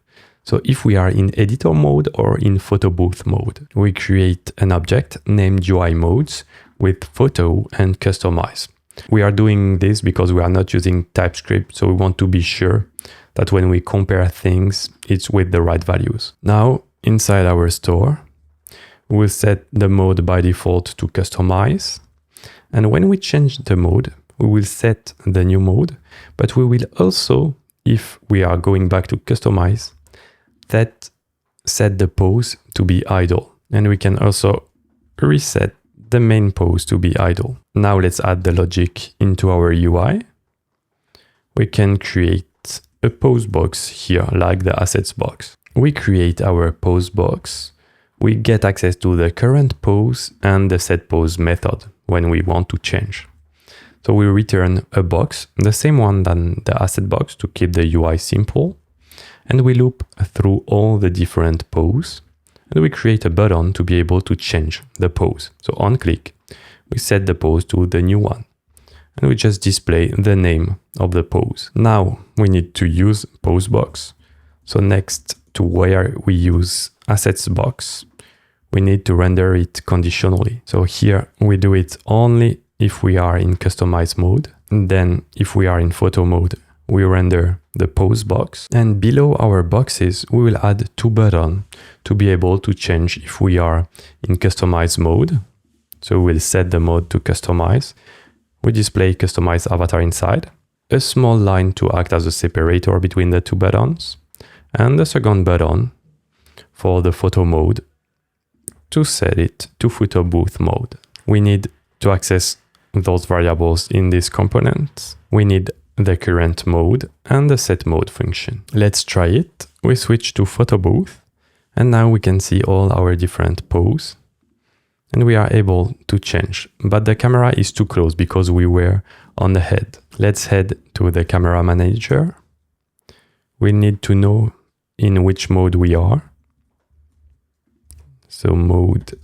So if we are in editor mode or in photo booth mode, we create an object named UI modes with photo and customize. We are doing this because we are not using TypeScript, so we want to be sure that when we compare things, it's with the right values. Now, inside our store, we'll set the mode by default to customize. And when we change the mode, we will set the new mode, but we will also, if we are going back to customize, set the pose to be idle. And we can also reset the main pose to be idle. Now let's add the logic into our UI. We can create a pose box here, like the assets box. we create our pose box. We get access to the current pose and the setPose method when we want to change. So we return a box, the same one than the asset box to keep the UI simple. And we loop through all the different poses. And we create a button to be able to change the pose. So on click, we set the pose to the new one. And we just display the name of the pose. Now we need to use pose box. So next to where we use assets box, we need to render it conditionally. So here we do it only if we are in customize mode. And then if we are in photo mode, we render the pose box. And below our boxes, we will add 2 buttons to be able to change if we are in customize mode. So we'll set the mode to customize. We display customize avatar inside, a small line to act as a separator between the 2 buttons, and the second button for the photo mode to set it to photo booth mode. We need to access those variables in this component. We need the current mode and the set mode function. Let's try it. We switch to photo booth, and now we can see all our different poses. And we are able to change, but the camera is too close because we were on the head. Let's head to the camera manager. We need to know in which mode we are. So mode.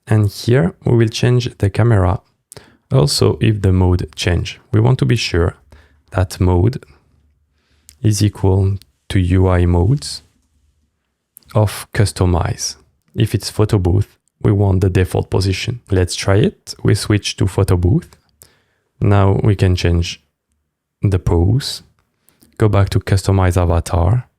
And here we will change the camera. Also, if the mode change, we want to be sure that mode is equal to UI modes of customize. If it's photo booth, we want the default position. Let's try it. We switch to photo booth. Now we can change the pose, go back to customize avatar,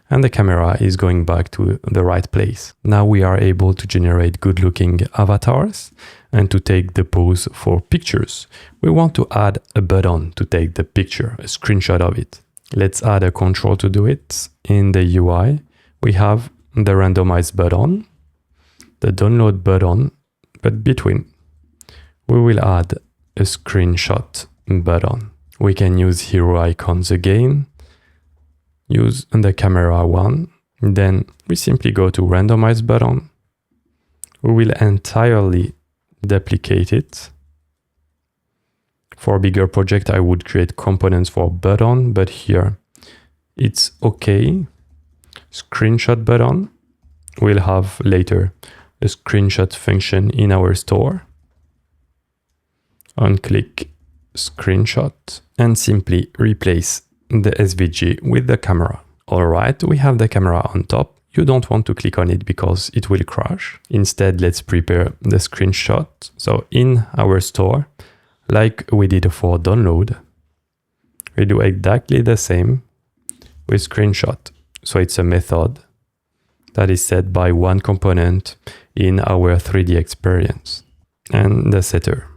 and the camera is going back to the right place. Now we are able to generate good looking avatars and to take the pose for pictures. We want to add a button to take the picture, a screenshot of it. Let's add a control to do it. In the UI, we have the randomize button, the download button, but between, we will add a screenshot button. We can use HeroIcons again, use the camera one, then we simply go to randomize button. We will entirely duplicate it. For a bigger project, I would create components for button, but here it's okay. Screenshot button. We'll have later a screenshot function in our store. On-click screenshot and simply replace the SVG with the camera. All right, we have the camera on top. You don't want to click on it because it will crash. Instead, let's prepare the screenshot. So in our store, like we did for download, we do exactly the same with screenshot. So it's a method that is set by one component in our 3D experience and the setter.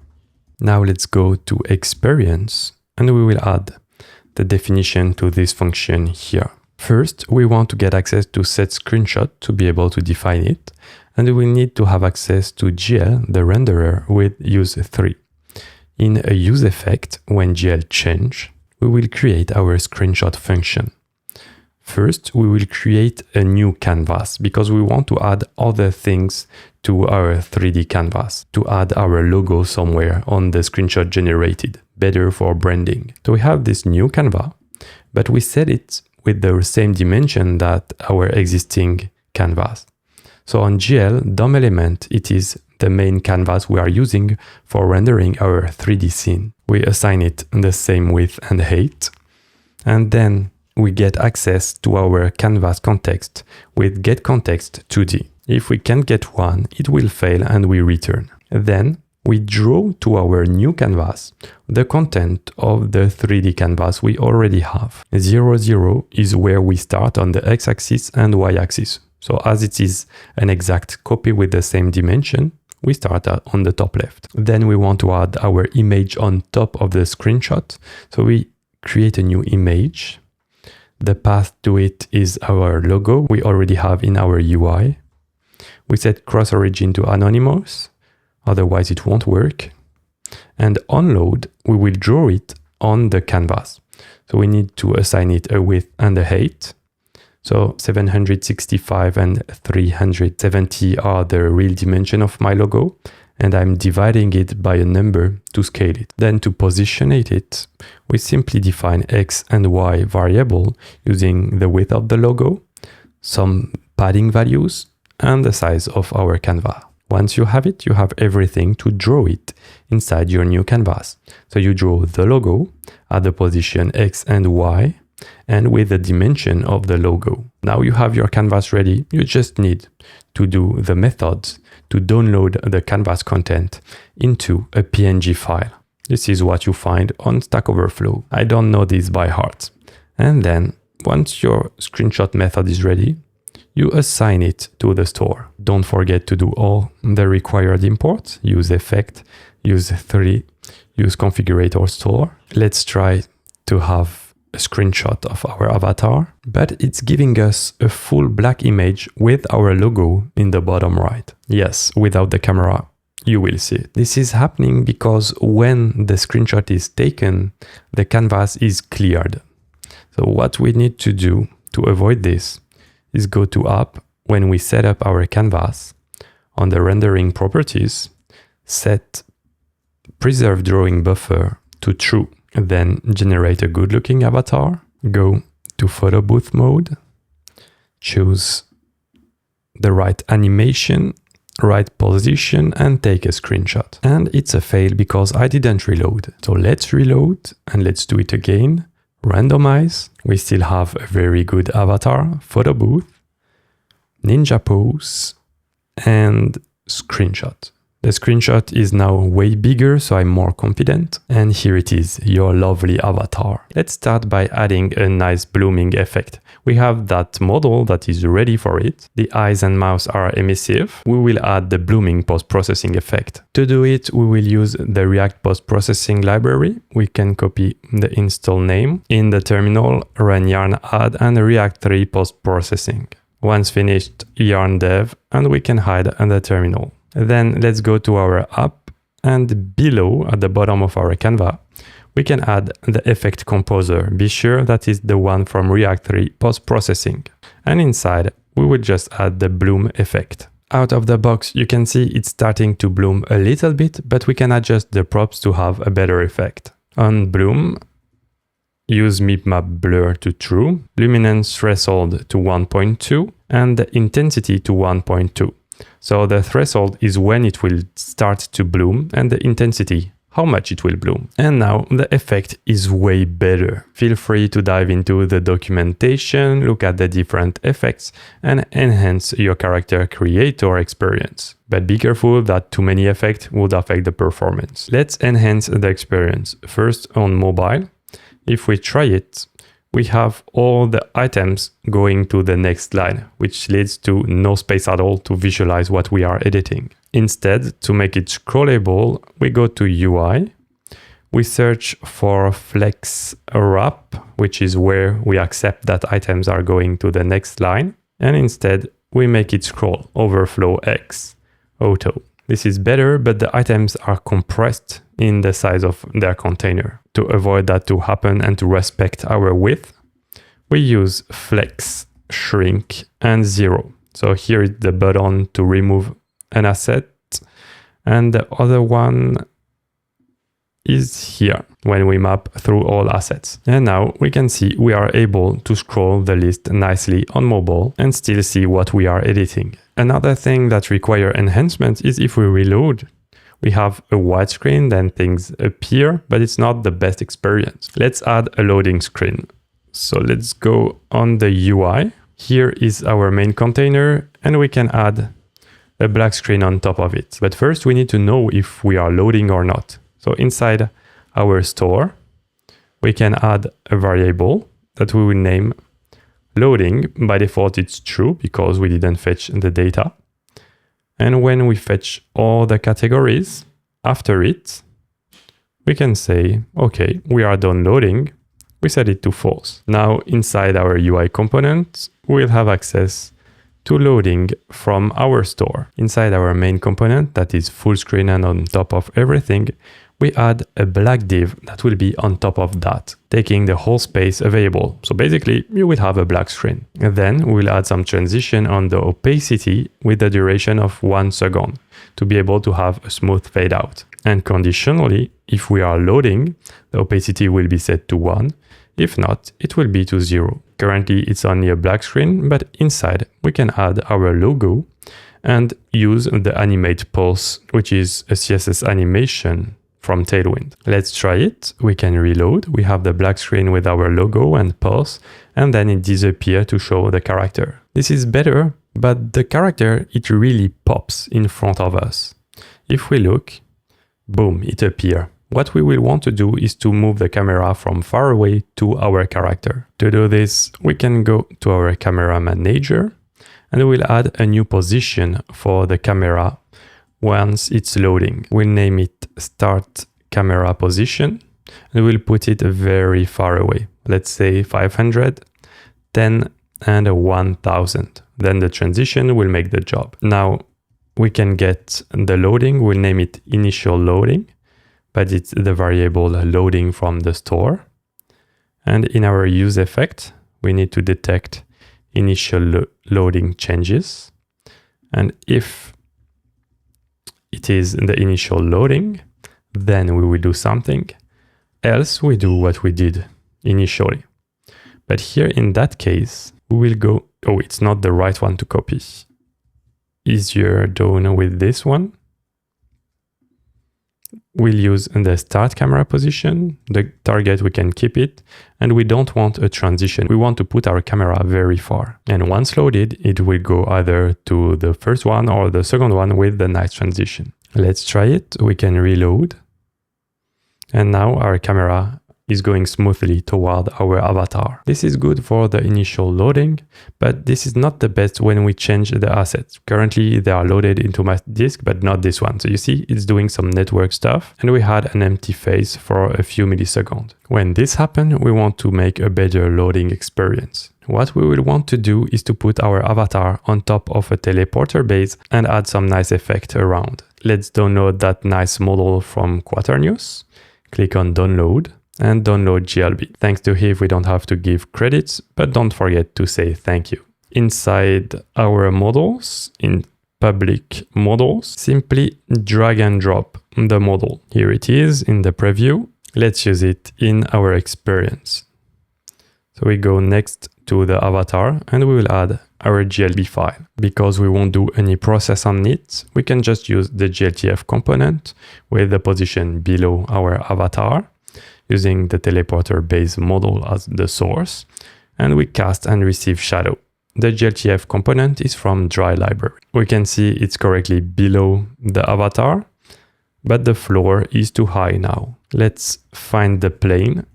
Now let's go to experience and we will add the definition to this function here. First, we want to get access to set screenshot to be able to define it. And we need to have access to GL, the renderer, with use3. In a use effect, when GL change, we will create our screenshot function. First, we will create a new canvas because we want to add other things to our 3D canvas, to add our logo somewhere on the screenshot generated, better for branding. So we have this new canvas, but we set it with the same dimension that our existing canvas. So on GL, DOM element, it is the main canvas we are using for rendering our 3D scene. We assign it the same width and height, and then we get access to our canvas context with getContextToD. If we can't get one, it will fail and we return. Then we draw to our new canvas the content of the 3D canvas we already have. 0, 0 is where we start on the x-axis and y-axis. So as it is an exact copy with the same dimension, we start on the top left. Then we want to add our image on top of the screenshot. So we create a new image. The path to it is our logo we already have in our UI. We set cross origin to anonymous, otherwise it won't work. And on load, we will draw it on the canvas. So we need to assign it a width and a height. So 765 and 370 are the real dimension of my logo, and I'm dividing it by a number to scale it. Then to positionate it, we simply define X and Y variable using the width of the logo, some padding values, and the size of our canvas. Once you have it, you have everything to draw it inside your new canvas. So you draw the logo at the position X and Y, and with the dimension of the logo. Now you have your canvas ready. You just need to do the methods to download the canvas content into a PNG file. This is what you find on Stack Overflow. I don't know this by heart. And then once your screenshot method is ready, you assign it to the store. Don't forget to do all the required imports. Use effect, use 3, use configurator store. Let's try to have a screenshot of our avatar, but it's giving us a full black image with our logo in the bottom right. Yes, without the camera, you will see it. This is happening because when the screenshot is taken, the canvas is cleared. So what we need to do to avoid this is go to App when we set up our canvas. On the rendering properties, set preserve drawing buffer to true, then generate a good looking avatar. Go to photo booth mode, choose the right animation, right position, and take a screenshot. And it's a fail because I didn't reload. So let's reload and let's do it again. Randomize. We still have a very good avatar, photo booth, ninja pose, and screenshot. The screenshot is now way bigger, so I'm more confident. And here it is, your lovely avatar. Let's start by adding a nice blooming effect. We have that model that is ready for it. The eyes and mouth are emissive. We will add the blooming post-processing effect. To do it, we will use the React post-processing library. We can copy the install name. In the terminal, run yarn add and React 3 post-processing. Once finished, yarn dev, and we can hide in the terminal. Then let's go to our app, and below at the bottom of our canvas, we can add the effect composer. Be sure that is the one from React 3 post-processing. And inside, we will just add the bloom effect. Out of the box, you can see it's starting to bloom a little bit, but we can adjust the props to have a better effect. On bloom, use mipmap blur to true, luminance threshold to 1.2, and the intensity to 1.2. So the threshold is when it will start to bloom, and the intensity, how much it will bloom. And now the effect is way better. Feel free to dive into the documentation, look at the different effects, and enhance your character creator experience. But be careful that too many effects would affect the performance. Let's enhance the experience. First on mobile. If we try it, we have all the items going to the next line, which leads to no space at all to visualize what we are editing. Instead, to make it scrollable, we go to UI. We search for flex wrap, which is where we accept that items are going to the next line. And instead, we make it scroll, overflow X, auto. This is better, but the items are compressed in the size of their container. To avoid that to happen and to respect our width, we use flex, shrink, and 0. So here is the button to remove an asset, and the other one is here when we map through all assets. And now we can see we are able to scroll the list nicely on mobile and still see what we are editing. Another thing that requires enhancement is if we reload, we have a white screen, then things appear, but it's not the best experience. Let's add a loading screen. So let's go on the UI. Here is our main container, and we can add a black screen on top of it. But first we need to know if we are loading or not. So inside our store, we can add a variable that we will name loading. By default, it's true because we didn't fetch the data. And when we fetch all the categories after it, we can say, okay, we are done loading. We set it to false. Now inside our UI component, we'll have access to loading from our store. Inside our main component that is full screen and on top of everything, we add a black div that will be on top of that, taking the whole space available. So basically, you will have a black screen. And then we'll add some transition on the opacity with the duration of 1 second to be able to have a smooth fade out. And conditionally, if we are loading, the opacity will be set to 1. If not, it will be to 0. Currently, it's only a black screen, but inside we can add our logo and use the animate pulse, which is a CSS animation from Tailwind. Let's try it. We can reload. We have the black screen with our logo and pulse, and then it disappears to show the character. This is better, but the character, it really pops in front of us. If we look, boom, it appears. What we will want to do is to move the camera from far away to our character. To do this, we can go to our camera manager and we'll add a new position for the camera once it's loading. We'll name it start camera position and we'll put it very far away. Let's say 500, 10 and 1000. Then the transition will make the job. Now we can get the loading. We'll name it initial loading, but it's the variable loading from the store. And in our use effect, we need to detect initial loading changes. And if it is the initial loading, then we will do something. Else we do what we did initially. But here in that case, we will go, oh, it's not the right one to copy. Easier done with this one. We'll use the start camera position, the target we can keep it, and we don't want a transition. We want to put our camera very far. And once loaded, it will go either to the first one or the second one with the nice transition. Let's try it. We can reload. And now our camera is going smoothly toward our avatar. This is good for the initial loading, but this is not the best when we change the assets. Currently, they are loaded into my disk, but not this one. So you see, it's doing some network stuff, and we had an empty face for a few milliseconds. When this happens, we want to make a better loading experience. What we will want to do is to put our avatar on top of a teleporter base and add some nice effect around. Let's download that nice model from Quaternius. Click on download and download GLB. Thanks to Hive, we don't have to give credits, but don't forget to say thank you. Inside our models, in public models, simply drag and drop the model. Here it is in the preview. Let's use it in our experience. So we go next to the avatar and we will add our GLB file. Because we won't do any process on it, we can just use the GLTF component with the position below our avatar, using the teleporter base model as the source, and we cast and receive shadow. The GLTF component is from dry library. We can see it's correctly below the avatar, but the floor is too high now. Let's find the plane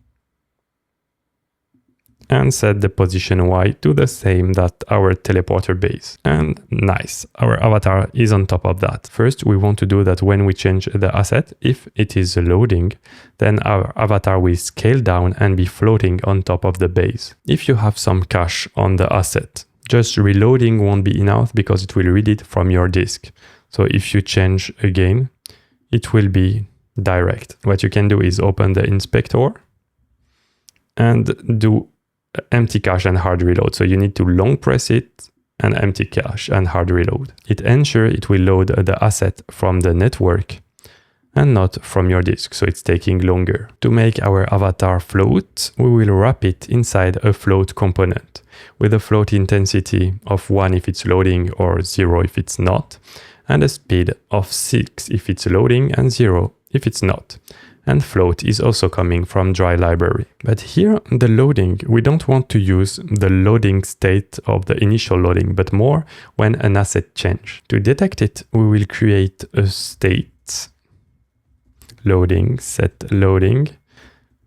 and set the position Y to the same that our teleporter base. And nice, our avatar is on top of that. First, we want to do that when we change the asset, if it is loading, then our avatar will scale down and be floating on top of the base. If you have some cache on the asset, just reloading won't be enough because it will read it from your disk. So if you change again, it will be direct. What you can do is open the inspector and do empty cache and hard reload. So you need to long press it and empty cache and hard reload. It ensures it will load the asset from the network and not from your disk. So it's taking longer. To make our avatar float, we will wrap it inside a float component with a float intensity of 1 if it's loading or 0 if it's not, and a speed of 6 if it's loading and 0 if it's not. And float is also coming from dry library. But here, the loading, we don't want to use the loading state of the initial loading, but more when an asset change. To detect it, we will create a state loading, set loading,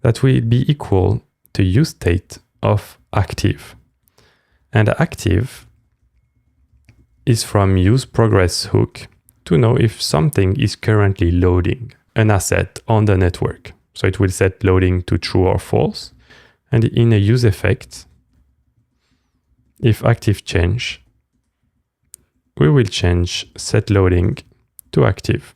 that will be equal to use state of active. And active is from use progress hook to know if something is currently loading an asset on the network. So it will set loading to true or false. And in a use effect, if active change, we will change set loading to active.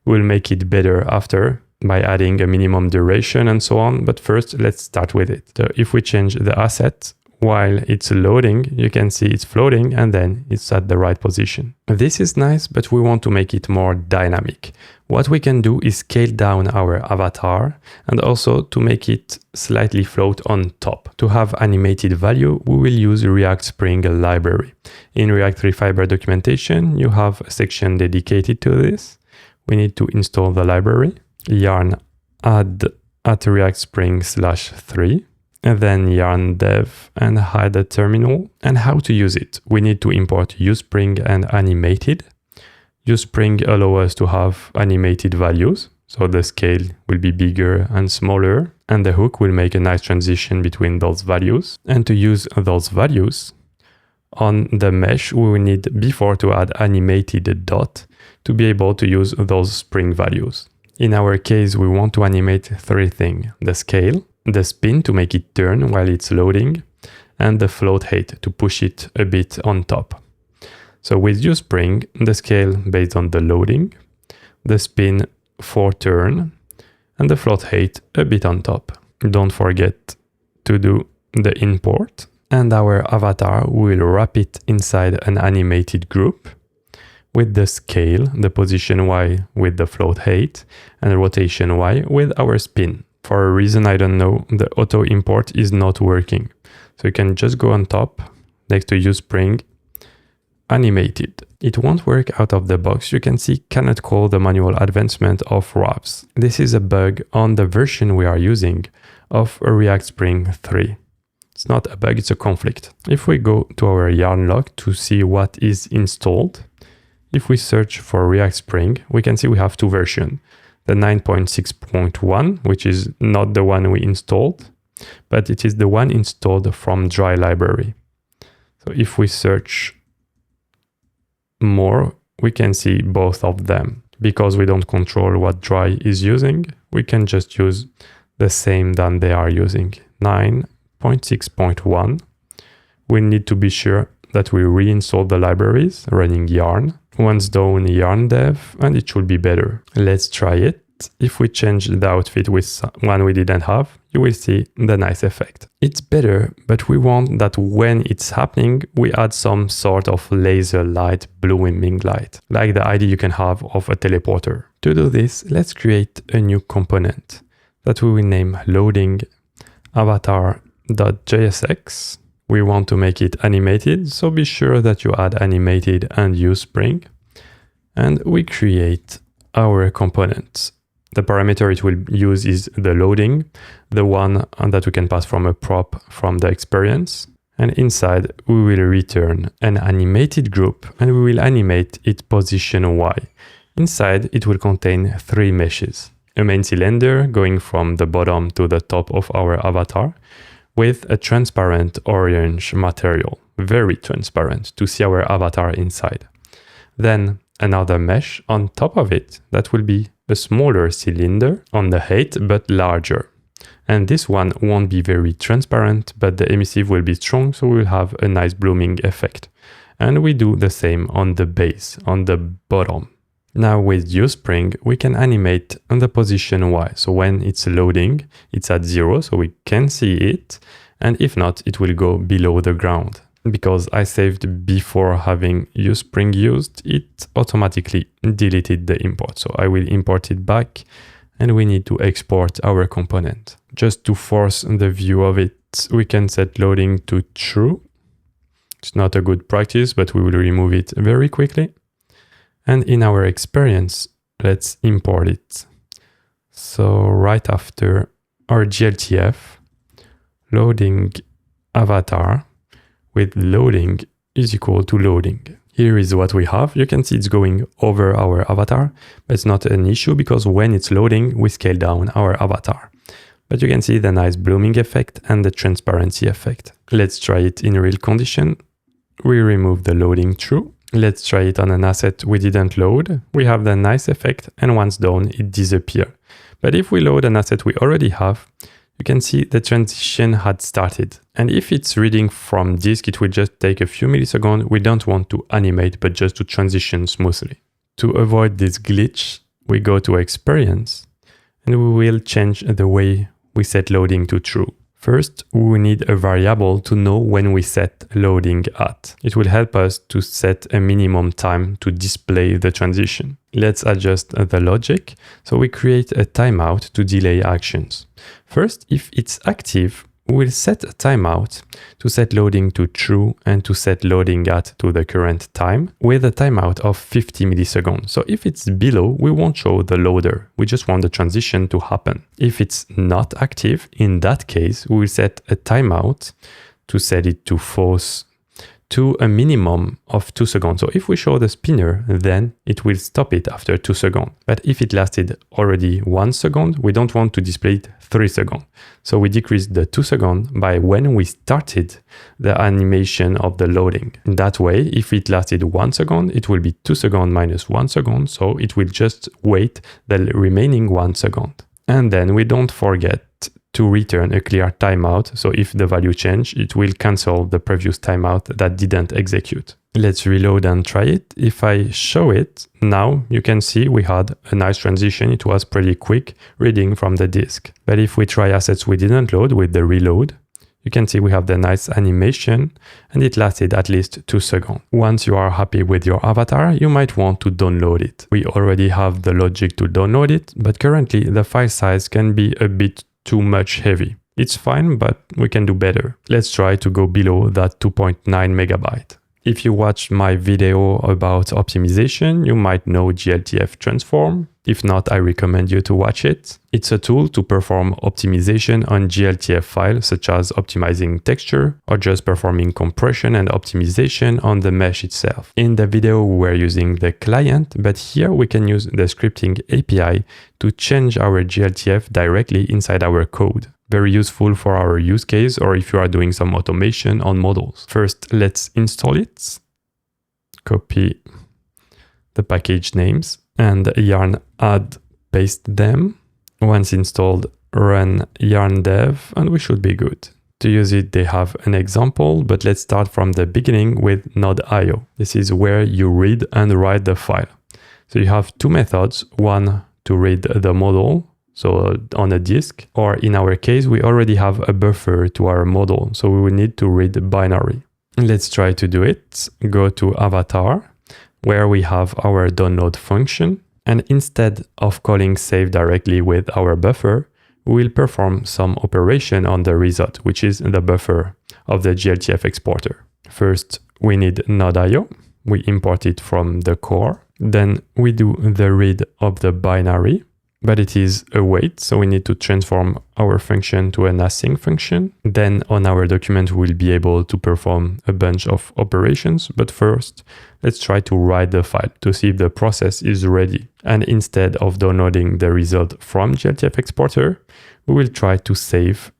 We'll make it better after by adding a minimum duration and so on. But first, let's start with it. So if we change the asset, while it's loading, you can see it's floating and then it's at the right position. This is nice, but we want to make it more dynamic. What we can do is scale down our avatar and also to make it slightly float on top. To have animated value, we will use React Spring library. In React 3 Fiber documentation, you have a section dedicated to this. We need to install the library, yarn add at React Spring /3. And then yarn dev and hide the terminal. And how to use it? We need to import uSpring and animated. uSpring allows us to have animated values. So the scale will be bigger and smaller. And the hook will make a nice transition between those values. And to use those values on the mesh, we will need before to add animated dot to be able to use those Spring values. In our case, we want to animate three things: the scale, the spin to make it turn while it's loading, and the float height to push it a bit on top. So with uSpring, the scale based on the loading, the spin for turn, and the float height a bit on top. Don't forget to do the import, and our avatar will wrap it inside an animated group with the scale, the position Y with the float height, and rotation Y with our spin. For a reason I don't know, the auto import is not working. So you can just go on top next to uSpring, animated. It won't work out of the box. You can see cannot call the manual advancement of wraps. This is a bug on the version we are using of React Spring 3. It's not a bug, it's a conflict. If we go to our yarn log to see what is installed, if we search for React Spring, we can see we have two versions. The 9.6.1, which is not the one we installed, but it is the one installed from dry library. So if we search more, we can see both of them. Because we don't control what dry is using, we can just use the same that they are using. 9.6.1. We need to be sure that we reinstall the libraries running yarn. Once done, yarn dev, and it should be better. Let's try it. If we change the outfit with one we didn't have, you will see the nice effect. It's better, but we want that when it's happening, we add some sort of laser light, blooming light, like the idea you can have of a teleporter. To do this, let's create a new component that we will name loading avatar.jsx. We want to make it animated, so be sure that you add animated and uSpring. And we create our components. The parameter it will use is the loading, the one that we can pass from a prop from the experience. And inside, we will return an animated group and we will animate its position Y. Inside, it will contain three meshes. A main cylinder going from the bottom to the top of our avatar, with a transparent orange material, very transparent, to see our avatar inside. Then another mesh on top of it that will be a smaller cylinder on the height but larger. And this one won't be very transparent, but the emissive will be strong, so we'll have a nice blooming effect. And we do the same on the base, on the bottom. Now with uSpring, we can animate on the position Y. So when it's loading, it's at 0, so we can see it. And if not, it will go below the ground. Because I saved before having uSpring used, it automatically deleted the import. So I will import it back and we need to export our component. Just to force the view of it, we can set loading to true. It's not a good practice, but we will remove it very quickly. And in our experience, let's import it. So right after our GLTF, loading avatar with loading is equal to loading. Here is what we have. You can see it's going over our avatar, but it's not an issue because when it's loading, we scale down our avatar. But you can see the nice blooming effect and the transparency effect. Let's try it in real condition. We remove the loading true. Let's try it on an asset we didn't load. We have the nice effect, and once done, it disappears. But if we load an asset we already have, you can see the transition had started. And if it's reading from disk, it will just take a few milliseconds. We don't want to animate, but just to transition smoothly. To avoid this glitch, we go to experience and we will change the way we set loading to true. First, we will need a variable to know when we set loading at. It will help us to set a minimum time to display the transition. Let's adjust the logic. So we create a timeout to delay actions. First, if it's active, we'll set a timeout to set loading to true and to set loading at to the current time with a timeout of 50 milliseconds. So if it's below, we won't show the loader. We just want the transition to happen. If it's not active, in that case, we will set a timeout to set it to false to a minimum of 2 seconds. So if we show the spinner, then it will stop it after 2 seconds. But if it lasted already 1 second, we don't want to display it 3 seconds. So we decrease the 2 seconds by when we started the animation of the loading. In that way, if it lasted 1 second, it will be 2 seconds minus 1 second. So it will just wait the remaining 1 second. And then we don't forget to return a clear timeout. So if the value change, it will cancel the previous timeout that didn't execute. Let's reload and try it. If I show it, now you can see we had a nice transition. It was pretty quick reading from the disk. But if we try assets we didn't load with the reload, you can see we have the nice animation and it lasted at least 2 seconds. Once you are happy with your avatar, you might want to download it. We already have the logic to download it, but currently the file size can be a bit too much heavy. It's fine, but we can do better. Let's try to go below that 2.9 megabyte. If you watched my video about optimization, you might know GLTF-transform. If not, I recommend you to watch it. It's a tool to perform optimization on GLTF files, such as optimizing texture or just performing compression and optimization on the mesh itself. In the video, we were using the client, but here we can use the scripting API to change our GLTF directly inside our code. Very useful for our use case or if you are doing some automation on models. First, let's install it. Copy the package names and yarn add, paste them. Once installed, run yarn dev and we should be good. To use it, they have an example, but let's start from the beginning with node.io. This is where you read and write the file. So you have two methods, one to read the model, so on a disk, or in our case, we already have a buffer to our model, so we will need to read the binary. Let's try to do it. Go to avatar, where we have our download function, and instead of calling save directly with our buffer, we will perform some operation on the result, which is the buffer of the GLTF-exporter. First, we need node.io. We import it from the core. Then we do the read of the binary, but it is await, so we need to transform our function to an async function. Then on our document, we'll be able to perform a bunch of operations. But first, let's try to write the file to see if the process is ready. And instead of downloading the result from GLTF-exporter, we will try to save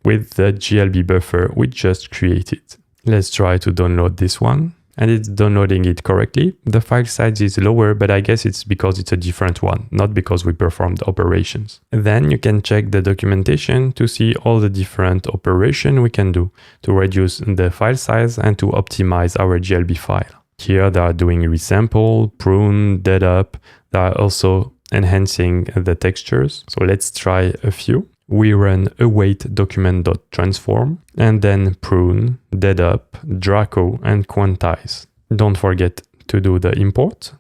with the GLB buffer we just created. Let's try to download this one. And it's downloading it correctly. The file size is lower, but I guess it's because it's a different one, not because we performed operations. Then you can check the documentation to see all the different operations we can do to reduce the file size and to optimize our GLB file. Here they are doing resample, prune, deadup. They are also enhancing the textures. So let's try a few. We run await document.transform and then prune, deadup, Draco, and quantize. Don't forget to do the import.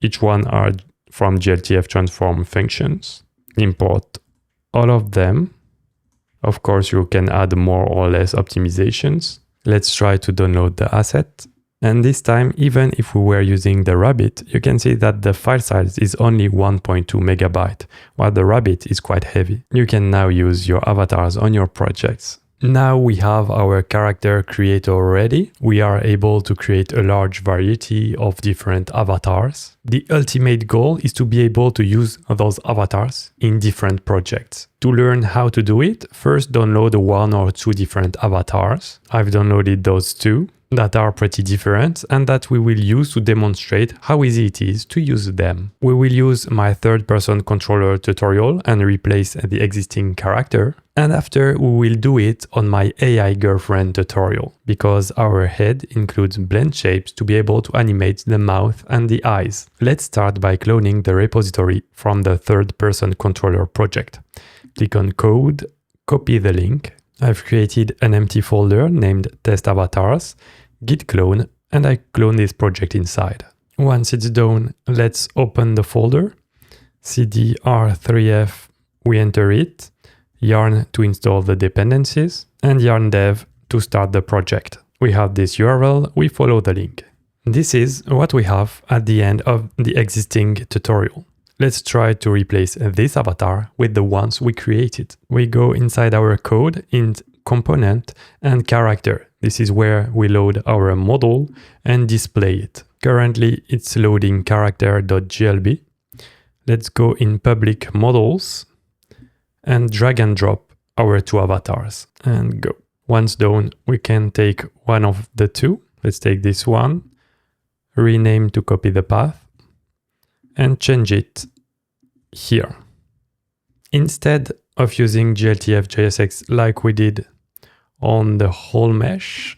Each one are from GLTF-transform functions. Import all of them. Of course, you can add more or less optimizations. Let's try to download the asset. And this time, even if we were using the Rabbit, you can see that the file size is only 1.2 megabyte, while the Rabbit is quite heavy. You can now use your avatars on your projects. Now we have our character creator ready. We are able to create a large variety of different avatars. The ultimate goal is to be able to use those avatars in different projects. To learn how to do it, first download one or two different avatars. I've downloaded those two. that are pretty different and that we will use to demonstrate how easy it is to use them. We will use my third-person controller tutorial and replace the existing character. And after, we will do it on my AI girlfriend tutorial, because our head includes blend shapes to be able to animate the mouth and the eyes. Let's start by cloning the repository from the third-person controller project. Click on Code, copy the link. I've created an empty folder named Test Avatars, git clone, and I clone this project inside. Once it's done, let's open the folder, cd r3f, we enter it, yarn to install the dependencies, and yarn dev to start the project. We have this URL, we follow the link. This is what we have at the end of the existing tutorial. Let's try to replace this avatar with the ones we created. We go inside our code in component and character. This is where we load our model and display it. Currently, it's loading character.glb. Let's go in public models and drag and drop our two avatars and go. Once done, we can take one of the two. Let's take this one, rename to copy the path, and change it here. Instead of using GLTF-JSX like we did on the whole mesh,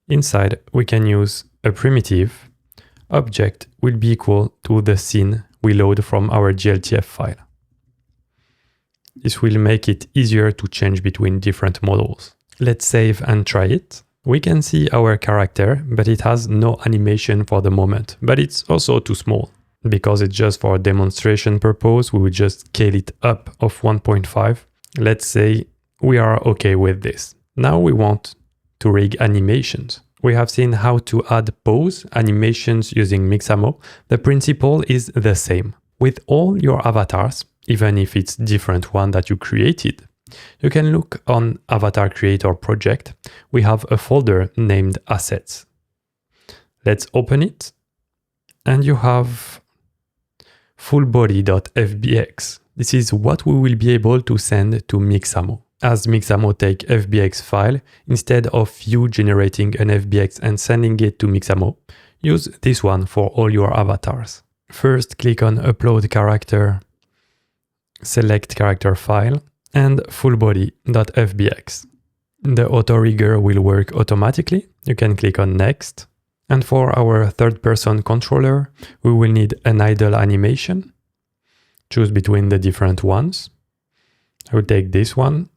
inside we can use a primitive. Object will be equal to the scene we load from our GLTF file. This will make it easier to change between different models. Let's save and try it. We can see our character, but it has no animation for the moment, but it's also too small. Because it's just for demonstration purpose, we will just scale it up of 1.5. Let's say we are okay with this. Now we want to rig animations. We have seen how to add pose animations using Mixamo. The principle is the same. With all your avatars, even if it's different one that you created, you can look on Avatar Creator project. We have a folder named Assets. Let's open it. And you have fullbody.fbx. This is what we will be able to send to Mixamo. As Mixamo take FBX file, instead of you generating an FBX and sending it to Mixamo, use this one for all your avatars. First, click on Upload Character, select Character File, and fullbody.fbx. The auto-rigger will work automatically. You can click on Next. And for our third-person controller, we will need an idle animation. Choose between the different ones. I will take this one.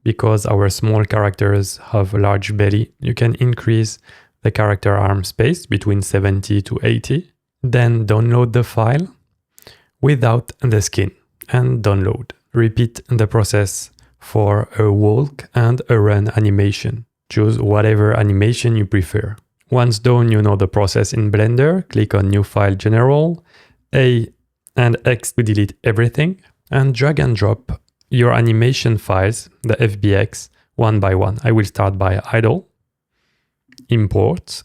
Because our small characters have a large belly, you can increase the character arm space between 70 to 80. Then download the file without the skin and download. Repeat the process for a walk and a run animation. Choose whatever animation you prefer. Once done, you know the process in Blender. Click on New File General, A and X to delete everything, and drag and drop your animation files, the FBX, one by one. I will start by idle, import,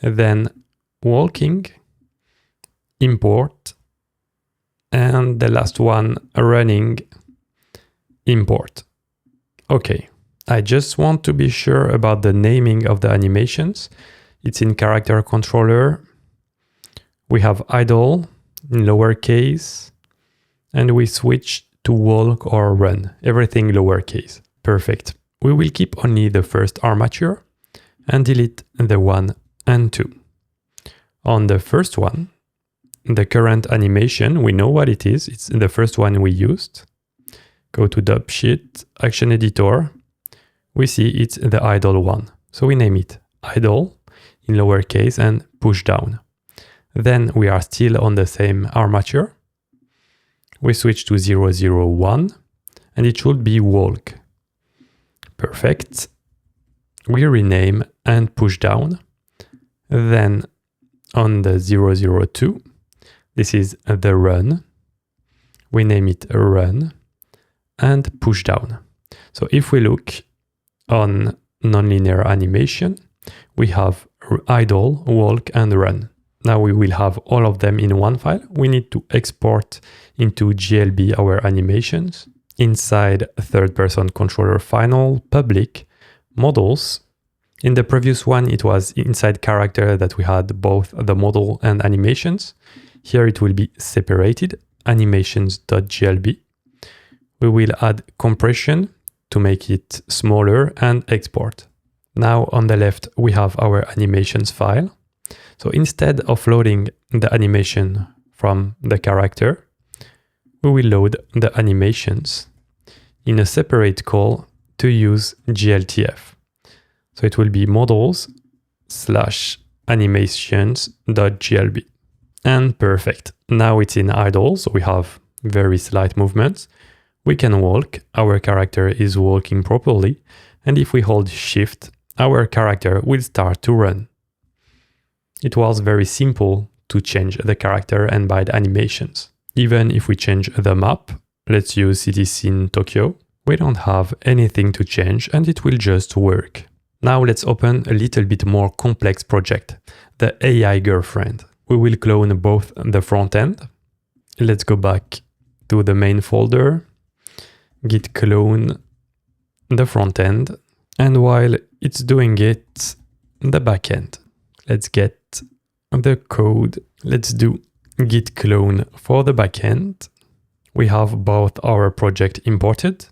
then walking, import, and the last one, running, import. Okay. I just want to be sure about the naming of the animations. It's in character controller. We have idle in lowercase, and we switch to walk or run, everything lowercase. Perfect. We will keep only the first armature and delete the 1 and 2. On the first one, the current animation, we know what it is. It's the first one we used. Go to Dubsheet, Action Editor. We see it's the idle one. So we name it idle in lowercase and push down. Then we are still on the same armature. We switch to 001 and it should be walk. Perfect. We rename and push down. Then on the 002, this is the run. We name it run and push down. So if we look on nonlinear animation, we have idle, walk, and run. Now we will have all of them in one file. We need to export into GLB our animations. Inside third-person controller final, public, models, In the previous one, it was inside character that we had both the model and animations. Here it will be separated, animations.glb. We will add compression to make it smaller and export. Now on the left, we have our animations file. So instead of loading the animation from the character, we will load the animations in a separate call to use GLTF. So it will be models/animations.glb. And perfect. Now it's in idle, so we have very slight movements. We can walk, our character is walking properly, and if we hold Shift, our character will start to run. It was very simple to change the character and by the animations. Even if we change the map, let's use city scene Tokyo, we don't have anything to change and it will just work. Now let's open a little bit more complex project, the AI girlfriend. We will clone both the front end. Let's go back to the main folder, git clone the front end, and while it's doing it, the backend. Let's get the code. Let's do git clone for the backend. We have both our project imported.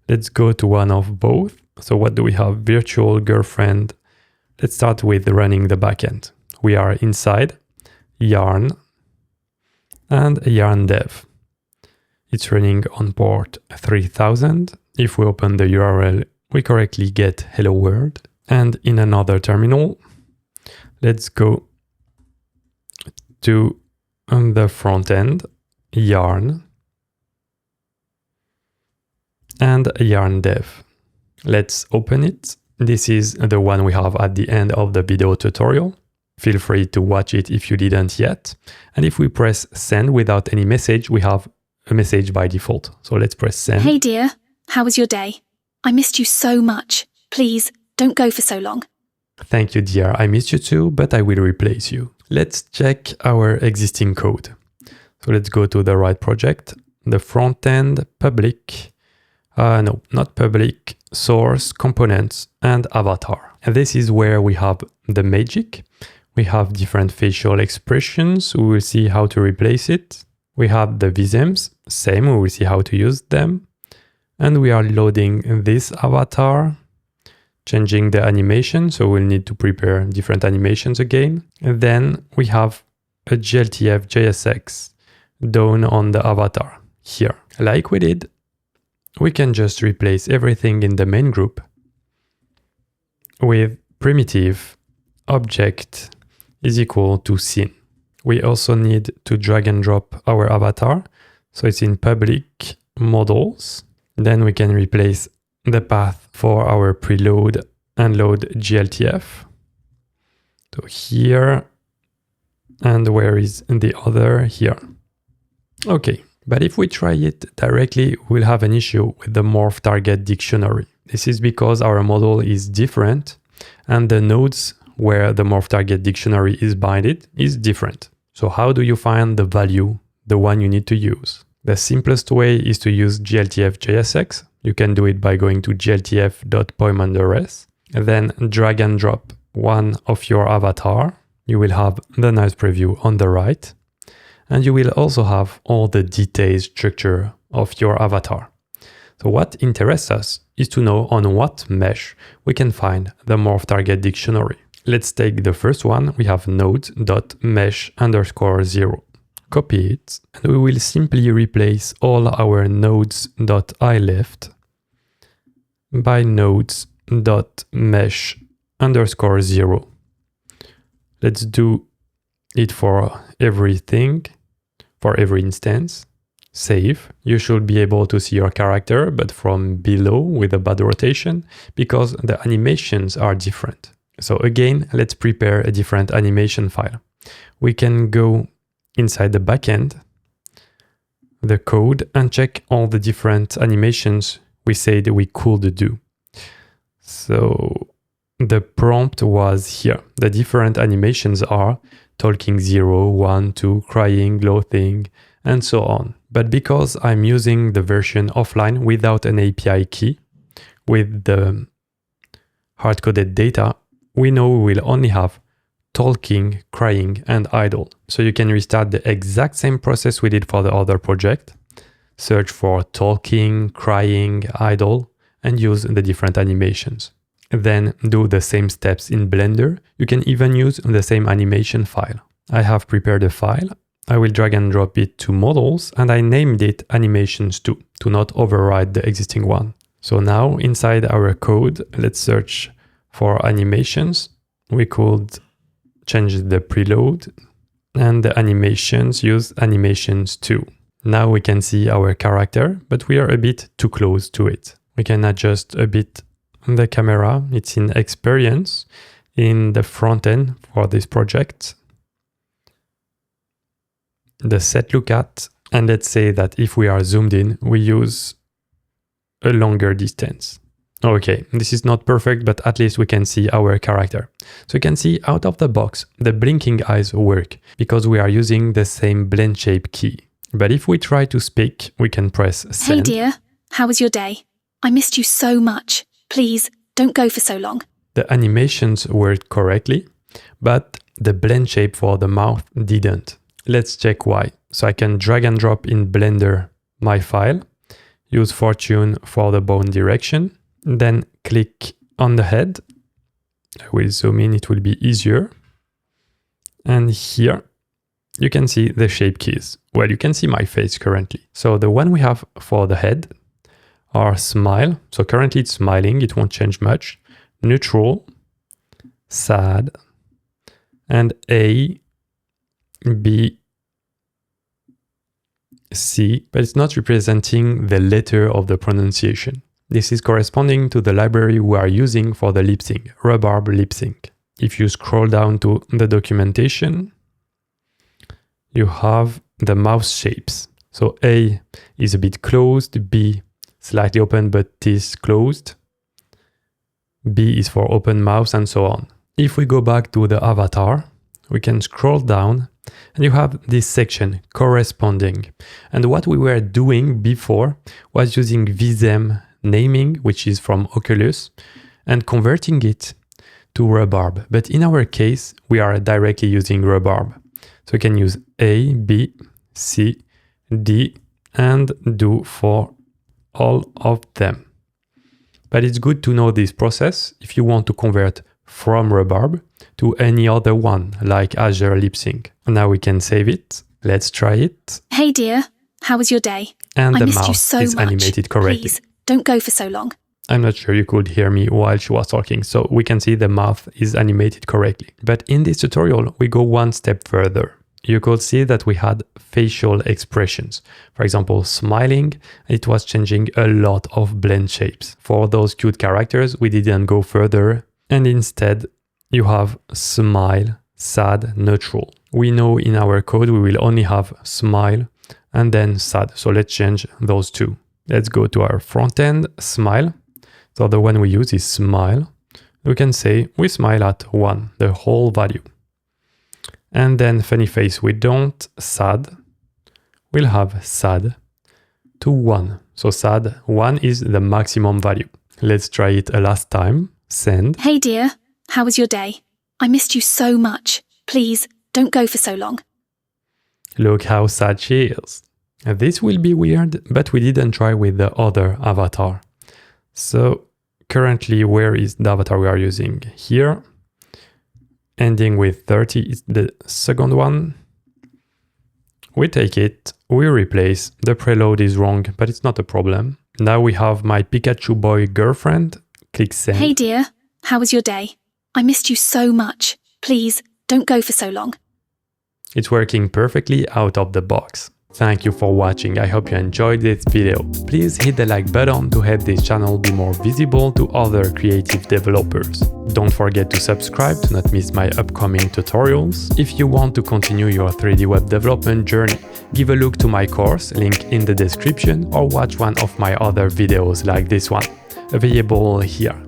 Let's go to one of both. So what do we have? Virtual girlfriend. Let's start with running the backend. We are inside yarn and yarn dev. It's running on port 3000. If we open the URL, we correctly get hello world. And in another terminal, let's go to the front end, yarn and yarn dev. Let's open it. This is the one we have at the end of the video tutorial. Feel free to watch it if you didn't yet. And if we press send without any message, we have a message by default. So let's press send. Hey dear, how was your day? I missed you so much. Please, don't go for so long. Thank you, dear. I missed you too, but I will replace you. Let's check our existing code. So let's go to the right project, the front end, public, no, not public, source, components, and avatar. And this is where we have the magic. We have different facial expressions. We will see how to replace it. We have the VSEMs, same, we will see how to use them. And we are loading this avatar, changing the animation, so we'll need to prepare different animations again. And then we have a GLTF-JSX down on the avatar here. Like we did, we can just replace everything in the main group with primitive object is equal to scene. We also need to drag and drop our avatar. So it's in public models. Then we can replace the path for our preload and load GLTF. So here, and where is the other? Here. Okay, but if we try it directly, we'll have an issue with the morph target dictionary. This is because our model is different and the nodes where the morph target dictionary is binded is different. So how do you find the value, the one you need to use? The simplest way is to use GLTF-JSX. You can do it by going to gltf.poem_s, then drag and drop one of your avatar. You will have the nice preview on the right, and you will also have all the detailed structure of your avatar. So what interests us is to know on what mesh we can find the morph target dictionary. Let's take the first one. We have nodes.mesh_0. Copy it, and we will simply replace all our nodes.ileft by nodes.mesh_0. Let's do it for everything, for every instance. Save. You should be able to see your character, but from below with a bad rotation, because the animations are different. So again, let's prepare a different animation file. We can go inside the backend, the code, and check all the different animations we said we could do. So the prompt was here. The different animations are talking 0, 1, 2, crying, gloating, and so on. But because I'm using the version offline without an API key with the hard-coded data, we know we will only have talking, crying, and idle. So you can restart the exact same process we did for the other project. Search for talking, crying, idle, and use the different animations. Then do the same steps in Blender. You can even use the same animation file. I have prepared a file. I will drag and drop it to models, and I named it animations 2 to not override the existing one. So now inside our code, let's search for animations. We could change the preload, and the animations use animations 2. Now we can see our character, but we are a bit too close to it. We can adjust a bit the camera. It's in experience in the front end for this project. The set look at, and let's say that if we are zoomed in, we use a longer distance. Okay, this is not perfect, but at least we can see our character. So you can see out of the box, the blinking eyes work because we are using the same blend shape key. But if we try to speak, we can press send. Hey dear, how was your day? I missed you so much. Please, don't go for so long. The animations worked correctly, but the blend shape for the mouth didn't. Let's check why. So I can drag and drop in Blender my file, use Fortune for the bone direction, then click on the head. I will zoom in, it will be easier. And here you can see the shape keys. Well, you can see my face currently. So the one we have for the head are smile. So currently it's smiling, it won't change much. Neutral, sad, and A, B, C, but it's not representing the letter of the pronunciation. This is corresponding to the library we are using for the lip sync, Rhubarb lip sync. If you scroll down to the documentation, you have the mouse shapes. So A is a bit closed, B slightly open but is closed, B is for open mouse, and so on. If we go back to the avatar, we can scroll down and you have this section corresponding. And what we were doing before was using Visem naming, which is from Oculus, and converting it to Rhubarb. But in our case, we are directly using Rhubarb. So we can use A, B, C, D, and do for all of them. But it's good to know this process if you want to convert from Rhubarb to any other one, like Azure Lip Sync. Now we can save it. Let's try it. Hey dear, how was your day? And I the missed you mouth so is much. animated correctly. Please, don't go for so long. I'm not sure you could hear me while she was talking, so we can see the mouth is animated correctly. But in this tutorial, we go one step further. You could see that we had facial expressions. For example, smiling, it was changing a lot of blend shapes. For those cute characters, we didn't go further, and instead you have smile, sad, neutral. We know in our code we will only have smile and then sad. So let's change those two. Let's go to our front end, smile. So the one we use is smile. We can say we smile at 1, the whole value. And then funny face we don't, sad. We'll have sad to 1. So sad 1 is the maximum value. Let's try it a last time. Send. Hey dear, how was your day? I missed you so much. Please, don't go for so long. Look how sad she is. This will be weird, but we didn't try with the other avatar. So currently, where is the avatar we are using? Here. Ending with 30 is the second one. We take it, we replace. The preload is wrong, but it's not a problem. Now we have my Pikachu boy girlfriend. Click send. Hey dear, how was your day? I missed you so much. Please, don't go for so long. It's working perfectly out of the box. Thank you for watching. I hope you enjoyed this video. Please hit the like button to help this channel be more visible to other creative developers. Don't forget to subscribe to not miss my upcoming tutorials. If you want to continue your 3D web development journey, give a look to my course, link in the description, or watch one of my other videos like this one, available here.